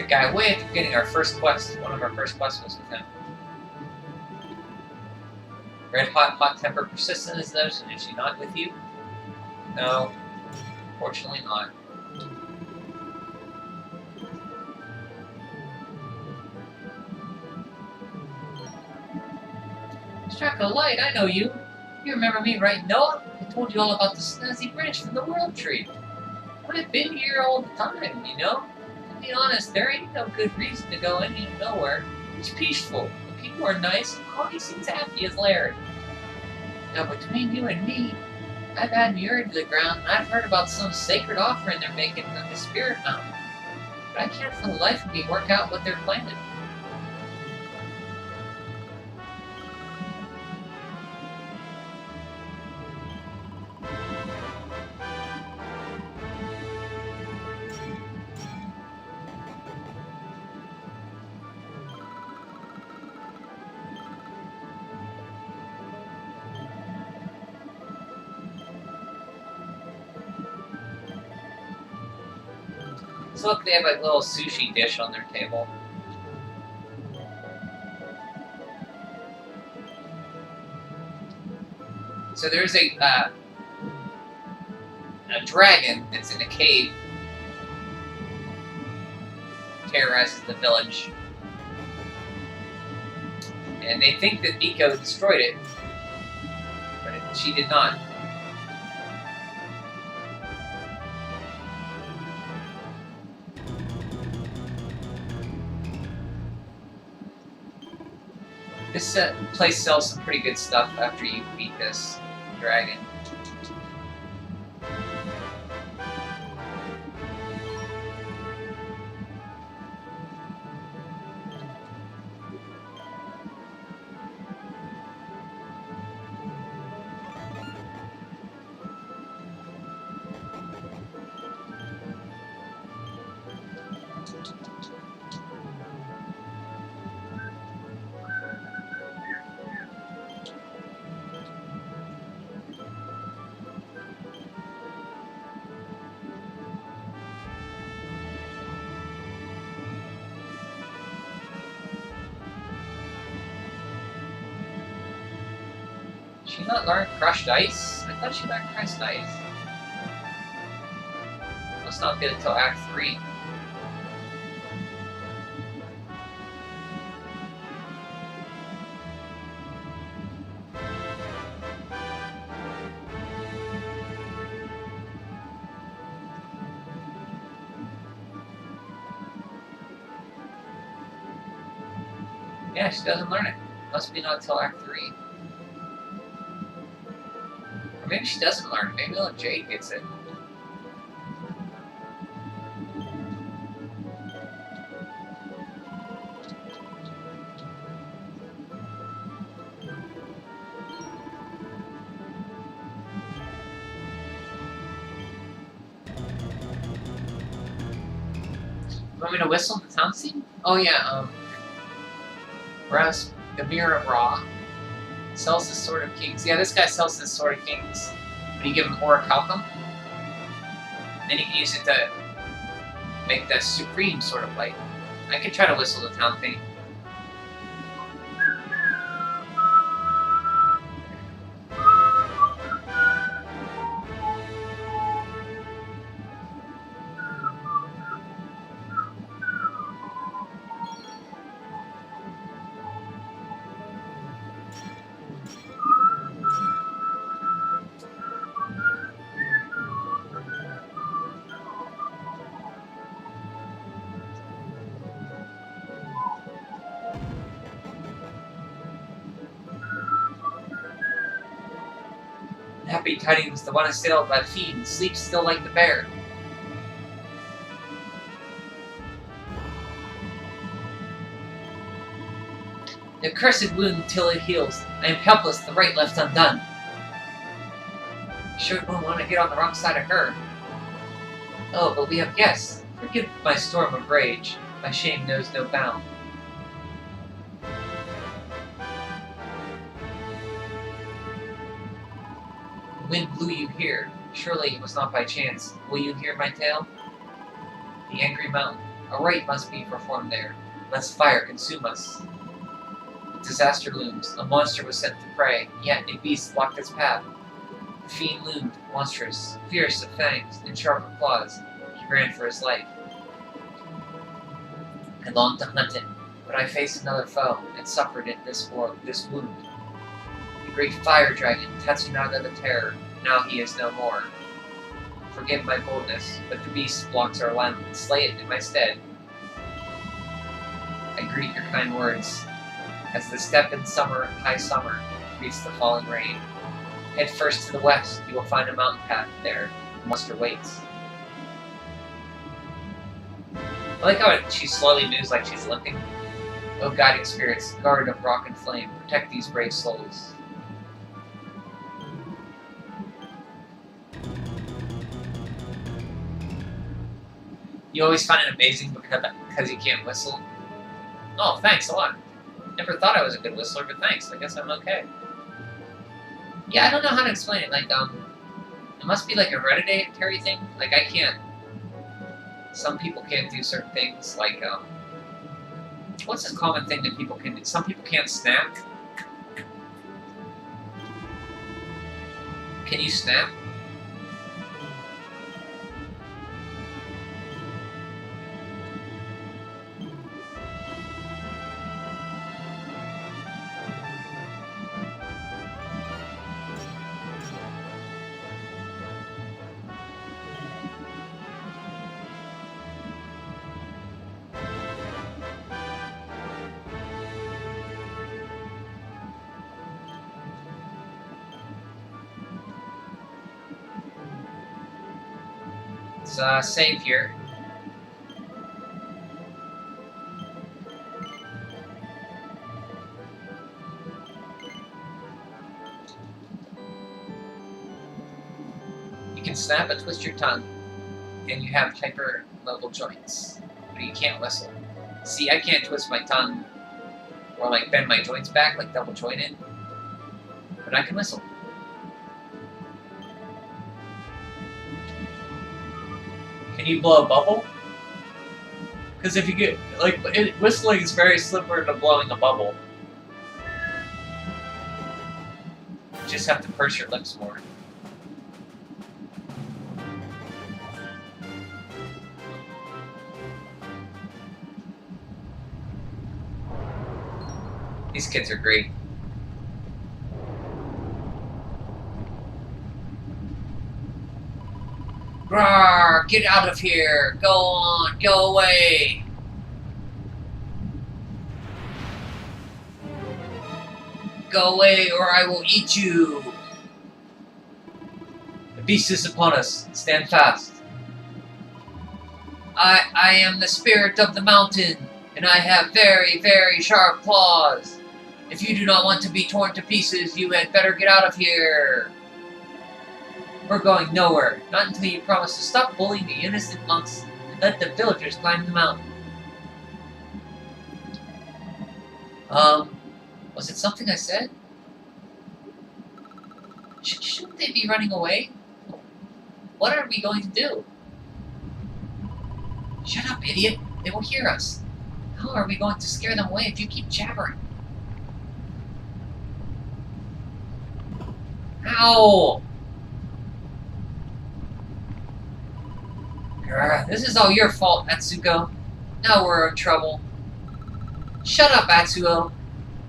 guy way at the beginning, our first quest, one of our first quests was with him. Red hot, hot temper, persistent as the ocean. Is she not with you? No, fortunately not. Struck a light, I know you. You remember me, right, Noah? I told you all about the snazzy branch from the World Tree. But I've been here all the time, you know? To be honest, there ain't no good reason to go any nowhere. It's peaceful. The people are nice, and Connie seems happy as Larry. Now, between you and me, I've had an ear to the ground, and I've heard about some sacred offering they're making on the Spirit Mountain. But I can't for the life of me work out what they're planning. So look, they have like a little sushi dish on their table. So there's a dragon that's in a cave, terrorizes the village, and they think that Miko destroyed it, but she did not. This place sells some pretty good stuff after you beat this dragon. She not learned crushed ice? I thought she learned crushed ice. Must not get until Act 3. Yeah, she doesn't learn it. Must be not until Act 3. Maybe she doesn't learn. Maybe little Jade gets it. You want me to whistle the town scene? Oh yeah, Ras Gamira Ra sells the Sword of Kings. Yeah, this guy sells the Sword of Kings. But you give him Orichalcum. Then you can use it to make the Supreme Sword of Light. I could try to whistle the town thing. Happy tidings, the one assailed by the fiend sleeps still like the bear. The cursed wound till it heals. I am helpless, the right left undone. Sure won't want to get on the wrong side of her. Oh, but we have guests. Forgive my storm of rage. My shame knows no bound. The wind blew you here. Surely it was not by chance. Will you hear my tale? The angry mountain. A rite must be performed there, lest fire consume us. Disaster looms. A monster was sent to prey, yet a beast blocked its path. The fiend loomed, monstrous, fierce of fangs and sharp of claws. He ran for his life. I longed to hunt it, but I faced another foe and suffered in this wound. The great fire dragon, Tatsunada the Terror, now he is no more. Forgive my boldness, but the beast blocks our line. Slay it in my stead. I greet your kind words. As the steppe in summer, high summer, greets the falling rain. Head first to the west, you will find a mountain path there. The monster waits. I like how she slowly moves like she's limping. O guiding spirits, guard of rock and flame, protect these brave souls. You always find it amazing because you can't whistle. Oh, thanks a lot. Never thought I was a good whistler, but thanks. I guess I'm okay. Yeah, I don't know how to explain it. Like, it must be like a hereditary thing. Like, I can't. Some people can't do certain things. Like, what's this common thing that people can do? Some people can't snap. Can you snap? Let's save here. You can snap and twist your tongue, and you have hyper level joints, but you can't whistle. See, I can't twist my tongue or like bend my joints back like double jointed, but I can whistle. Can you blow a bubble? Because if you get, like, whistling is very similar to blowing a bubble. You just have to purse your lips more. These kids are great. Rawr, get out of here! Go on, go away! Go away or I will eat you! The beast is upon us. Stand fast. I am the spirit of the mountain, and I have very, very sharp claws. If you do not want to be torn to pieces, you had better get out of here. We're going nowhere, not until you promise to stop bullying the innocent monks and let the villagers climb the mountain. Was it something I said? Shouldn't they be running away? What are we going to do? Shut up, idiot! They will hear us. How are we going to scare them away if you keep jabbering? Ow! This is all your fault, Atsuko. Now we're in trouble. Shut up, Atsuo.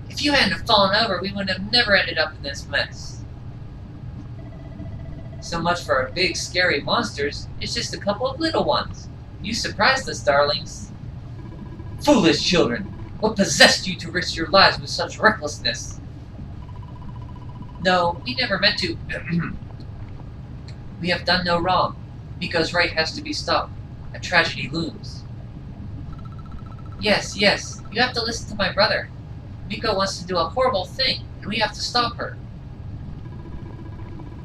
If you hadn't fallen over, we would have never ended up in this mess. So much for our big, scary monsters. It's just a couple of little ones. You surprised us, darlings. Foolish children! What possessed you to risk your lives with such recklessness? No, we never meant to. We have done no wrong. Miko's right has to be stopped. A tragedy looms. Yes, yes, you have to listen to my brother. Miko wants to do a horrible thing, and we have to stop her.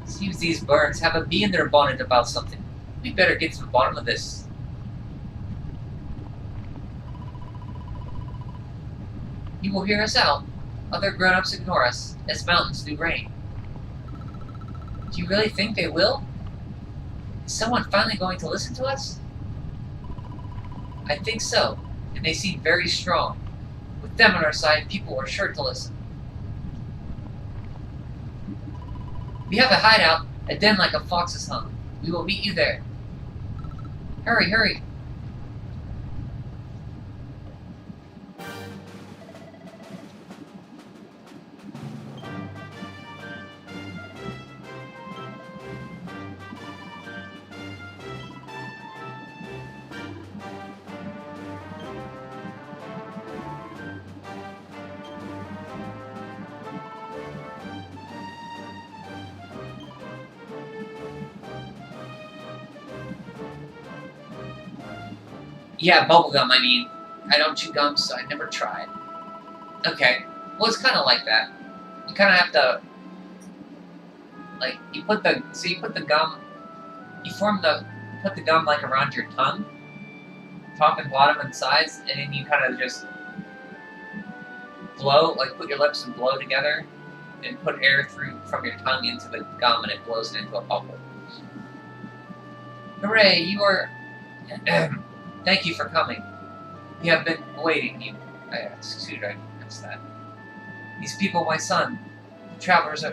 Seems these birds have a bee in their bonnet about something. We better get to the bottom of this. You will hear us out. Other grown-ups ignore us, as mountains do rain. Do you really think they will? Is someone finally going to listen to us? I think so, and they seem very strong. With them on our side, people are sure to listen. We have a hideout, a den like a fox is hung. We will meet you there. Hurry, hurry! Yeah, bubblegum, I mean. I don't chew gum, so I never tried. Okay. Well, it's kind of like that. You kind of have to, like, you put the gum, put the gum, like, around your tongue, top and bottom and sides, and then you kind of just blow, like, put your lips and blow together, and put air through from your tongue into the gum, and it blows it into a bubble. Hooray, you are... Thank you for coming. We have been awaiting you. I missed that. These people, my son. The travelers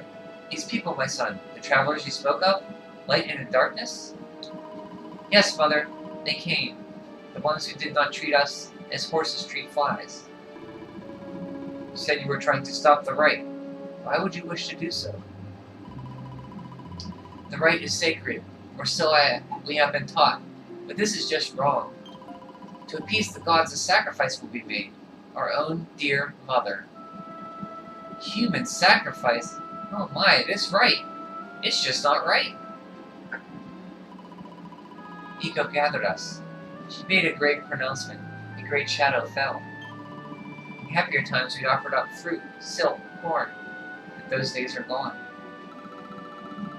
you spoke of? Light in the darkness? Yes, mother, they came. The ones who did not treat us as horses treat flies. You said you were trying to stop the right. Why would you wish to do so? The right is sacred, or so we have been taught, but this is just wrong. To appease the gods, a sacrifice will be made. Our own dear mother. Human sacrifice? Oh my, it is right. It's just not right. Miko gathered us. She made a great pronouncement. A great shadow fell. In happier times we offered up fruit, silk, corn, but those days are gone.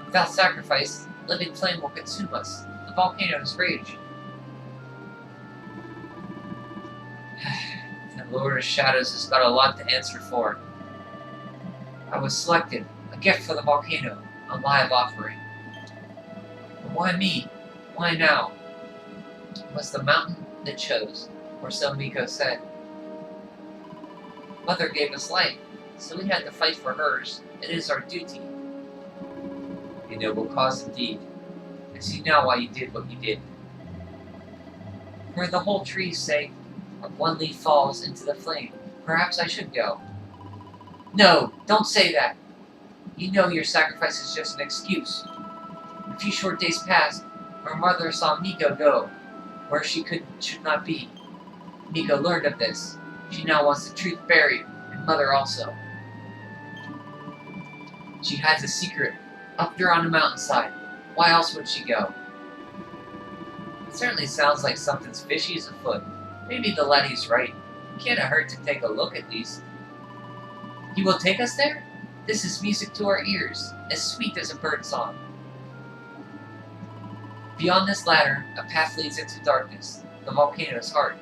Without sacrifice, living flame will consume us. The volcanoes rage. The Lord of Shadows has got a lot to answer for. I was selected, a gift for the volcano, a live offering. But why me? Why now? It was the mountain that chose, or so Miko said. Mother gave us life, so we had to fight for hers. It is our duty. A noble cause indeed. I see now why you did what you did. For the whole tree's sake, if one leaf falls into the flame, perhaps I should go. No, don't say that. You know your sacrifice is just an excuse. A few short days passed, our mother saw Miko go, where she should not be. Miko learned of this. She now wants the truth buried, and Mother also. She hides a secret, up there on the mountainside. Why else would she go? It certainly sounds like something's fishy is afoot. Maybe the laddie's right. It can't hurt to take a look at least. He will take us there? This is music to our ears, as sweet as a bird song. Beyond this ladder, a path leads into darkness, the volcano's heart.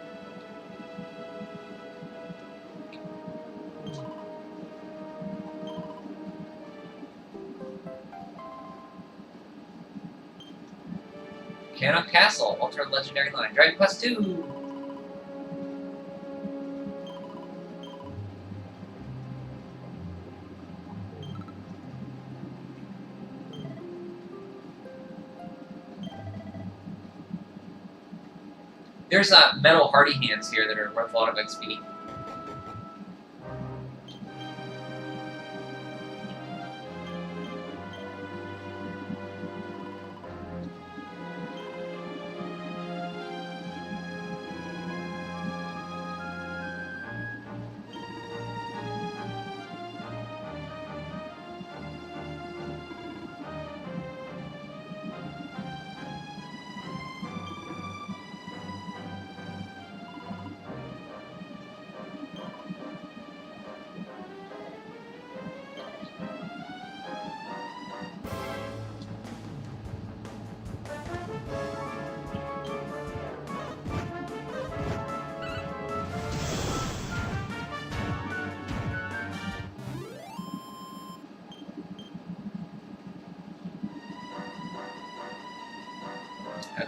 Cano Castle, Ultra Legendary Line. Dragon Quest 2! There's metal hardy hands here that are worth a lot of XP.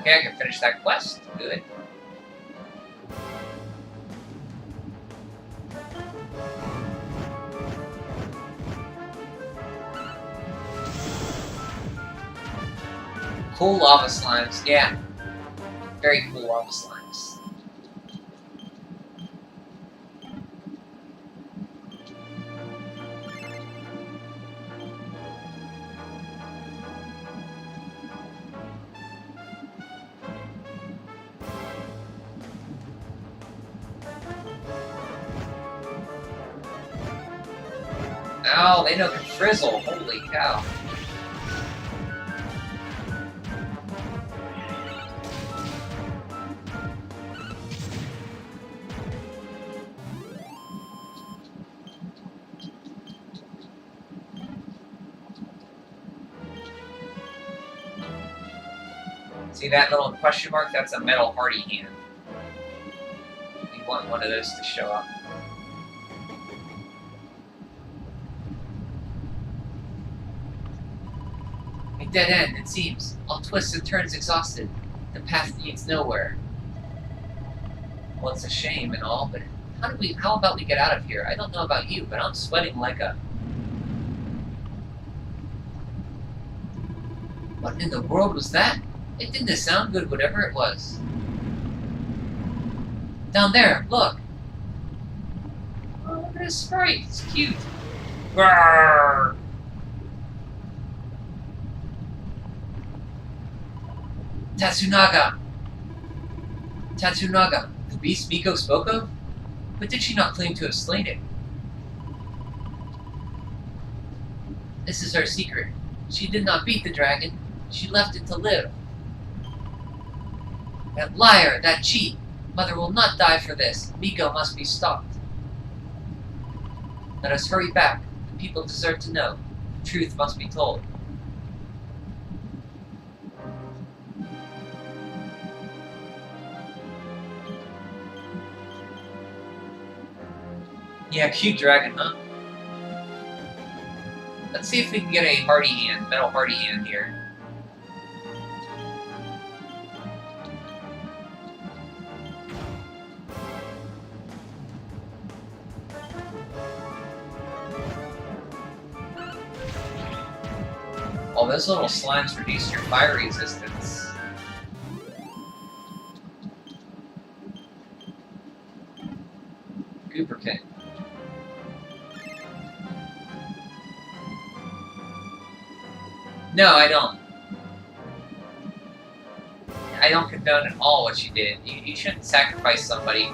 Okay, I can finish that quest. Good. Cool lava slimes, yeah. Very cool lava slimes. Oh, they know can frizzle. Holy cow. See that little question mark? That's a metal hardy hand. You want one of those to show up. A dead end, it seems. All twists and turns exhausted. The path leads nowhere. Well, it's a shame and all, but how about we get out of here? I don't know about you, but I'm sweating like a... What in the world was that? It didn't sound good, whatever it was. Down there, look! Oh, look at his sprite, it's cute. Roar! Tatsunaga! Tatsunaga, the beast Miko spoke of? But did she not claim to have slain it? This is her secret. She did not beat the dragon. She left it to live. That liar! That cheat! Mother will not die for this. Miko must be stopped. Let us hurry back. The people deserve to know. The truth must be told. Yeah, cute dragon, huh? Let's see if we can get a hardy hand, metal hardy hand here. Oh, those little slimes reduce your fire resistance. Gooperkin. No, I don't. I don't condone at all what you did. You shouldn't sacrifice somebody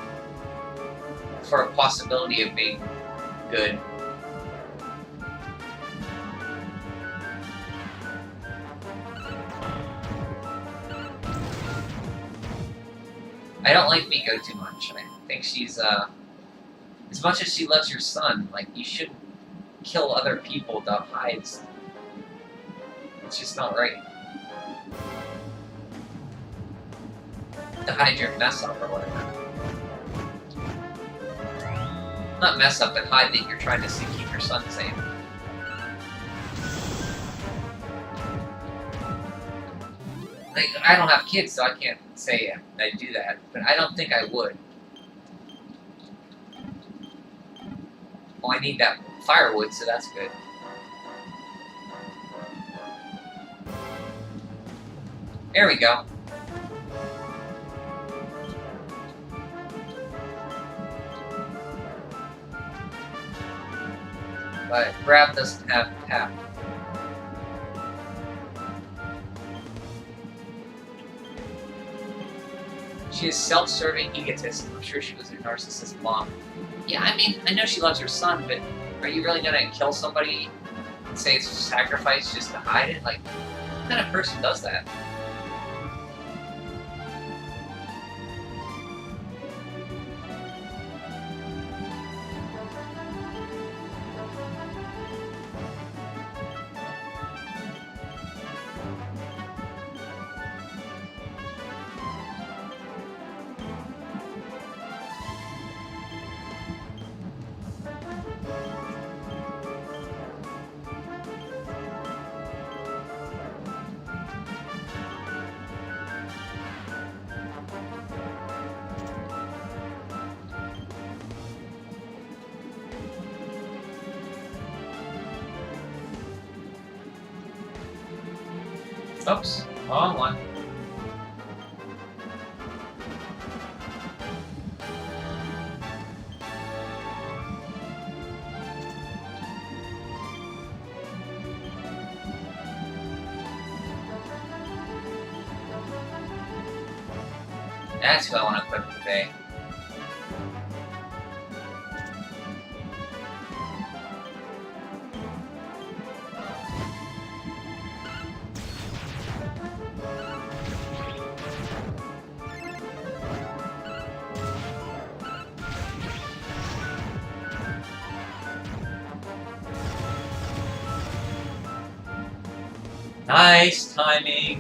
for a possibility of being good. I don't like Miko too much. I think she's, as much as she loves your son, like, you shouldn't kill other people to hide. It's just not right. To hide your mess up or whatever. Not mess up, but hide that you're trying to keep your son safe. Like, I don't have kids, so I can't say I do that, but I don't think I would. Well, I need that firewood, so that's good. There we go. But Brab doesn't have tap. She is self-serving egotist. I'm sure she was a narcissist mom. Yeah, I mean, I know she loves her son, but are you really gonna kill somebody and say it's sacrifice just to hide it? Like, what kind of person does that? Oops. Wrong one. That's who I want to equip today. Nice timing.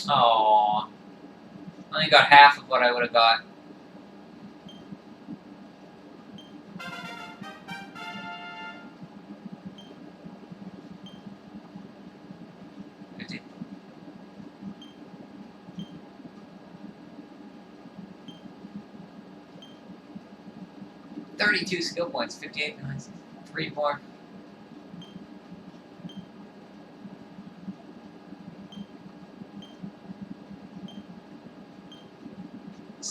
Oh, only got half of what I would have got. $32 skill points, 58 points, 3 more.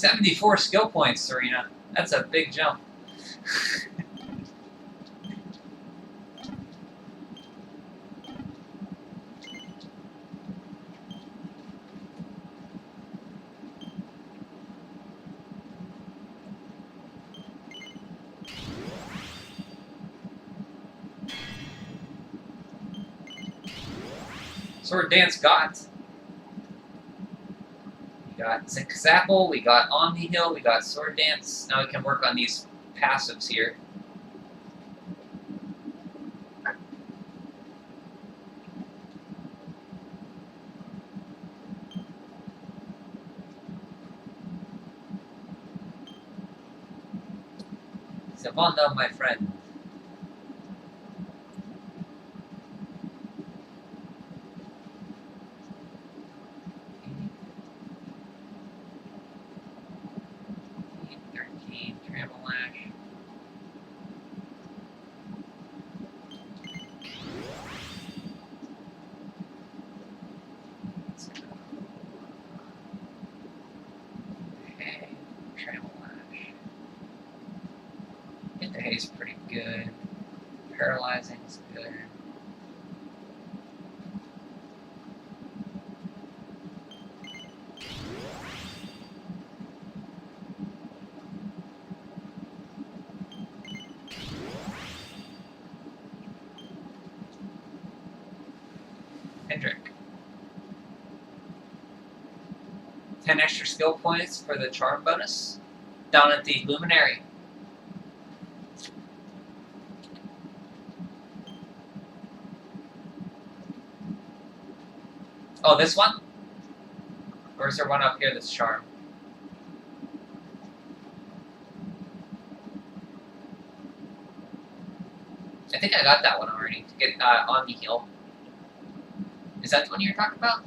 74 skill points, Serena. That's a big jump. Sword Dance got. We got Zapple, we got Omni Hill, we got Sword Dance. Now we can work on these passives here. Savanda, my friend. Tramelash. Hey, Tramelash. Hit the Hay's pretty good. Paralyzing's good. Hendrick. 10 extra skill points for the charm bonus. Down at the Luminary. Oh, this one? Or is there one up here that's charm? I think I got that one already to get on the hill. Is that the one you're talking about?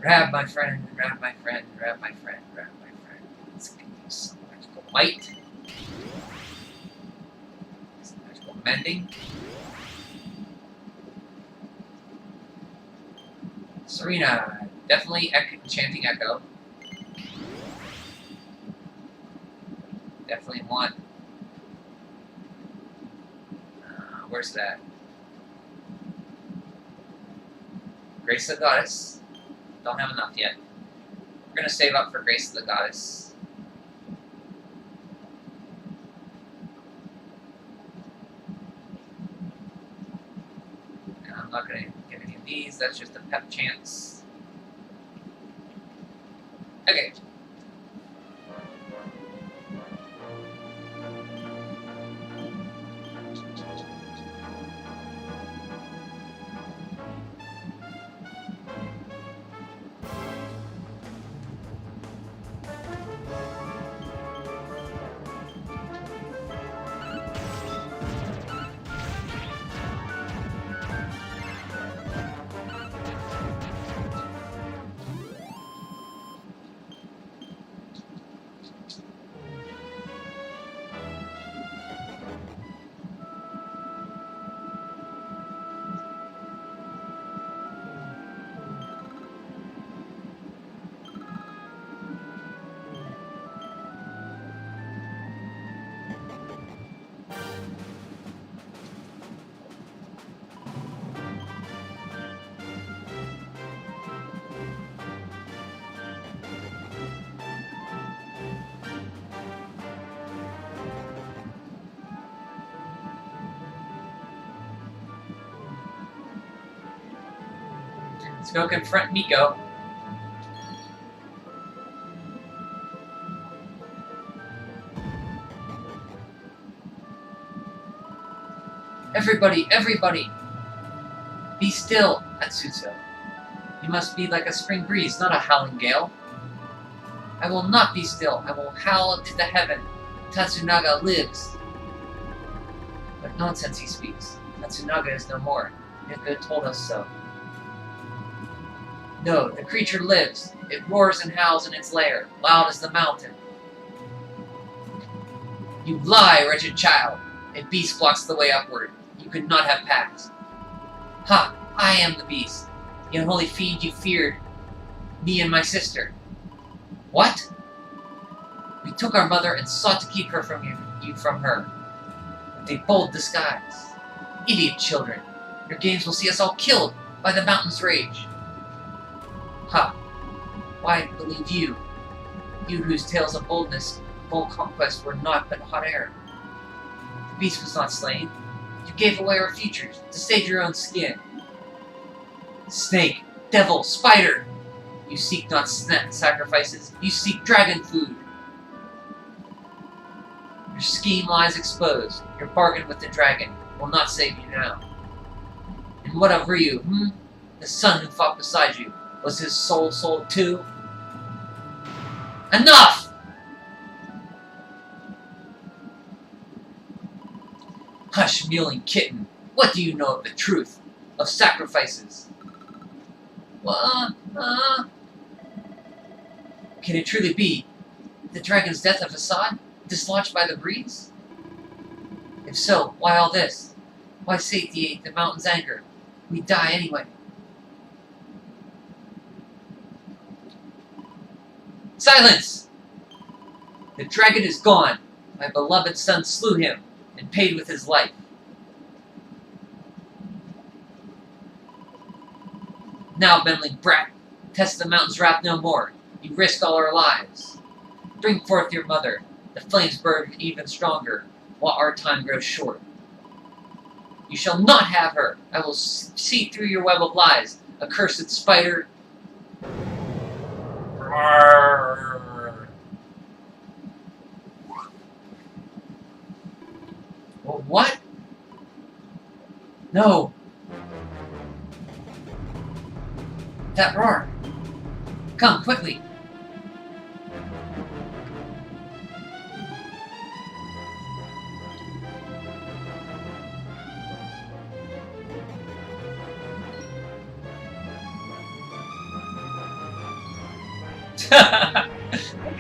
Grab my friend, grab my friend, grab my friend, grab my friend. Let's get some magical might. Some magical mending. Serena, definitely enchanting echo. Definitely want. Where's that? Grace of the Goddess. Don't have enough yet. We're gonna save up for Grace of the Goddess. And I'm not gonna get any of these, that's just a pep chance. Okay. Let's go confront Miko. Everybody! Be still, Atsuto. You must be like a spring breeze, not a howling gale. I will not be still. I will howl up to the heaven. Tatsunaga lives. What nonsense he speaks. Tatsunaga is no more. Nika told us so. No, the creature lives. It roars and howls in its lair, loud as the mountain. You lie, wretched child. A beast blocks the way upward. You could not have passed. Ha! I am the beast. The unholy fiend you feared. Me and my sister. What? We took our mother and sought to keep her from you from her. With a bold disguise. Idiot children. Your games will see us all killed by the mountain's rage. Ha! Why believe you? You whose tales of boldness, bold conquest were naught but hot air. The beast was not slain. You gave away our features to save your own skin. Snake, devil, spider! You seek not sacrifices, you seek dragon food. Your scheme lies exposed. Your bargain with the dragon will not save you now. And what of Ryu, The son who fought beside you, was his soul sold too? Enough! Hush, mewling kitten. What do you know of the truth? Of sacrifices? Can it truly be the dragon's death of Assad, dislodged by the breeze? If so, why all this? Why satiate the mountain's anger? We die anyway. Silence! The dragon is gone. My beloved son slew him and paid with his life. Now, meddling brat, test the mountain's wrath no more. You risk all our lives. Bring forth your mother. The flames burn even stronger, while our time grows short. You shall not have her. I will see through your web of lies, accursed spider. What? No. That roar. Come, quickly. Look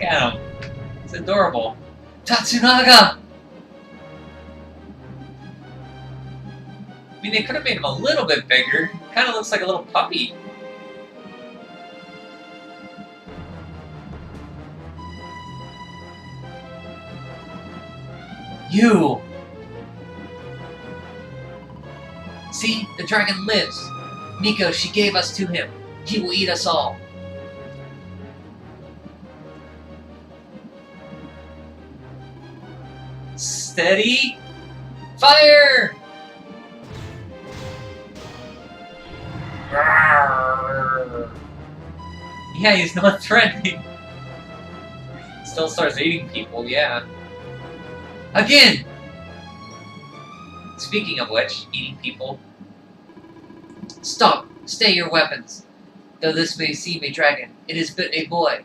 at him. It's adorable. Tatsunaga! I mean, they could have made him a little bit bigger. Kind of looks like a little puppy. You! See, the dragon lives. Miko, she gave us to him. He will eat us all. Steady. Fire! Yeah, he's not threatening. Still starts eating people, yeah. Again! Speaking of which, eating people. Stop! Stay your weapons. Though this may seem a dragon, it is but a boy.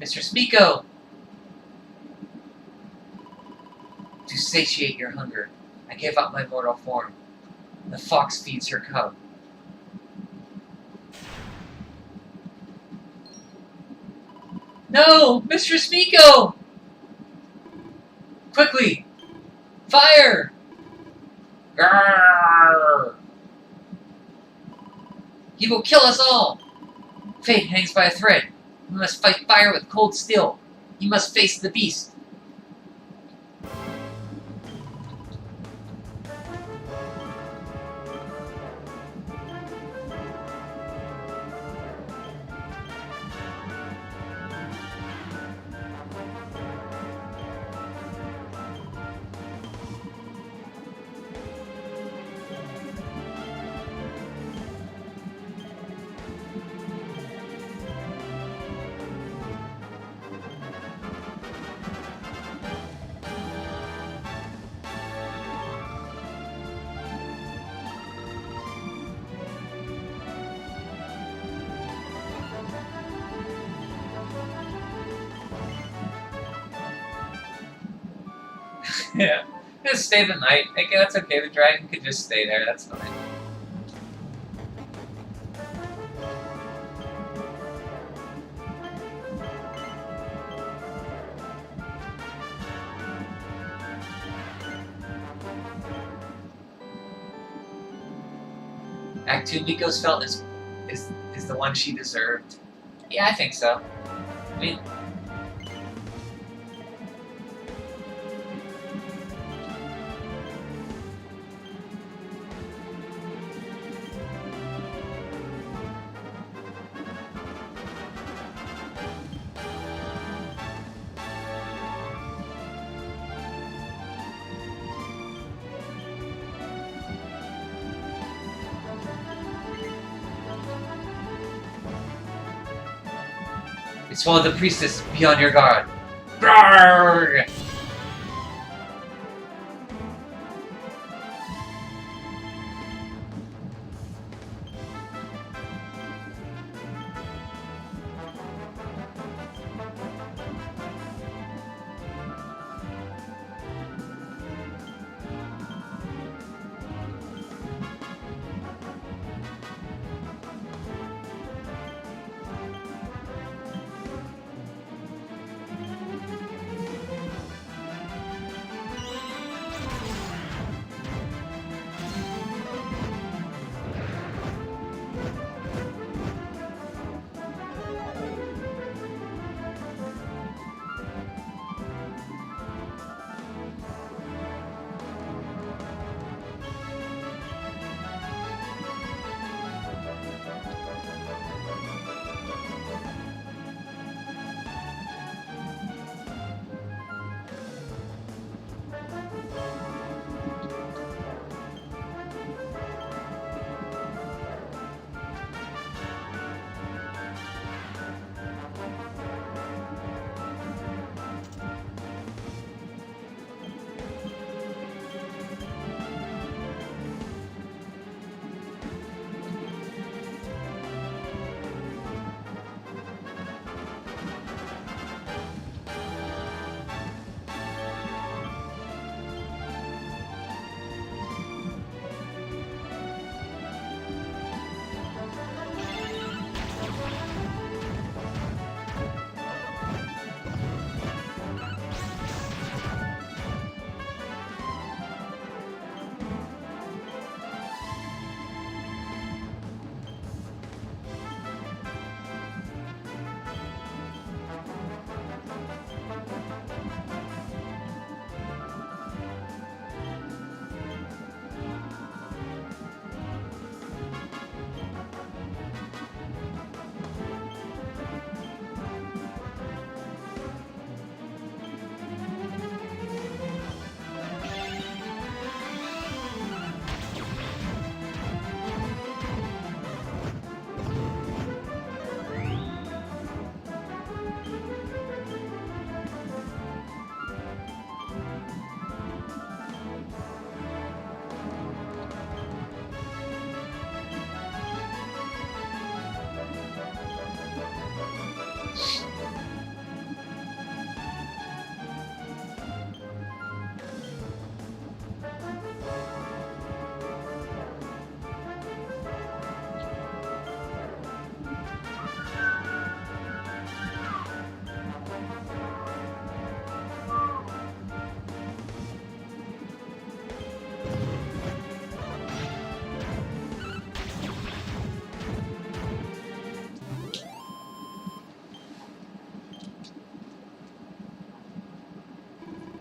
Mr. Miko! To satiate your hunger, I gave up my mortal form. The fox feeds her cub. No! Mistress Miko! Quickly! Fire! Grrr! He will kill us all! Fate hangs by a thread. We must fight fire with cold steel. You must face the beast. Yeah. Just stay the night. Okay, that's okay. The dragon could just stay there. That's fine. Act 2 Miko's felt is the one she deserved. Yeah, I think so. I mean, It's swallowed the priestess. Be on your guard. Grrrr!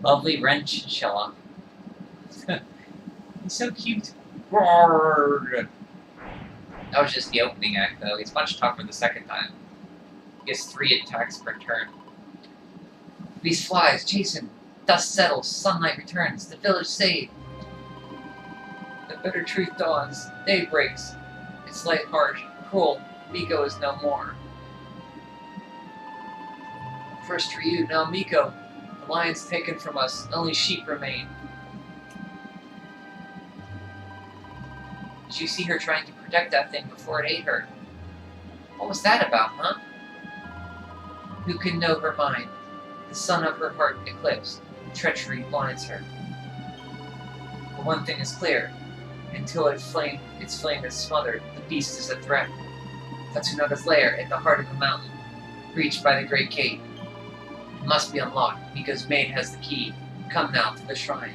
Lovely Ren Chinchilla. He's so cute. Roar. That was just the opening act, though. He's much tougher the second time. He gets 3 attacks per turn. Beast flies, Jason. Dust settles, sunlight returns, the village saved. The bitter truth dawns, day breaks. It's light, harsh, cruel. Miko is no more. First Ryu, now Miko. The lion's taken from us, only sheep remain. Did you see her trying to protect that thing before it ate her? What was that about, huh? Who can know her mind? The sun of her heart eclipsed. Treachery blinds her. one thing is clear. Until its flame is smothered, the beast is a threat. Tatsunaga's lair at the heart of the mountain, reached by the great gate. It must be unlocked. Miko's maid has the key. Come now to the shrine.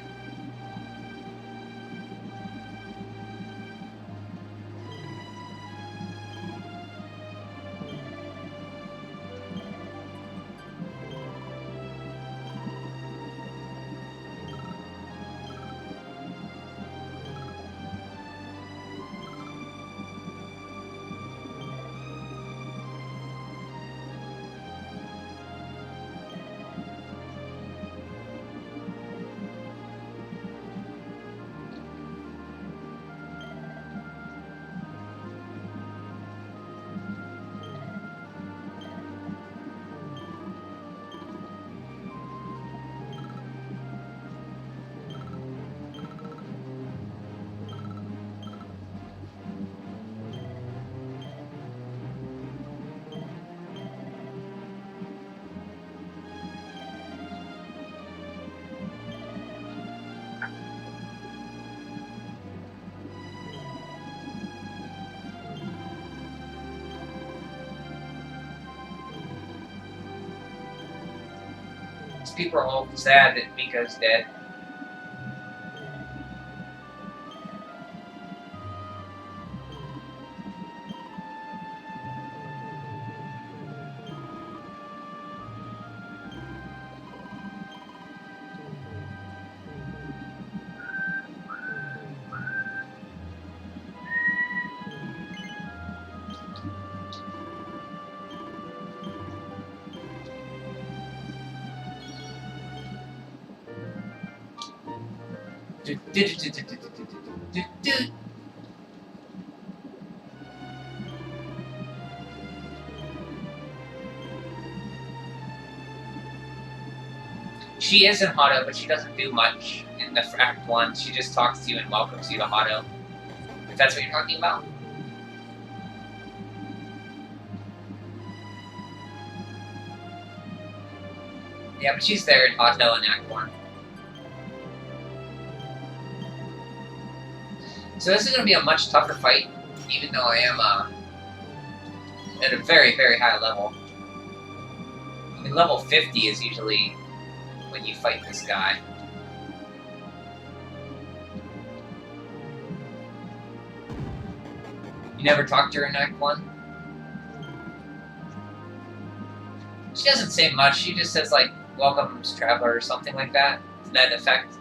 People are all sad that Miko's dead. She is in Hado, but she doesn't do much in the Act 1. She just talks to you and welcomes you to Hado. If that's what you're talking about. Yeah, but she's there in Hado in Act 1. So this is going to be a much tougher fight, even though I am at a very, very high level. I mean, level 50 is usually when you fight this guy. You never talked to her in Act 1? She doesn't say much, she just says like, welcome traveler or something like that, to that effect.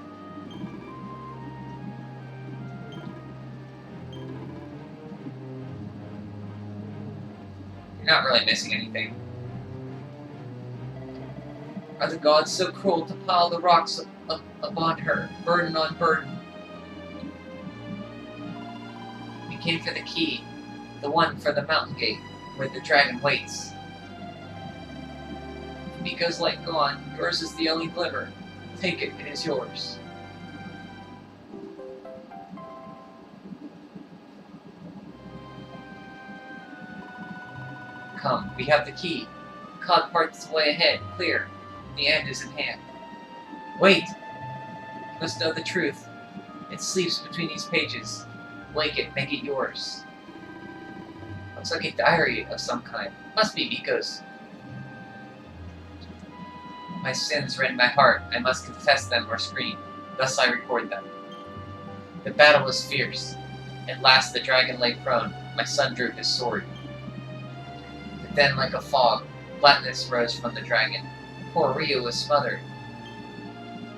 You're not really missing anything. Are the gods so cruel to pile the rocks upon her, burden on burden? We came for the key, the one for the mountain gate, where the dragon waits. Miko's light gone, yours is the only glimmer. Take it, it is yours. Come, we have the key. Cod parts the way ahead, clear. The end is at hand. Wait! You must know the truth. It sleeps between these pages. Wake it, make it yours. Looks like a diary of some kind. Must be Miko's. My sins rend my heart. I must confess them or scream. Thus I record them. The battle was fierce. At last the dragon lay prone. My son drew his sword. But then, like a fog, blackness rose from the dragon. Poor Ryu was smothered.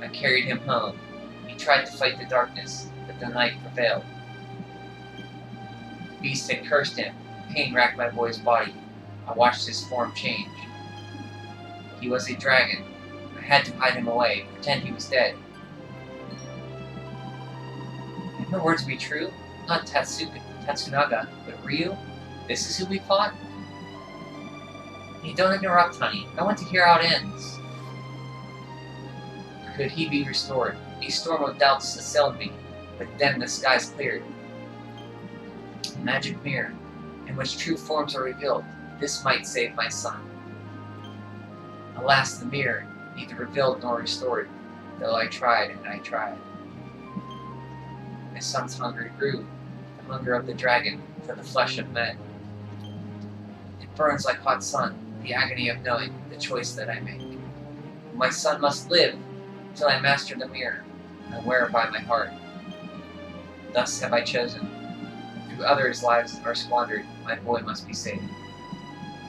I carried him home. He tried to fight the darkness, but the night prevailed. The beast had cursed him. Pain racked my boy's body. I watched his form change. He was a dragon. I had to hide him away, pretend he was dead. Can her words be true? Not Tatsunaga, but Ryu? This is who we fought? Hey, don't interrupt, honey. I want to hear how it ends. Could he be restored? A storm of doubts assailed me, but then the skies cleared. A magic mirror, in which true forms are revealed. This might save my son. Alas, the mirror, neither revealed nor restored, though I tried and I tried. son's hunger grew, the hunger of the dragon for the flesh of men. It burns like hot sun, the agony of knowing the choice that I make. My son must live till I master the mirror and wear it by my heart. Thus have I chosen. Through others' lives are squandered, my boy must be saved.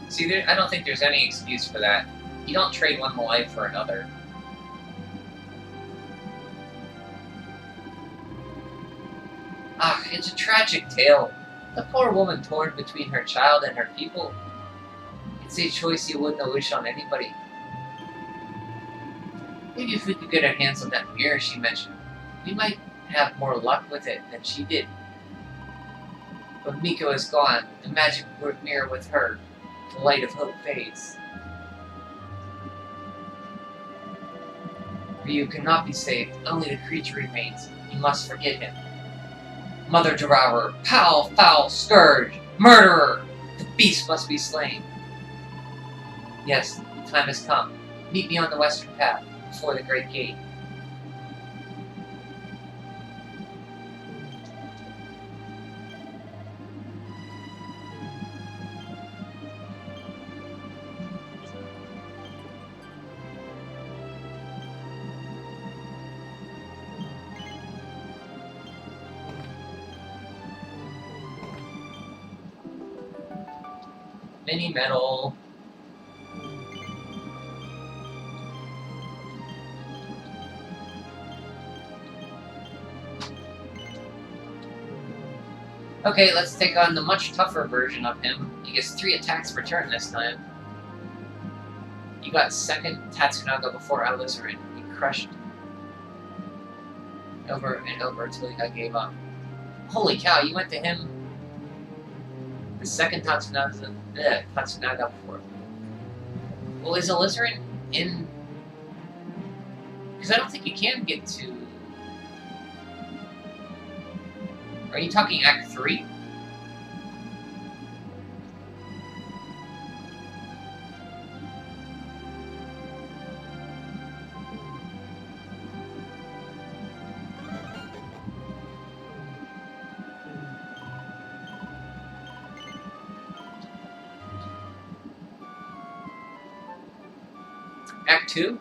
See, I don't think there's any excuse for that. You don't trade one life for another. Ah, it's a tragic tale. The poor woman torn between her child and her people. It's a choice you wouldn't wish on anybody. Maybe if we could get our hands on that mirror she mentioned, we might have more luck with it than she did. When Miko is gone, the magic mirror with her, the light of hope fades. Ryu cannot be saved, only the creature remains. You must forget him. Mother Devourer, foul scourge, murderer! The beast must be slain. Yes, the time has come. Meet me on the western path, before the great gate. Mini metal. Okay, let's take on the much tougher version of him. He gets 3 attacks per turn this time. You got second Tatsunaga before Alizarin. He crushed over and over until he gave up. Holy cow, you went to him the second Tatsunaga before. Well, is Alizarin in... Because I don't think you can get to... Are you talking Act 3? Act 2?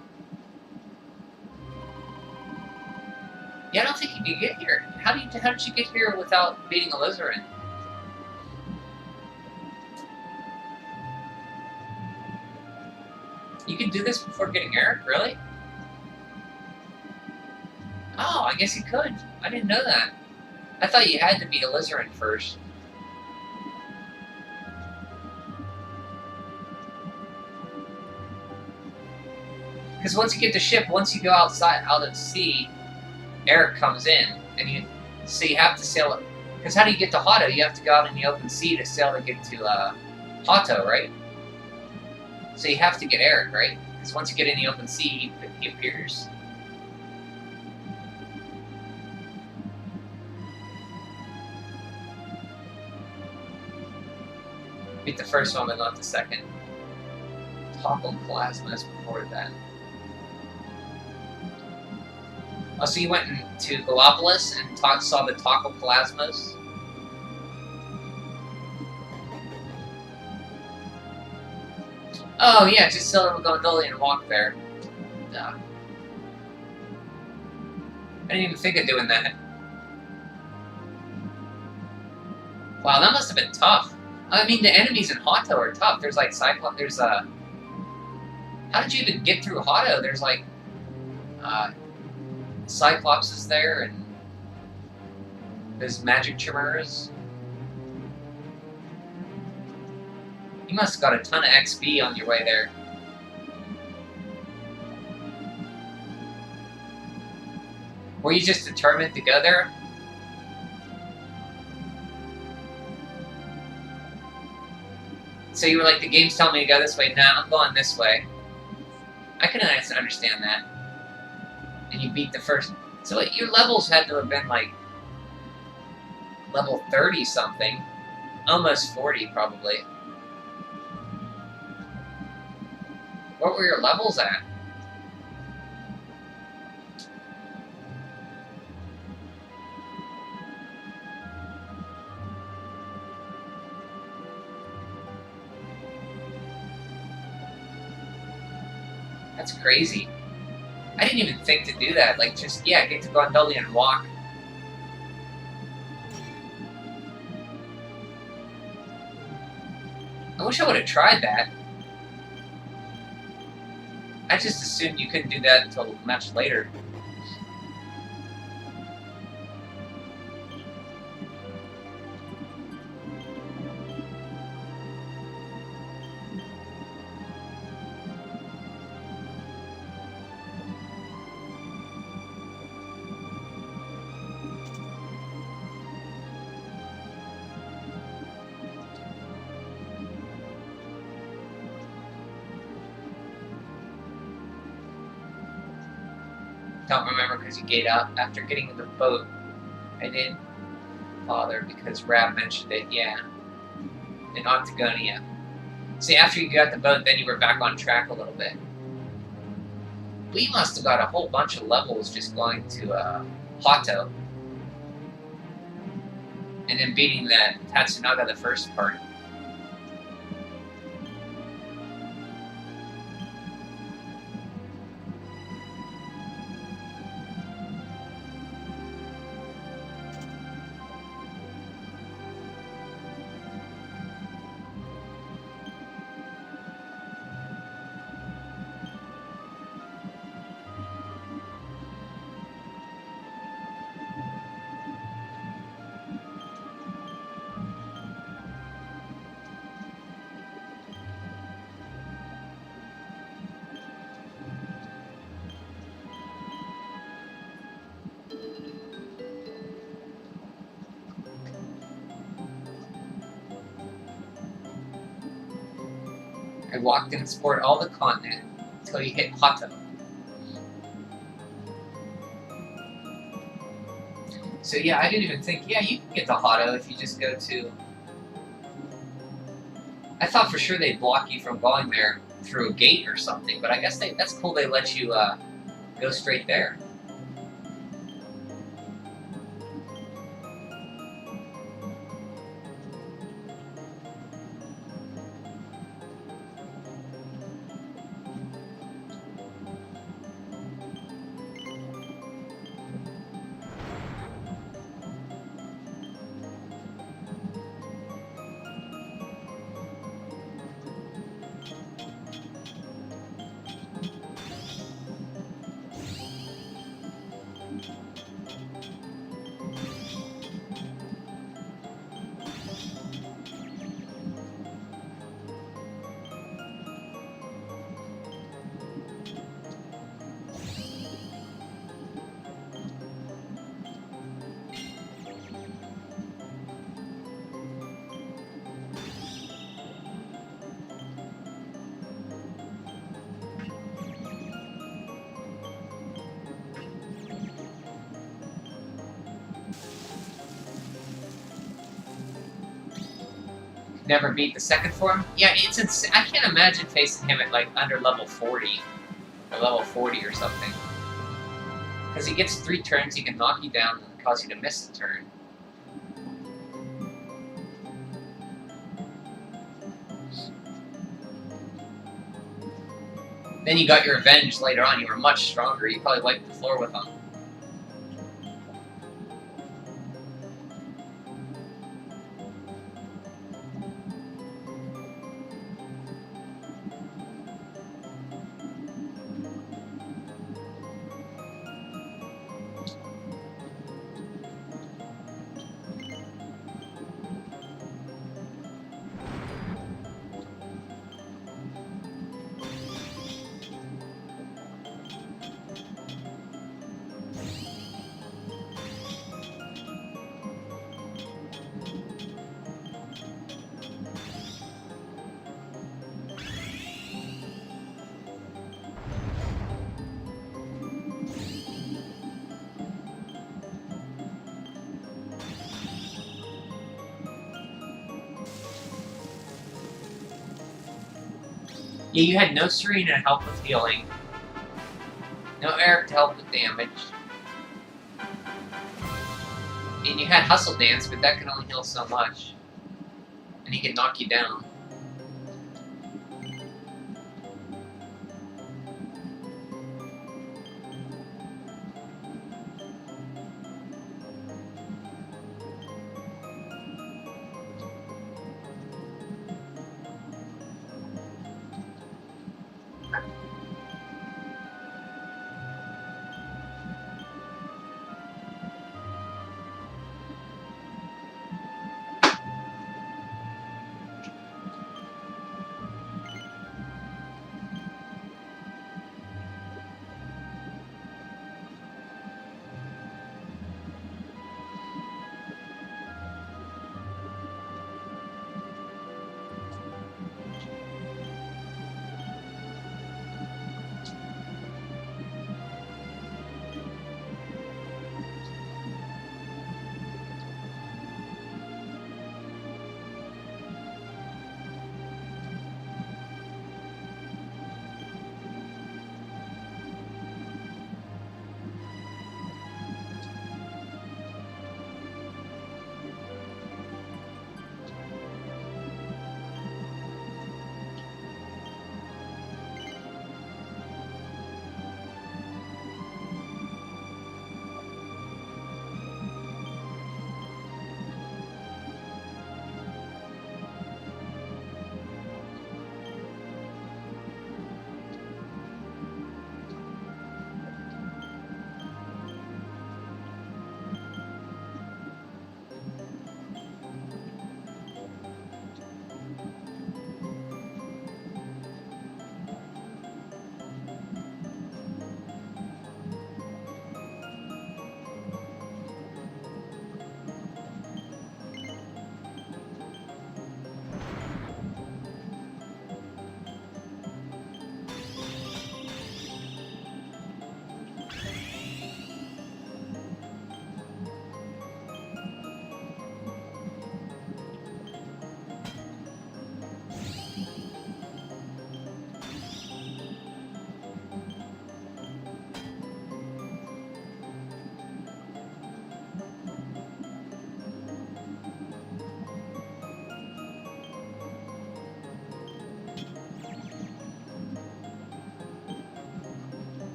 Yeah, I don't think you can get here. How did you get here without beating Alizarin? You can do this before getting Eric, really? Oh, I guess you could. I didn't know that. I thought you had to beat Alizarin first. Because once you get the ship, once you go out at sea, Eric comes in, and so you have to sail it. Because how do you get to Hato? You have to go out in the open sea to sail to get to Hato, right? So you have to get Eric, right? Because once you get in the open sea, he appears. Beat the first one, but not the second. Taco Plasmas before that. Oh, so you went to Gallopolis and saw the Taco Plasmas? Oh, yeah, just sell them a gondola and walk there. Duh. I didn't even think of doing that. Wow, that must have been tough. I mean, the enemies in Hato are tough. There's like Cyclops, there's How did you even get through Hato? There's like, Cyclops is there, and there's magic chimeras. You must have got a ton of XP on your way there. Were you just determined to go there? So you were like, the game's telling me to go this way. Nah, I'm going this way. I can understand that. And you beat the first... So your levels had to have been like... level 30 something. Almost 40 probably. What were your levels at? That's crazy. I didn't even think to do that. Like, just, yeah, get to Gondoli and walk. I wish I would have tried that. I just assumed you couldn't do that until much later. Don't remember because you gave up after getting in the boat. I didn't bother because Rab mentioned it, yeah. In Octagonia. See, after you got the boat, then you were back on track a little bit. We must have got a whole bunch of levels just going to Hato. And then beating that Tatsunaga the first part. I walked and explored all the continent until you hit Hato. So yeah, I didn't even think, yeah, you can get to Hato if you just go to... I thought for sure they'd block you from going there through a gate or something, but I guess that's cool they let you go straight there. Never beat the second form? Yeah, it's insane. I can't imagine facing him at like under level 40 or level 40 or something. Because he gets 3 turns, he can knock you down and cause you to miss a turn. Then you got your revenge later on. You were much stronger. You probably wiped the floor with him. Yeah, you had no Serena to help with healing. No Eric to help with damage. And you had Hustle Dance, but that can only heal so much. And he can knock you down.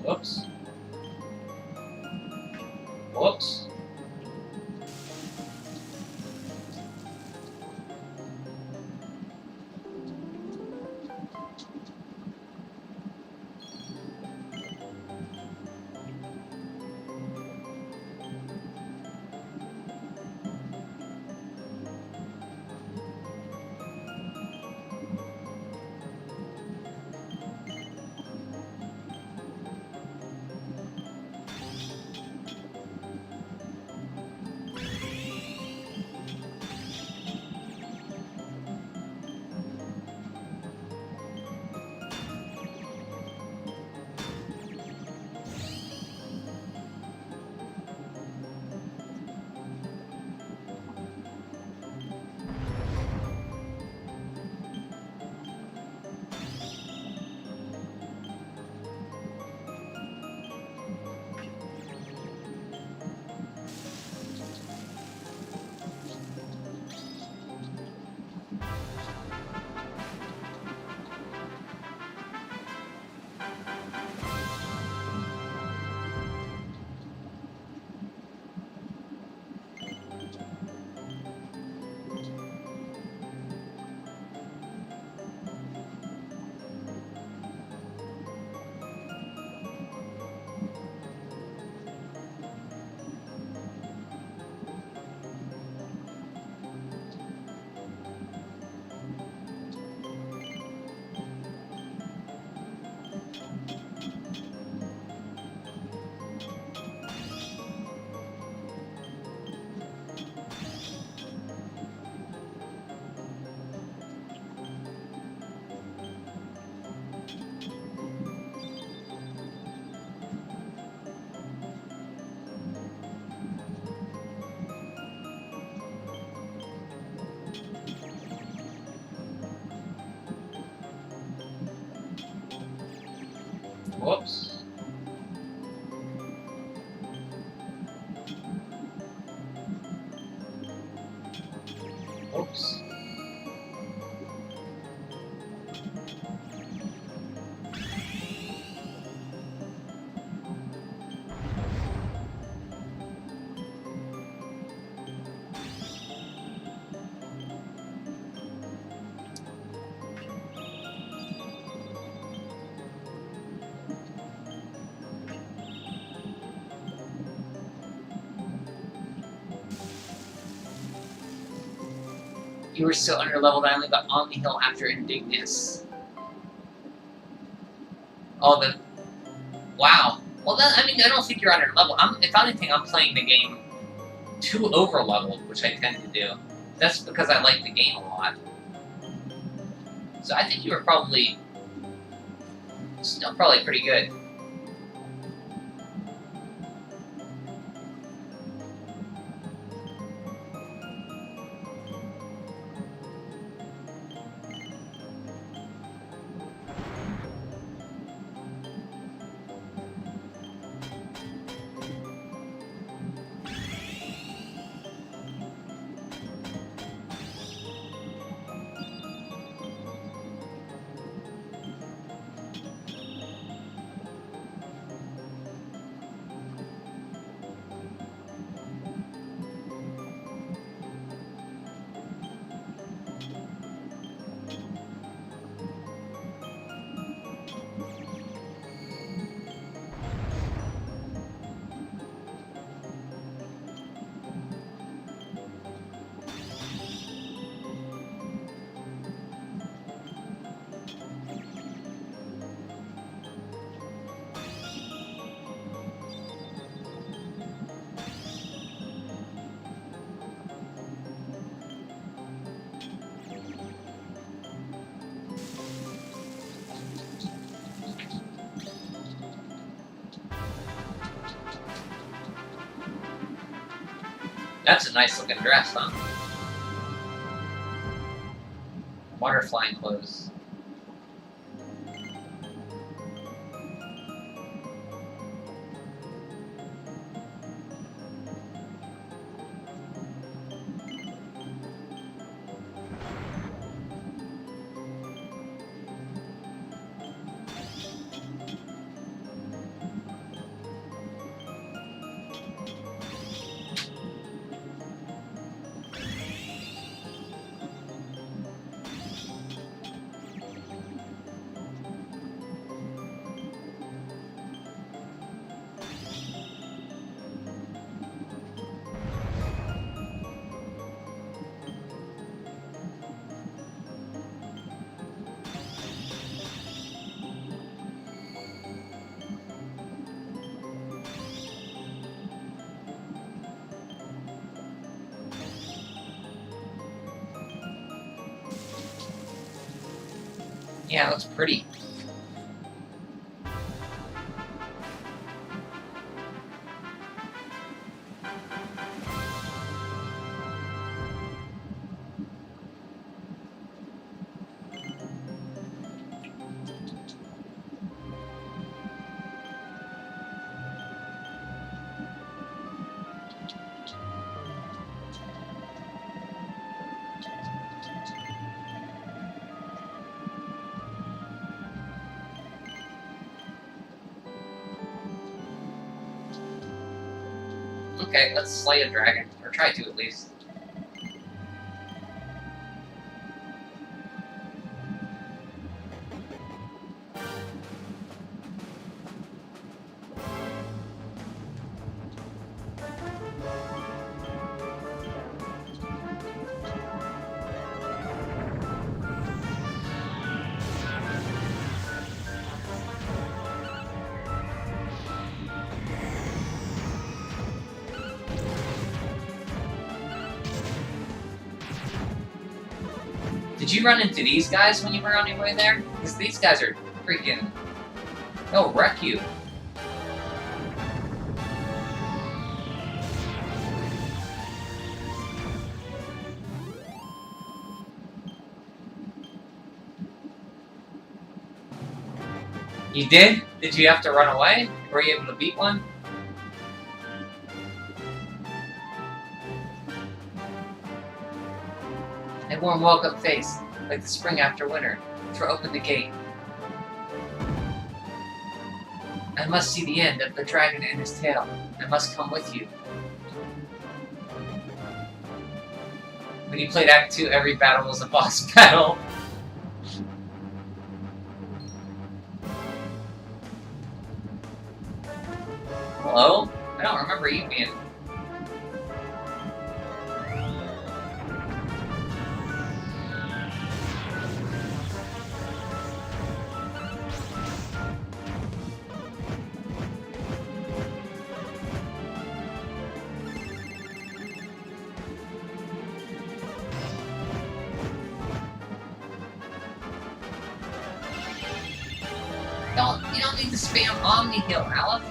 Whoops. Whoops. Whoops. Whoops. You were so underleveled, I only got on the hill after Indignus. Oh, the... Wow. Well, that, I mean, I don't think you're underleveled. If anything, I'm playing the game too overleveled, which I tend to do. That's because I like the game a lot. So I think you were probably... still probably pretty good. That's a nice looking dress, huh? Water flying clothes. Yeah, it looks pretty. Okay, let's slay a dragon. Or try to, at least. Did you run into these guys when you were on your way there? Because these guys are freaking... They'll wreck you. You did? Did you have to run away? Were you able to beat one? A warm welcome face, like the spring after winter. Throw open the gate. I must see the end of the dragon and his tail. I must come with you. When you played Act 2, every battle was a boss battle. Hello? I don't remember you being... You don't need to spam Omni Hill, Aleph.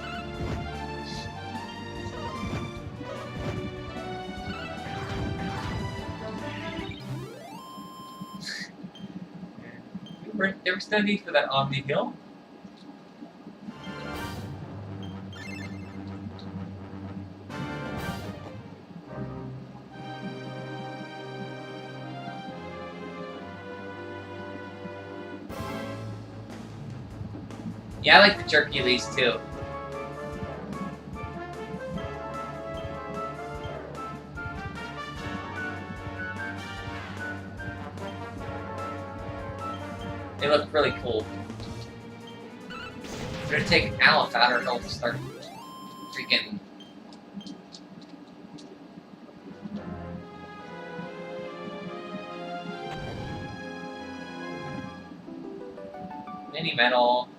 There was no need for that Omni Hill. Yeah, I like the jerky leaves too. They look really cool. I'm gonna take Aleph out or he'll start freaking... Mini metal.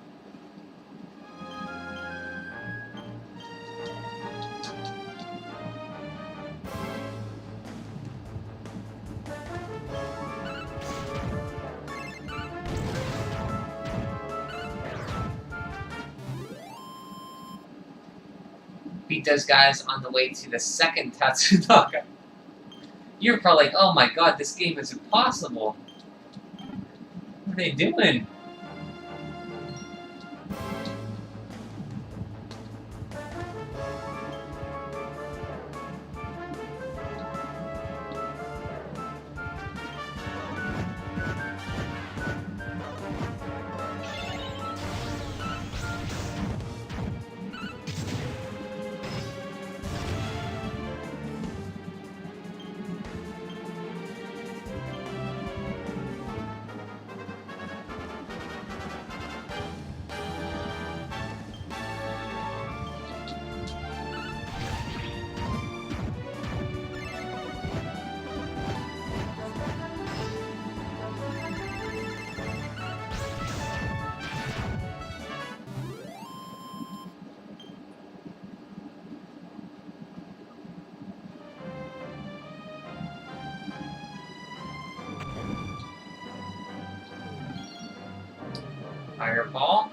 Beat those guys on the way to the second Tatsunaka. You're probably like, oh my god, this game is impossible. What are they doing? Fireball.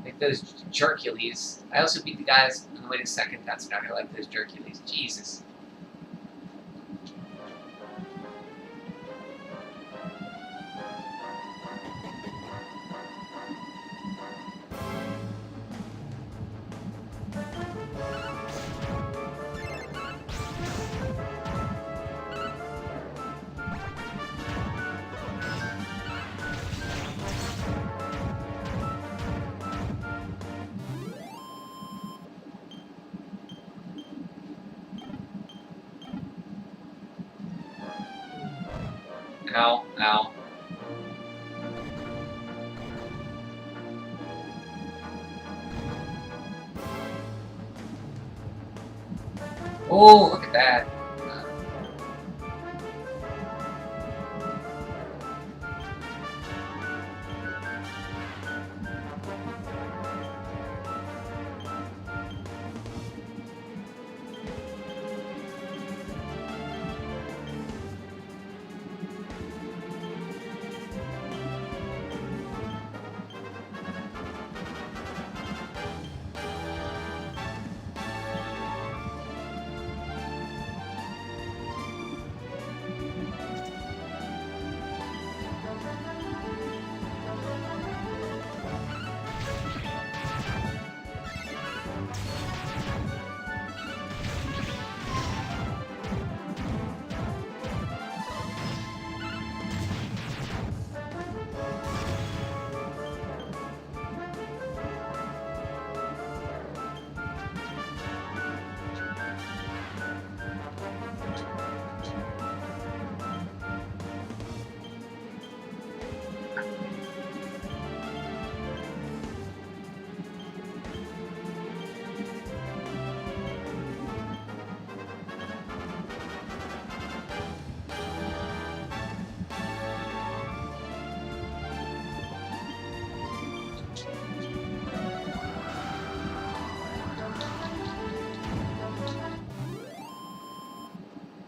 Like those Jercules. I also beat the guys on the way to second. That's not like those Jercules. Jesus. Ow, ow. Oh, look at that.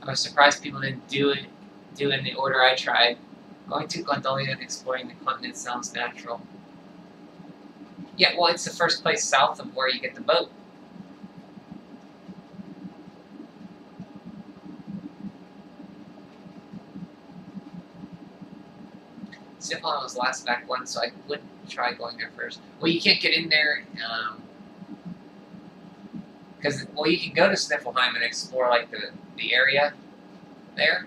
I was surprised people didn't do it in the order I tried. Going to Gondolia and exploring the continent sounds natural. Yeah, well, it's the first place south of where you get the boat. Sniffle was last back one, so I wouldn't try going there first. Well, you can't get in there, because, well, you can go to Sniffleheim and explore, like, the area there.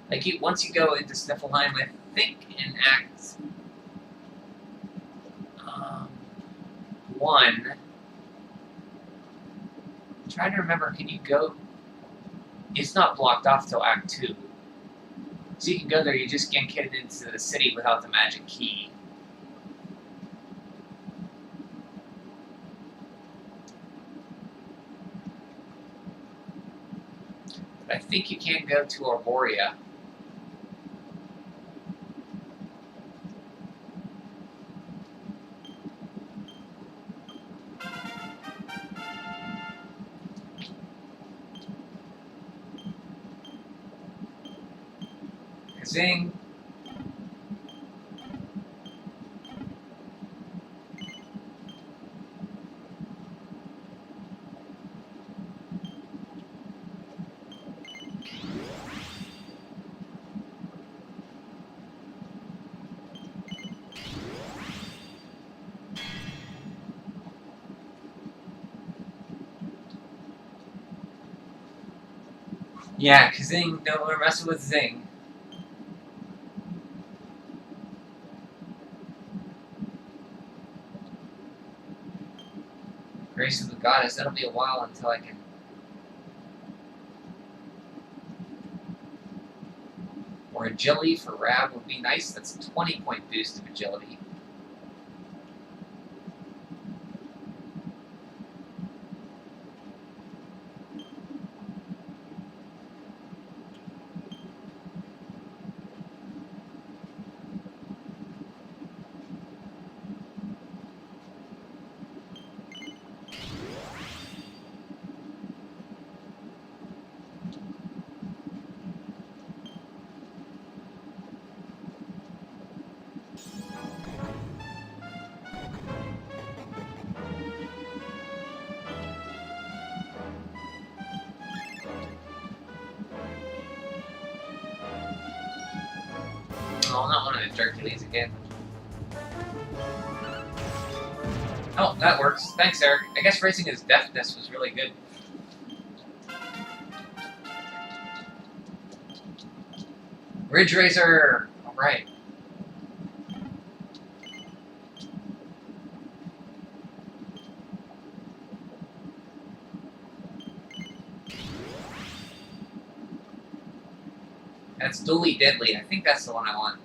Like, once you go into Sniffleheim, I think in Act 1, I'm trying to remember, can you go, it's not blocked off till Act 2. So you can go there, you just can't get into the city without the magic key. But I think you can go to Arborea. Zing. Yeah, Zing, no, we're messing with Zing. Grace of the Goddess, that'll be a while until I can... Or agility for Rab would be nice, that's a 20-point boost of agility. No, I'm not one of the Jercules again. Oh, that works. Thanks, Eric. I guess raising his deafness was really good. Ridge Razor! Alright. That's Dually Deadly. I think that's the one I want.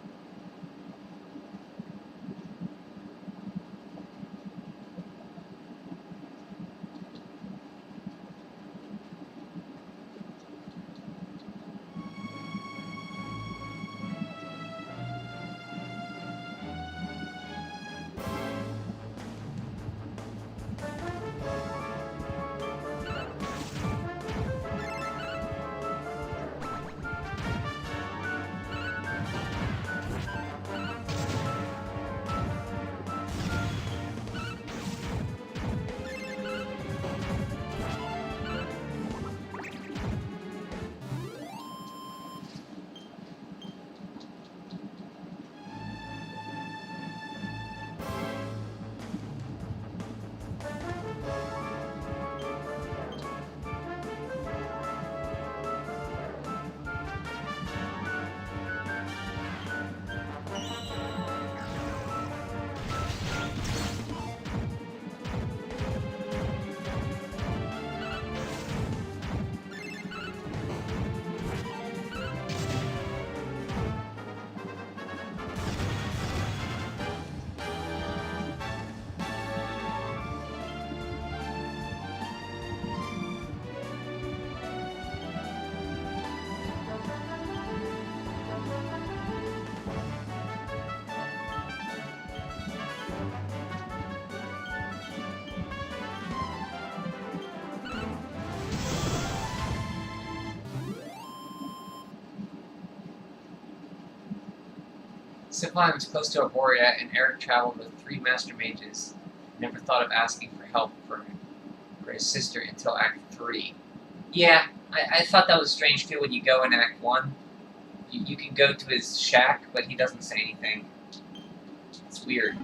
Sublime was close to Arborea, and Eric traveled with 3 Master Mages. Never thought of asking for help for his sister until Act 3. Yeah, I thought that was strange too when you go in Act 1. You can go to his shack, but he doesn't say anything. It's weird.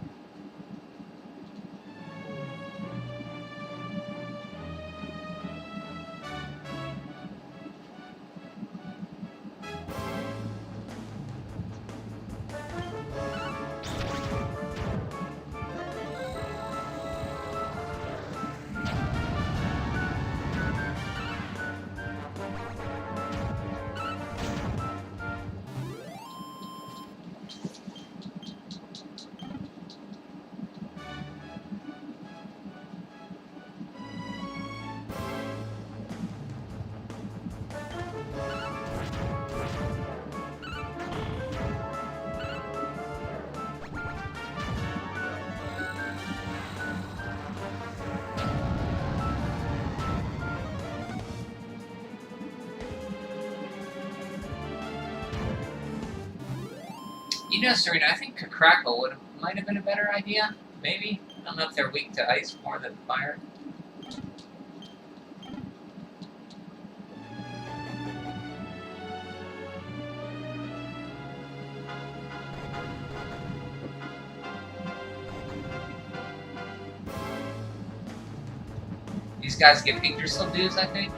You know, Serena, I think Crackle might have been a better idea. Maybe. I don't know if they're weak to ice more than fire. These guys give Yggdrasil dues, I think.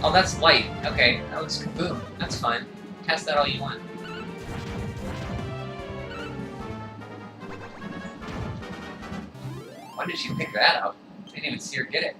Oh, that's light. Okay, that was Kaboom. That's fine. Cast that all you want. Why did she pick that up? Didn't even see her get it.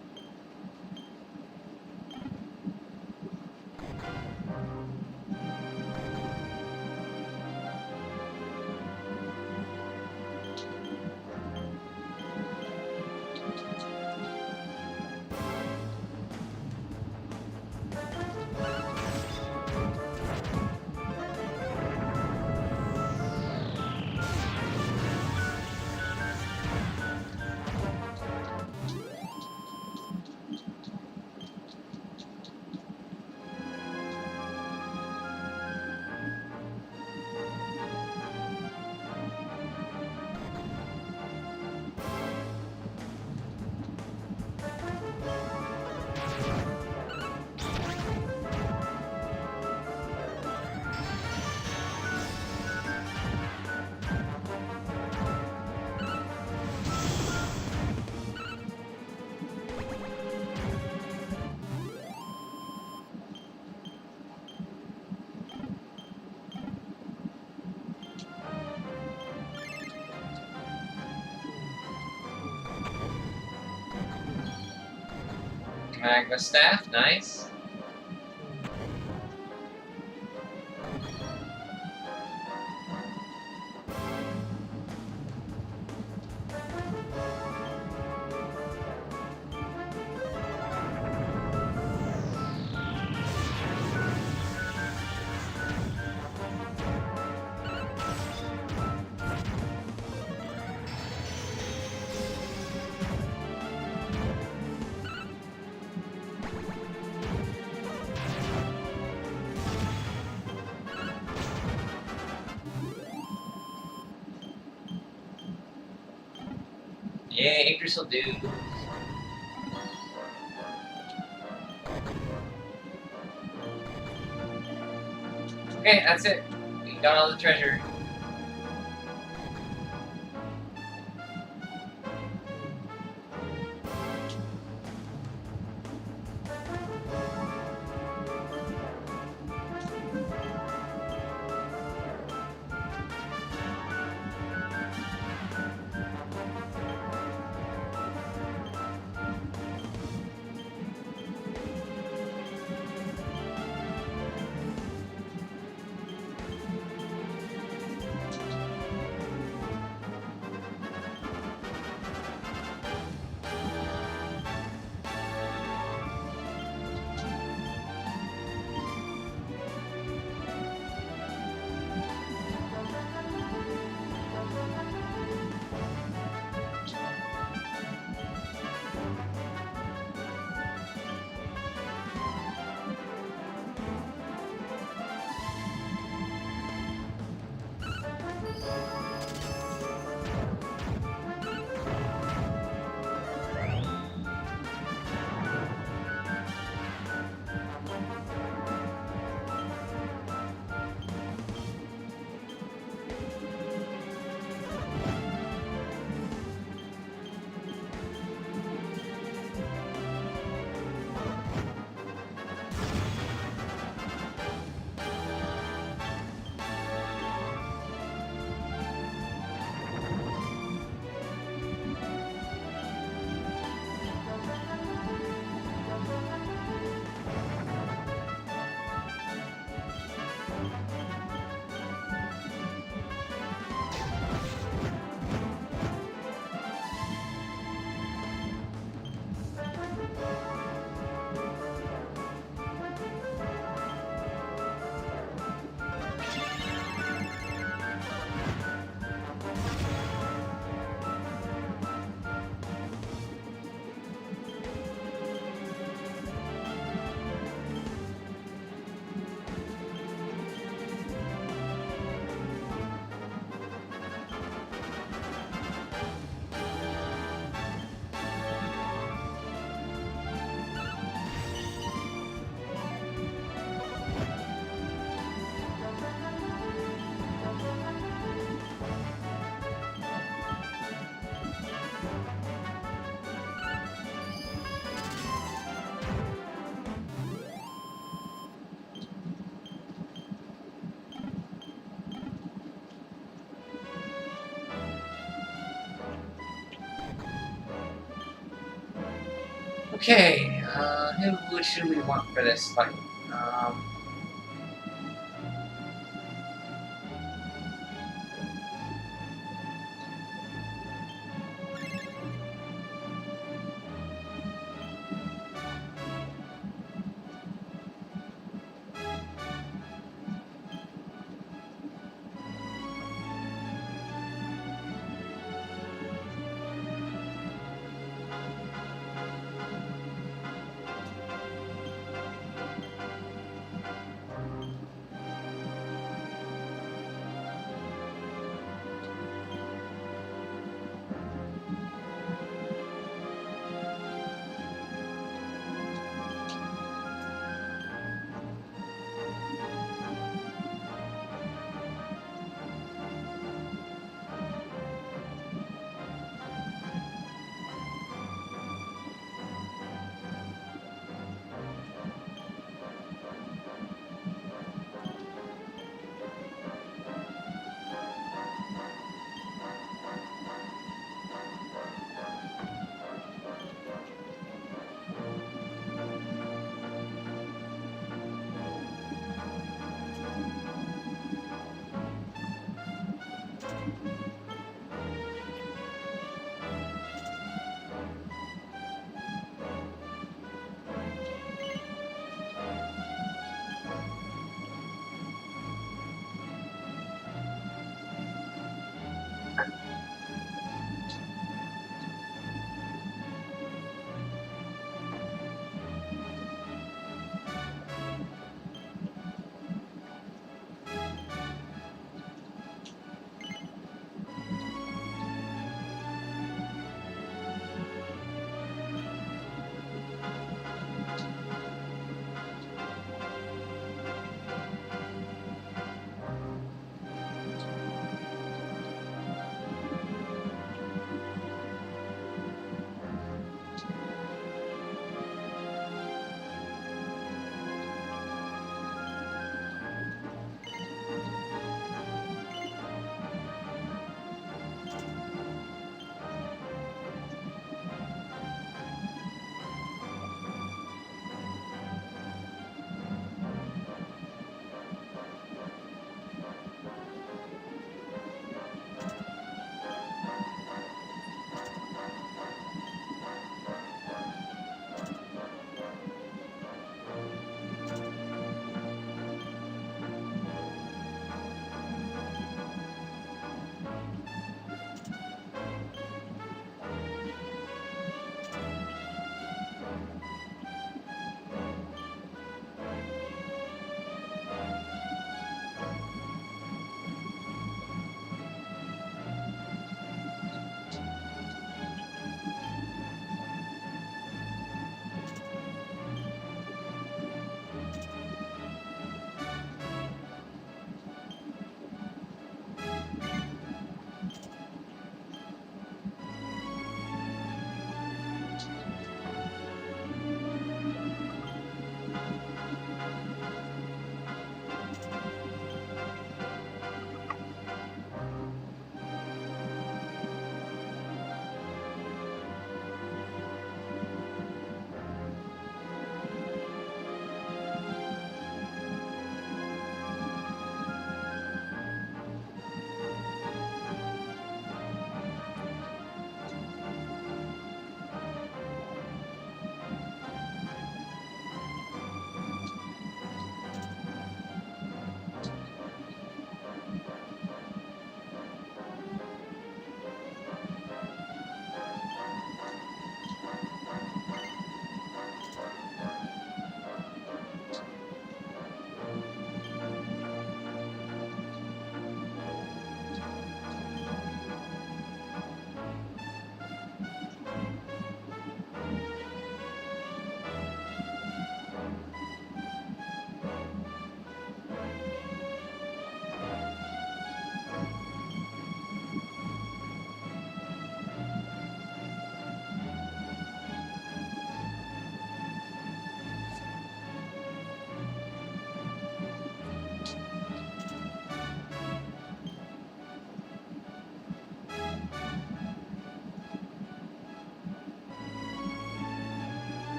Magma staff, nice. Yeah, Yggdrasil dude. Okay, that's it. We got all the treasure. Okay, who should we want for this fight?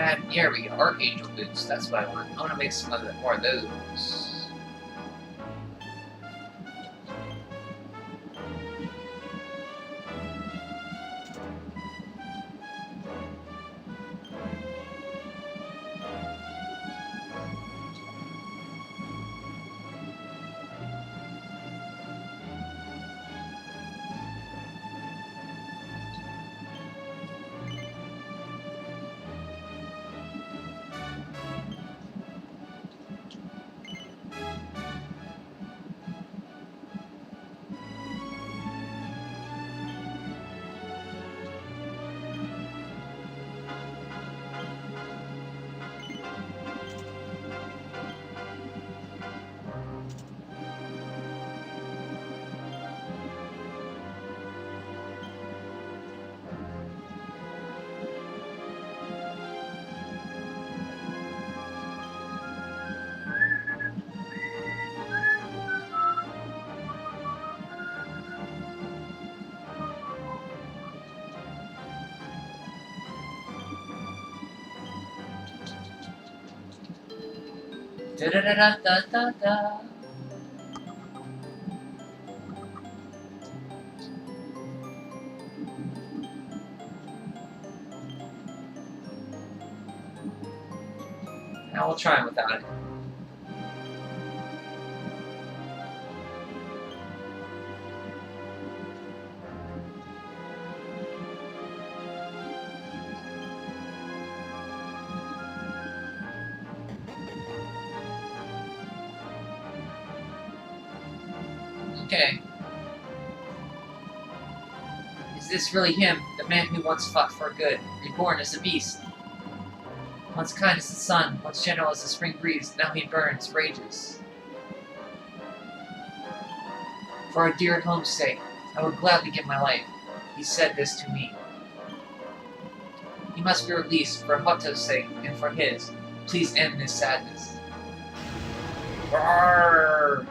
add, yeah, we get Archangel boots. That's what I want. I want to make some more of those. Da da da da da da da. Now we'll try it without it. Okay. Is this really him, the man who once fought for good, reborn as a beast? Once kind as the sun, once gentle as the spring breeze, now he burns, rages. For our dear home's sake, I would gladly give my life. He said this to me. He must be released for Hoto's sake and for his. Please end this sadness. Roar!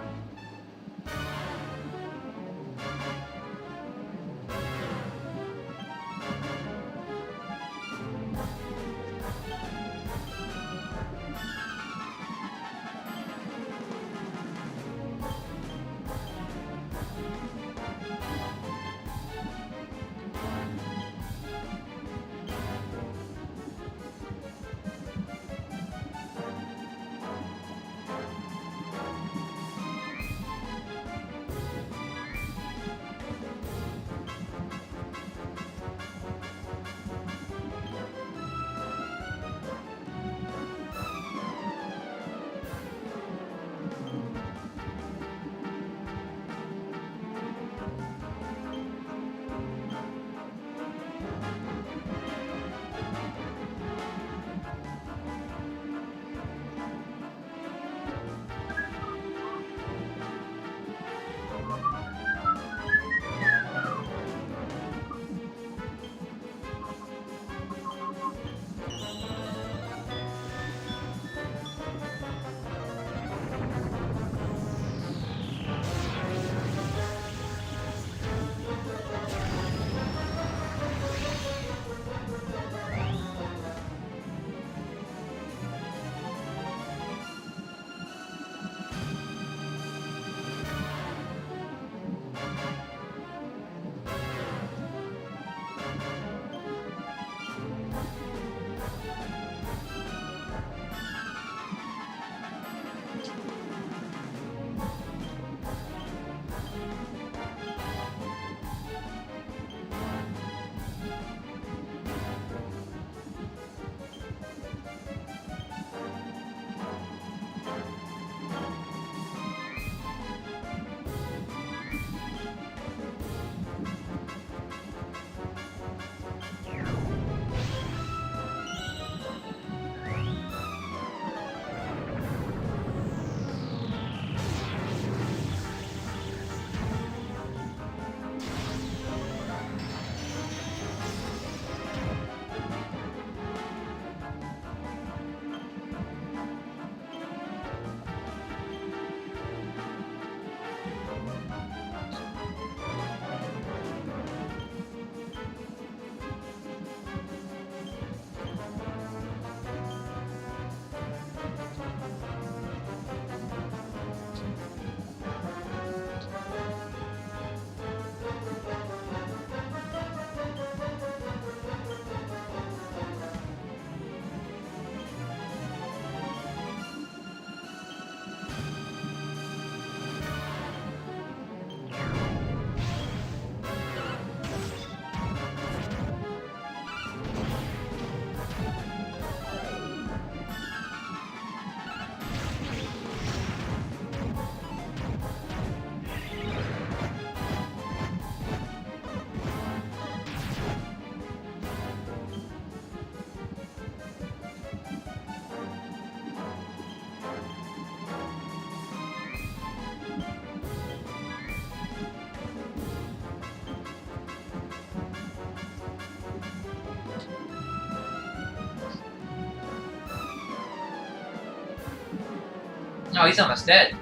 Oh, he's almost dead.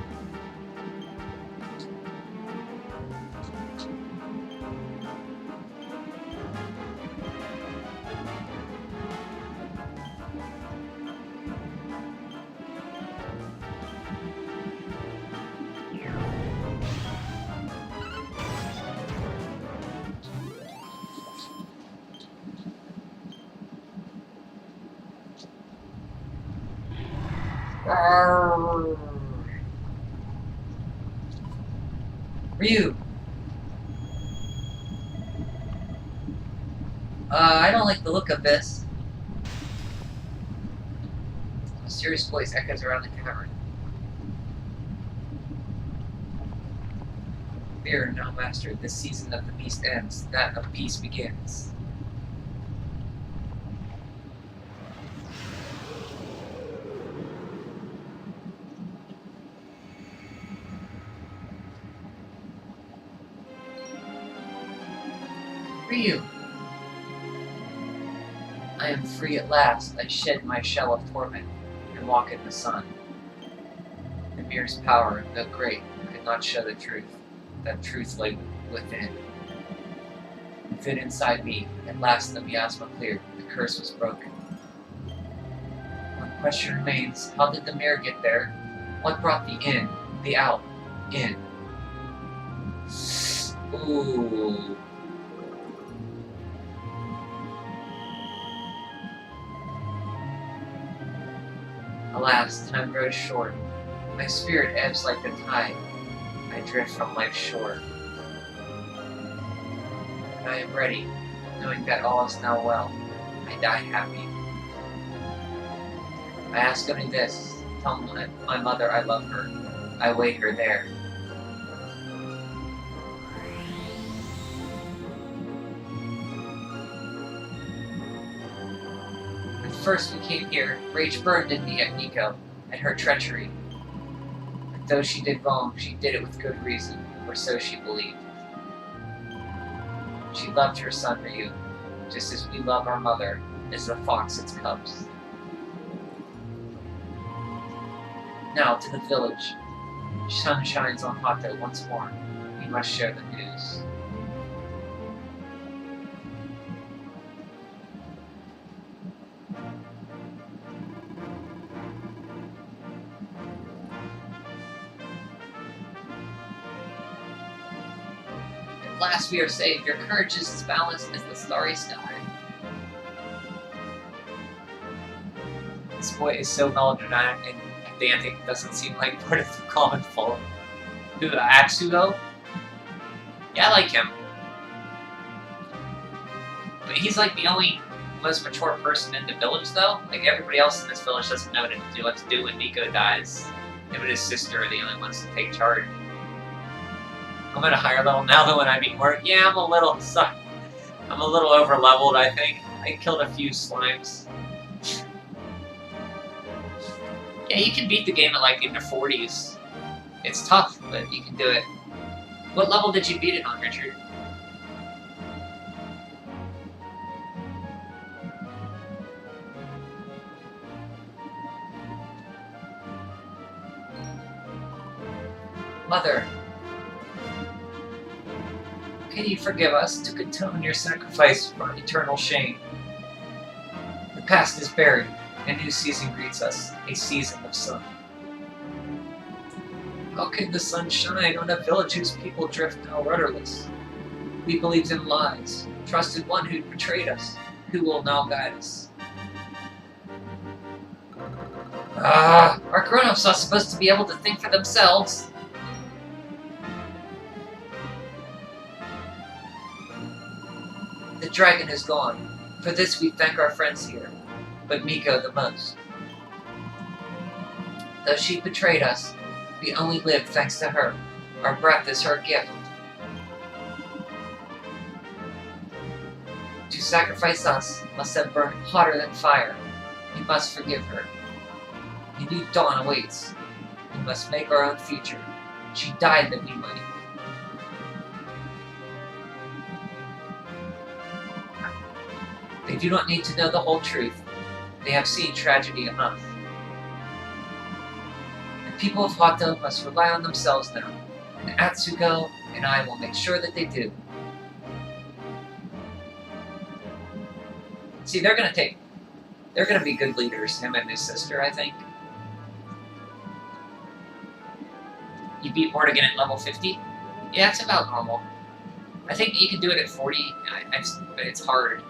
Ryu! I don't like the look of this. A mysterious voice echoes around the cavern. Fear now, Master, this season of the beast ends, that of peace begins. Ryu! I am free at last. I shed my shell of torment and walk in the sun. The mirror's power, though great, could not show the truth. That truth lay within. It fit inside me. At last the miasma cleared. The curse was broken. One question remains. How did the mirror get there? What brought the in, the out, in? Ooh. Alas, time grows short. My spirit ebbs like the tide. I drift from life's shore. And I am ready, knowing that all is now well. I die happy. I ask only this. Tell my mother I love her. I await her there. First we came here, rage burned in me at Miko, and her treachery. But though she did wrong, she did it with good reason, or so she believed. She loved her son Ryu, just as we love our mother, as the fox its cubs. Now to the village. Sun shines on Hato once more. We must share the news. At last we are saved. Your courage is as balanced as the starry sky. This boy is so melodramatic and pedantic, doesn't seem like part of the common folk. Who, Atsugo? Yeah, I like him. But he's like the only most mature person in the village, though. Like, everybody else in this village doesn't know what to do when Miko dies. Him and his sister are the only ones to take charge. I'm at a higher level now than when I beat work. Yeah, I'm a little over leveled, I think. I killed a few slimes. Yeah, you can beat the game at like in the 40s. It's tough, but you can do it. What level did you beat it on, Richard? Mother, can you forgive us to atone your sacrifice for our eternal shame? The past is buried. A new season greets us, a season of sun. How can the sun shine on a village whose people drift now rudderless? We believed in lies, trusted one who betrayed us, who will now guide us. Our grown-ups are supposed to be able to think for themselves. The dragon is gone. For this we thank our friends here, but Miko the most. Though she betrayed us, we only live thanks to her. Our breath is her gift. To sacrifice us must have burned hotter than fire. We must forgive her. A new dawn awaits. We must make our own future. She died that we might. They do not need to know the whole truth. They have seen tragedy enough. And people of Hato must rely on themselves now, and Atsuko and I will make sure that they do. See, they're gonna be good leaders, him and his sister, I think. You beat Mortigan at level 50? Yeah, it's about normal. I think you can do it at 40, but it's hard.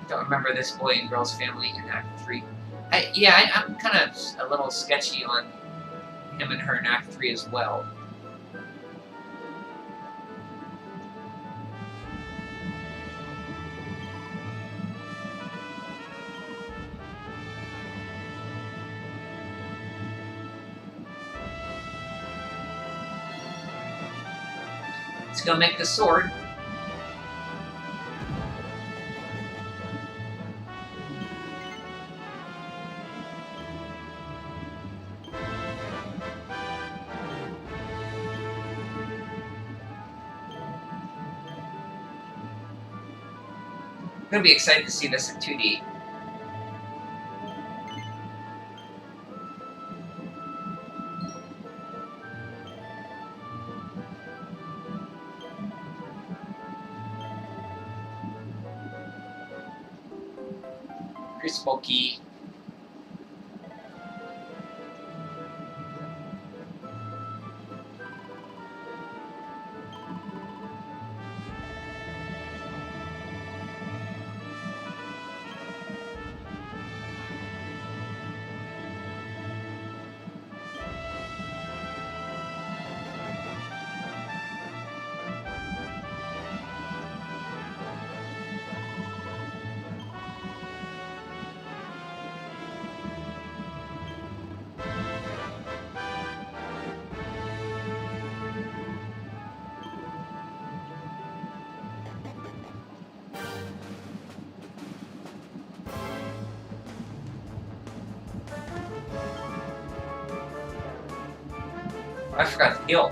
Don't remember this boy and girl's family in Act 3. I'm kind of a little sketchy on him and her in Act 3 as well. Let's go make the sword. I'm gonna be excited to see this in 2D. Crucible key. I forgot to heal.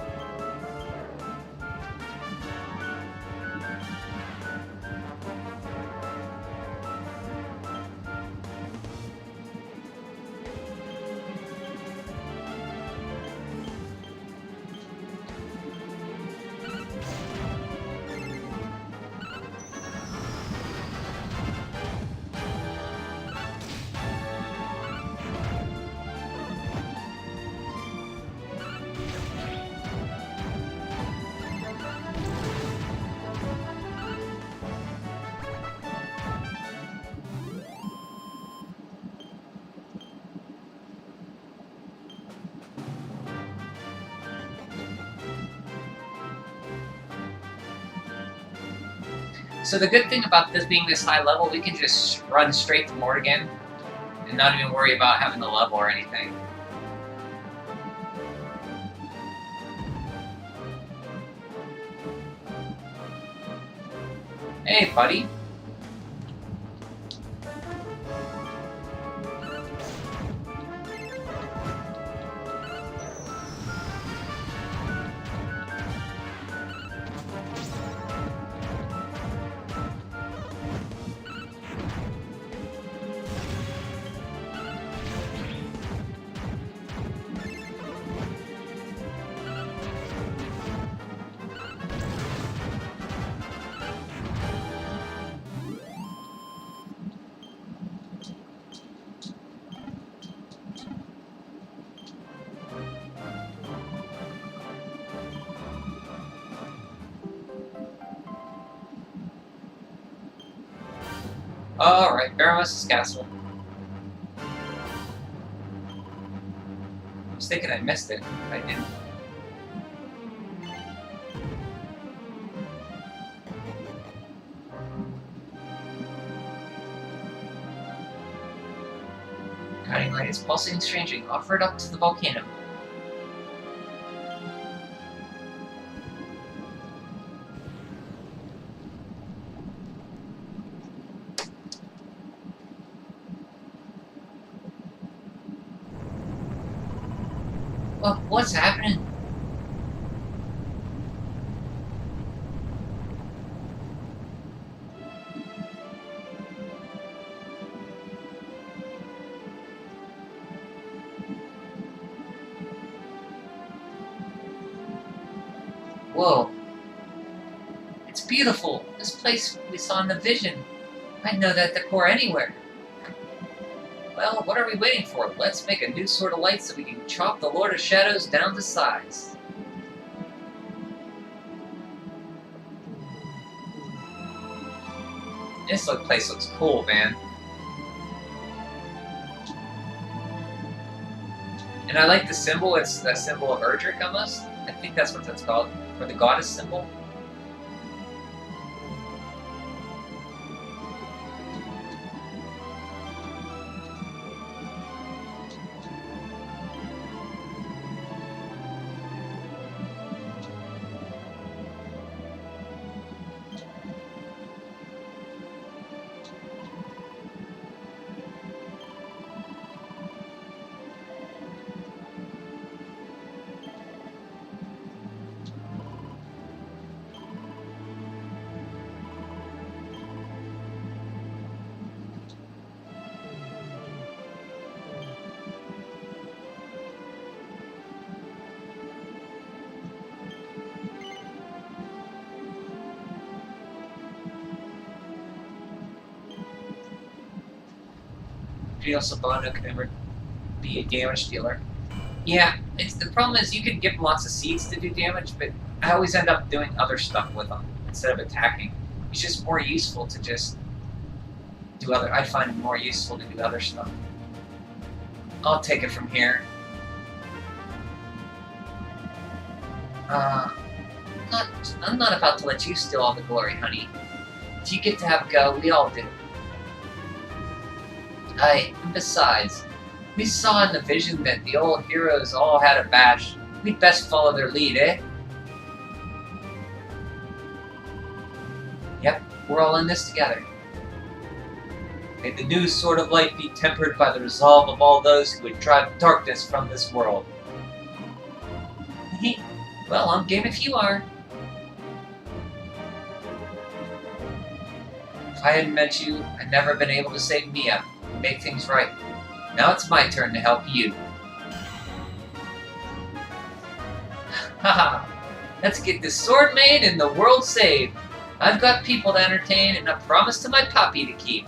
So the good thing about this being this high level, we can just run straight to Mortigan and not even worry about having the level or anything. Hey, buddy. Alright, Baramos' castle. I was thinking I missed it. I didn't. Guiding light is pulsing and stranging. Offer it up to the volcano. What's happening? Whoa. It's beautiful. This place we saw in the vision. I'd know that decor anywhere. Well, what are we waiting for? Let's make a new sort of light so we can chop the Lord of Shadows down to size. This place looks cool, man. And I like the symbol. It's the symbol of Erdrick almost. I think that's what that's called. Or the goddess symbol. Real Sabano can never be a damage dealer. Yeah, the problem is you can give him lots of seeds to do damage, but I always end up doing other stuff with him instead of attacking. It's just more useful to just do other. I find it more useful to do other stuff. I'll take it from here. I'm not about to let you steal all the glory, honey. If you get to have a go, we all do. And besides, we saw in the vision that the old heroes all had a bash. We'd best follow their lead, eh? Yep, we're all in this together. May the new sword of light be tempered by the resolve of all those who would drive darkness from this world. Well, I'm game if you are. If I hadn't met you, I'd never been able to save Mia. Make things right. Now it's my turn to help you. Haha! Let's get this sword made and the world saved. I've got people to entertain and a promise to my puppy to keep.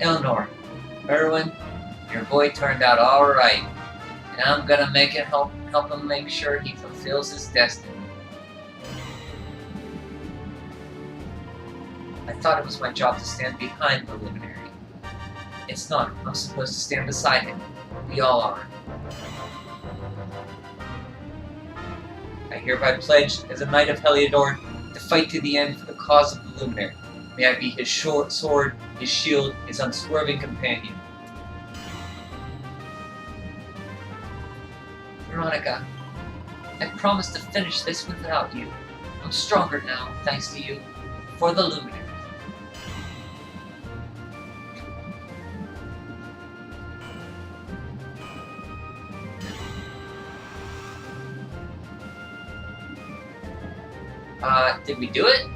Eleanor, Erwin, your boy turned out alright. And I'm gonna make it help him make sure he fulfills his destiny. I thought it was my job to stand behind the Luminary. It's not. I'm supposed to stand beside him. We all are. I hereby pledge, as a Knight of Heliodor, to fight to the end for the cause of the Luminary. May I be his short sword, his shield, his unswerving companion. Veronica, I promise to finish this without you. I'm stronger now, thanks to you, for the Luminary. Did we do it?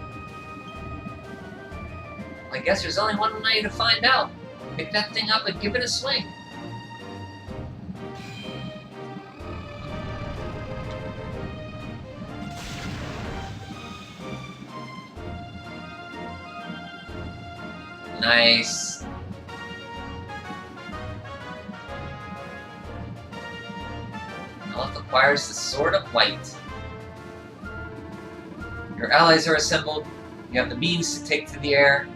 I guess there's only one way to find out. Pick that thing up and give it a swing. Nice. Elf acquires the Sword of Light. Your allies are assembled, you have the means to take to the air,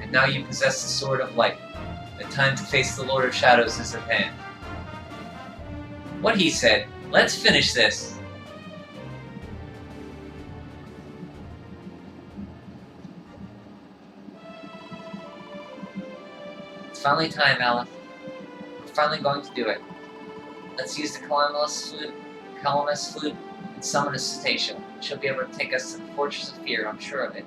and now you possess the Sword of Light. The time to face the Lord of Shadows is at hand. What he said, let's finish this! It's finally time, Aleph. We're finally going to do it. Let's use the Calamus flute, and summon a Cetacea. She'll be able to take us to the Fortress of Fear, I'm sure of it.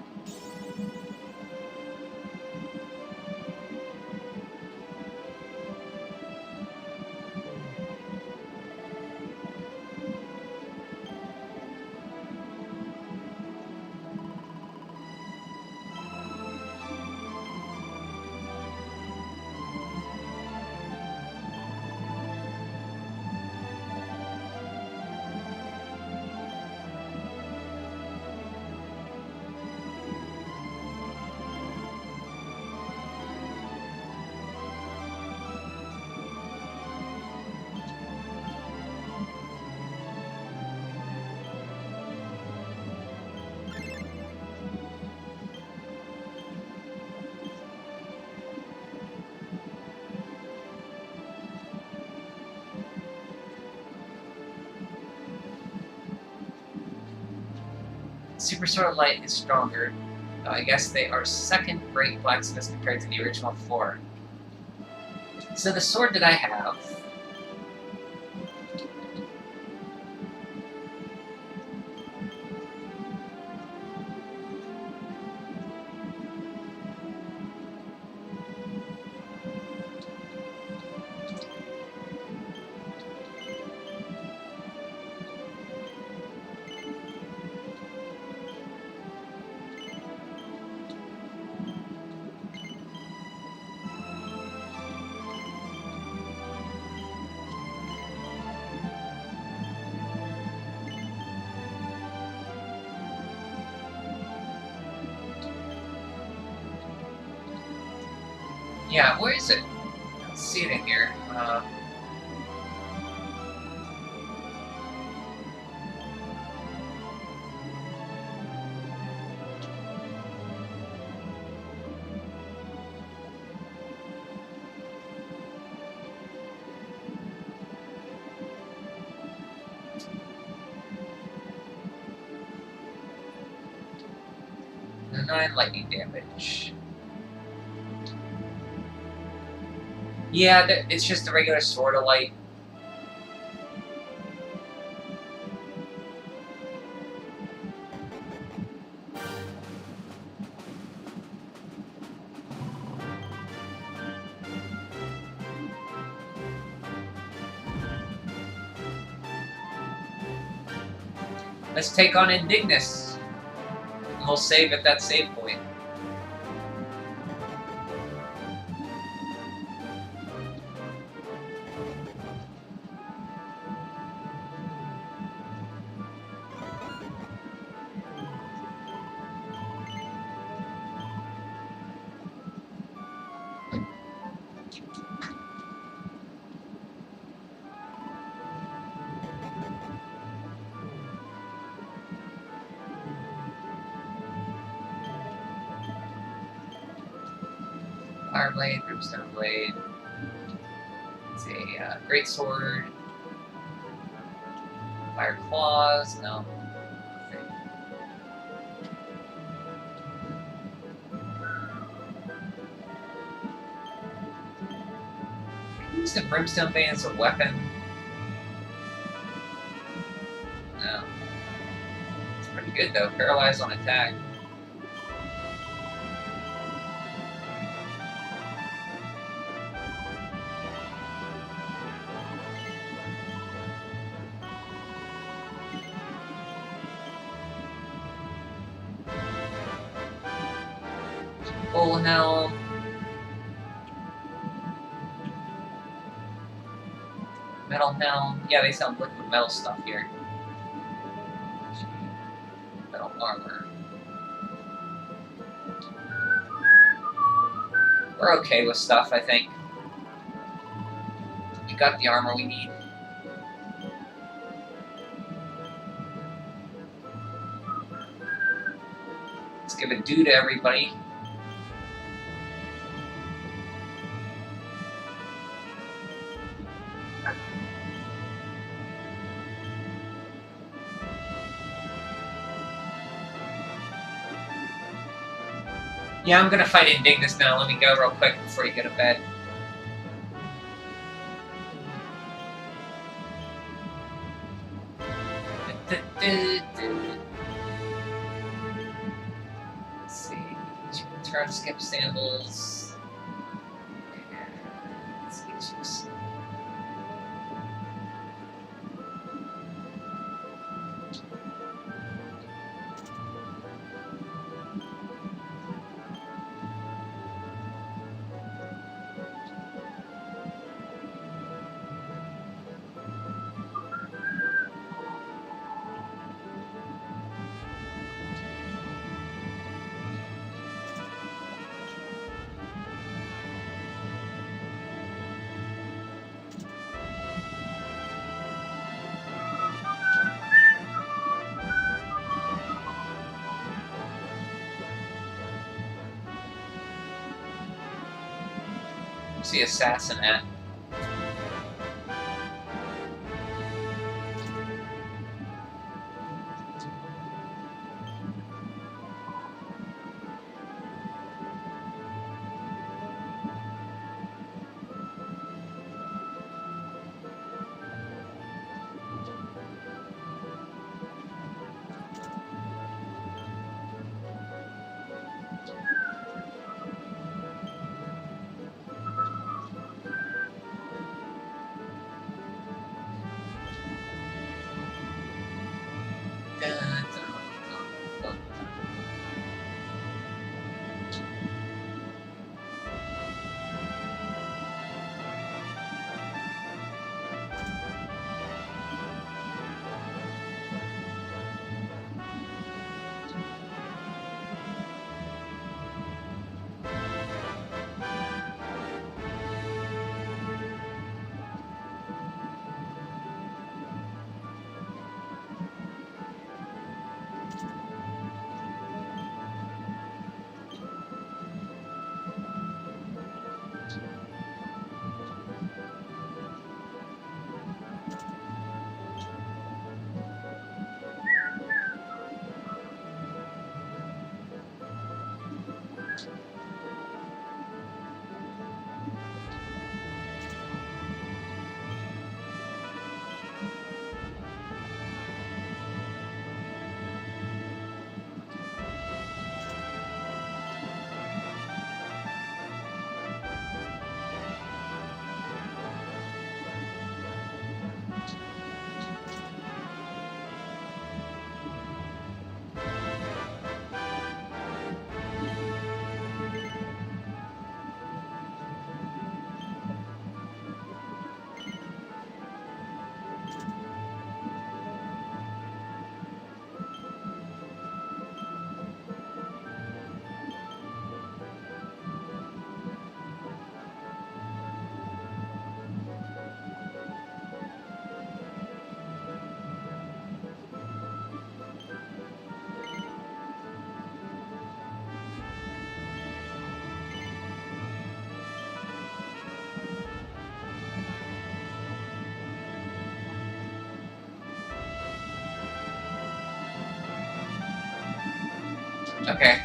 Super Sword of Light is stronger. I guess they are second rate blacksmiths compared to the original 4. So the sword that I have. Yeah, where is it? I don't see it in here. The 9 lightning damage. Yeah, it's just a regular Sword of Light. Let's take on Indignus. And we'll save at that save point. Fire Blade, Brimstone Blade. It's a Great Sword. Fire Claws, no. Okay. Use the Brimstone Bane as a weapon. No. It's pretty good though, paralyzed on attack. Full Helm. Metal Helm. Yeah, they sell liquid metal stuff here. Metal armor. We're okay with stuff, I think. We got the armor we need. Let's give a do to everybody. Yeah, I'm gonna fight Indignus now. Let me go real quick before you go to bed. Let's see. Turn skip sandals. Let's get you some. See assassin at. Okay.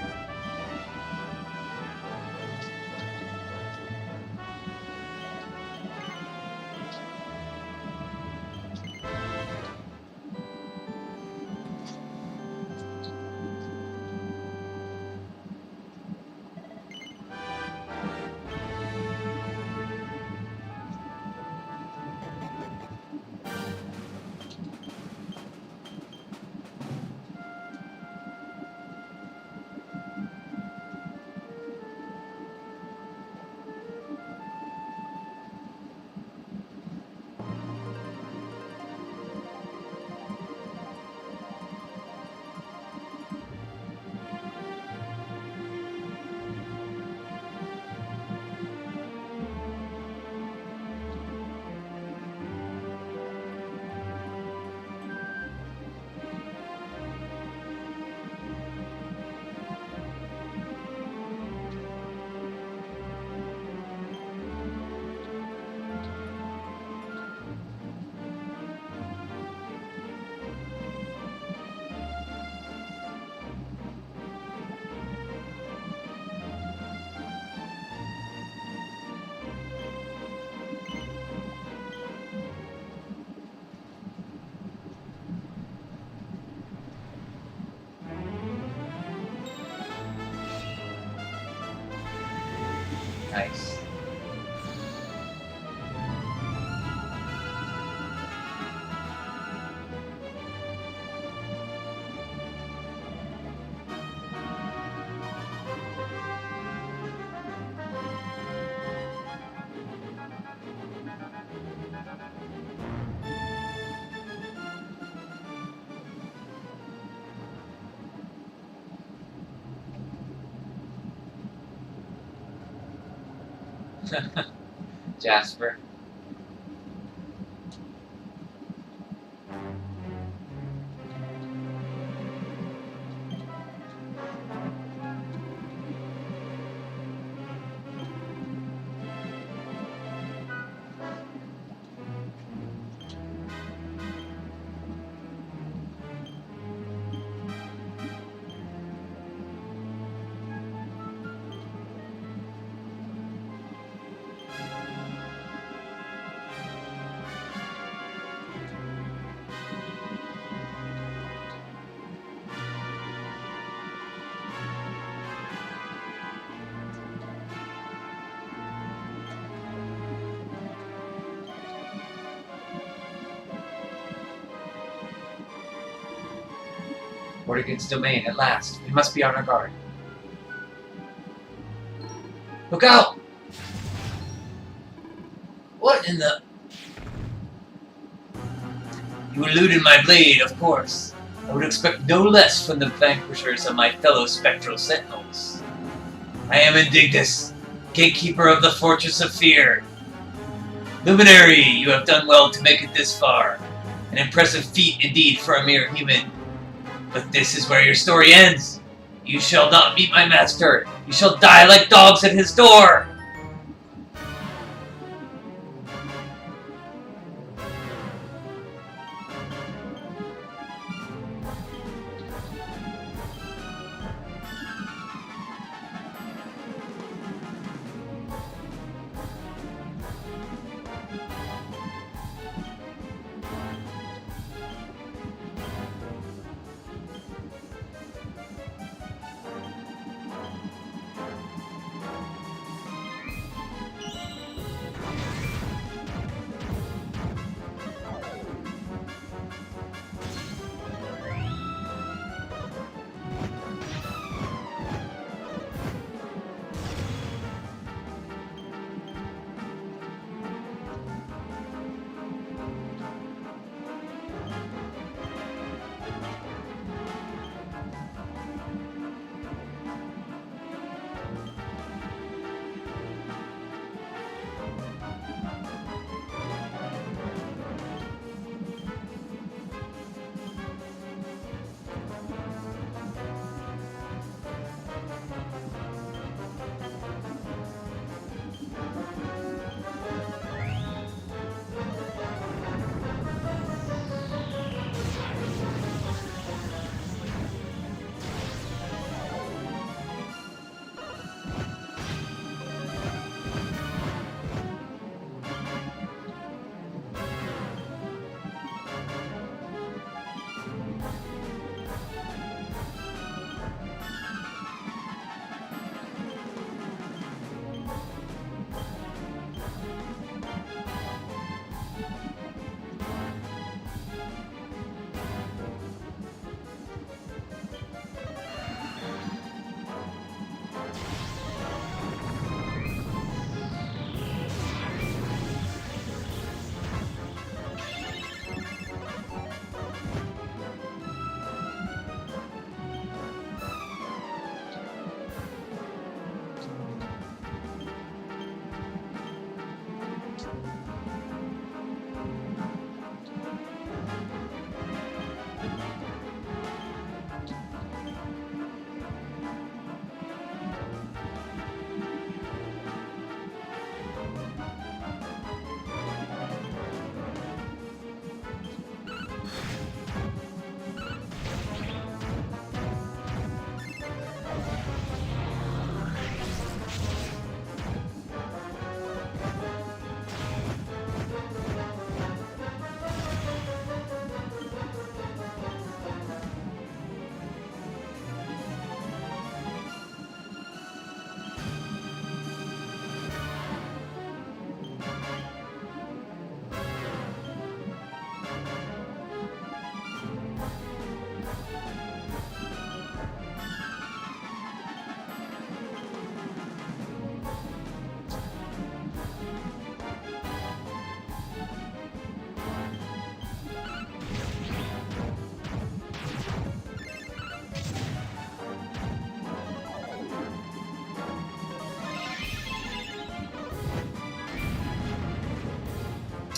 Nice. Jasper. Vortigern's domain, at last. We must be on our guard. Look out! What in the... You eluded my blade, of course. I would expect no less from the vanquishers of my fellow spectral sentinels. I am Indignis, gatekeeper of the Fortress of Fear. Luminary, you have done well to make it this far. An impressive feat indeed for a mere human. But this is where your story ends. You shall not meet my master. You shall die like dogs at his door.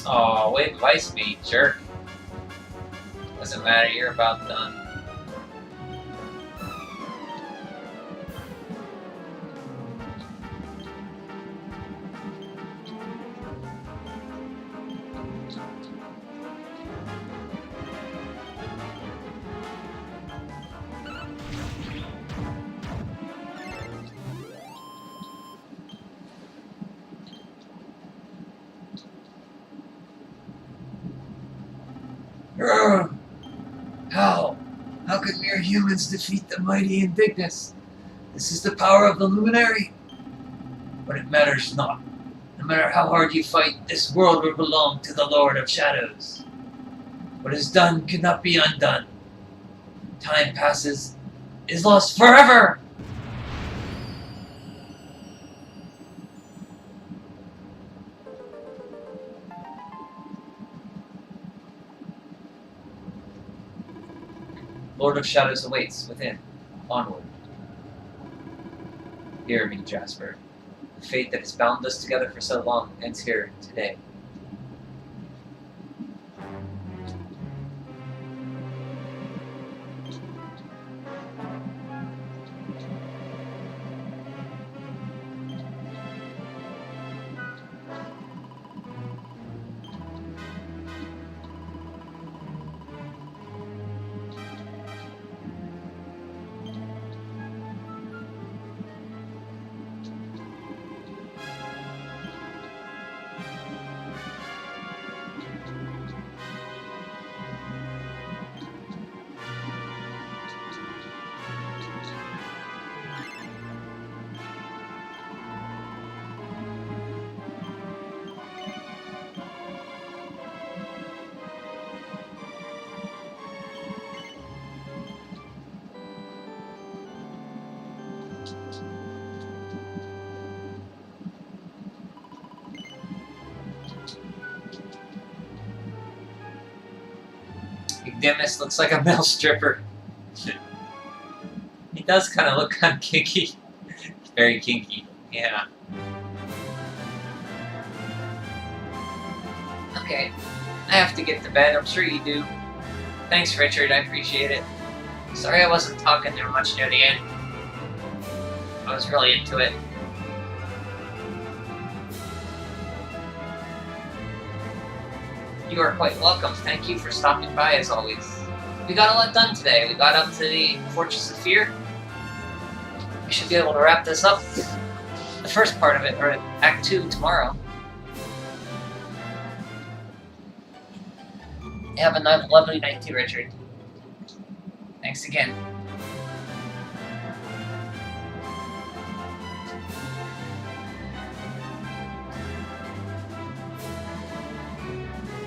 Oh, wait, advice me, jerk. Doesn't matter, you're about done. Urgh! How? How could mere humans defeat the mighty Indignus? This is the power of the Luminary. But it matters not. No matter how hard you fight, this world will belong to the Lord of Shadows. What is done cannot be undone. Time passes, is lost forever! Lord of Shadows awaits within. Onward. Hear me, Jasper. The fate that has bound us together for so long ends here today. Ignimus looks like a male stripper. He does kind of look kind of kinky. Very kinky, yeah. Okay, I have to get to bed. I'm sure you do. Thanks, Richard. I appreciate it. Sorry I wasn't talking there much near the end. I was really into it. You are quite welcome. Thank you for stopping by as always. We got a lot done today. We got up to the Fortress of Fear. We should be able to wrap this up. The first part of it, or Act 2, tomorrow. Have a lovely night too, Richard. Thanks again.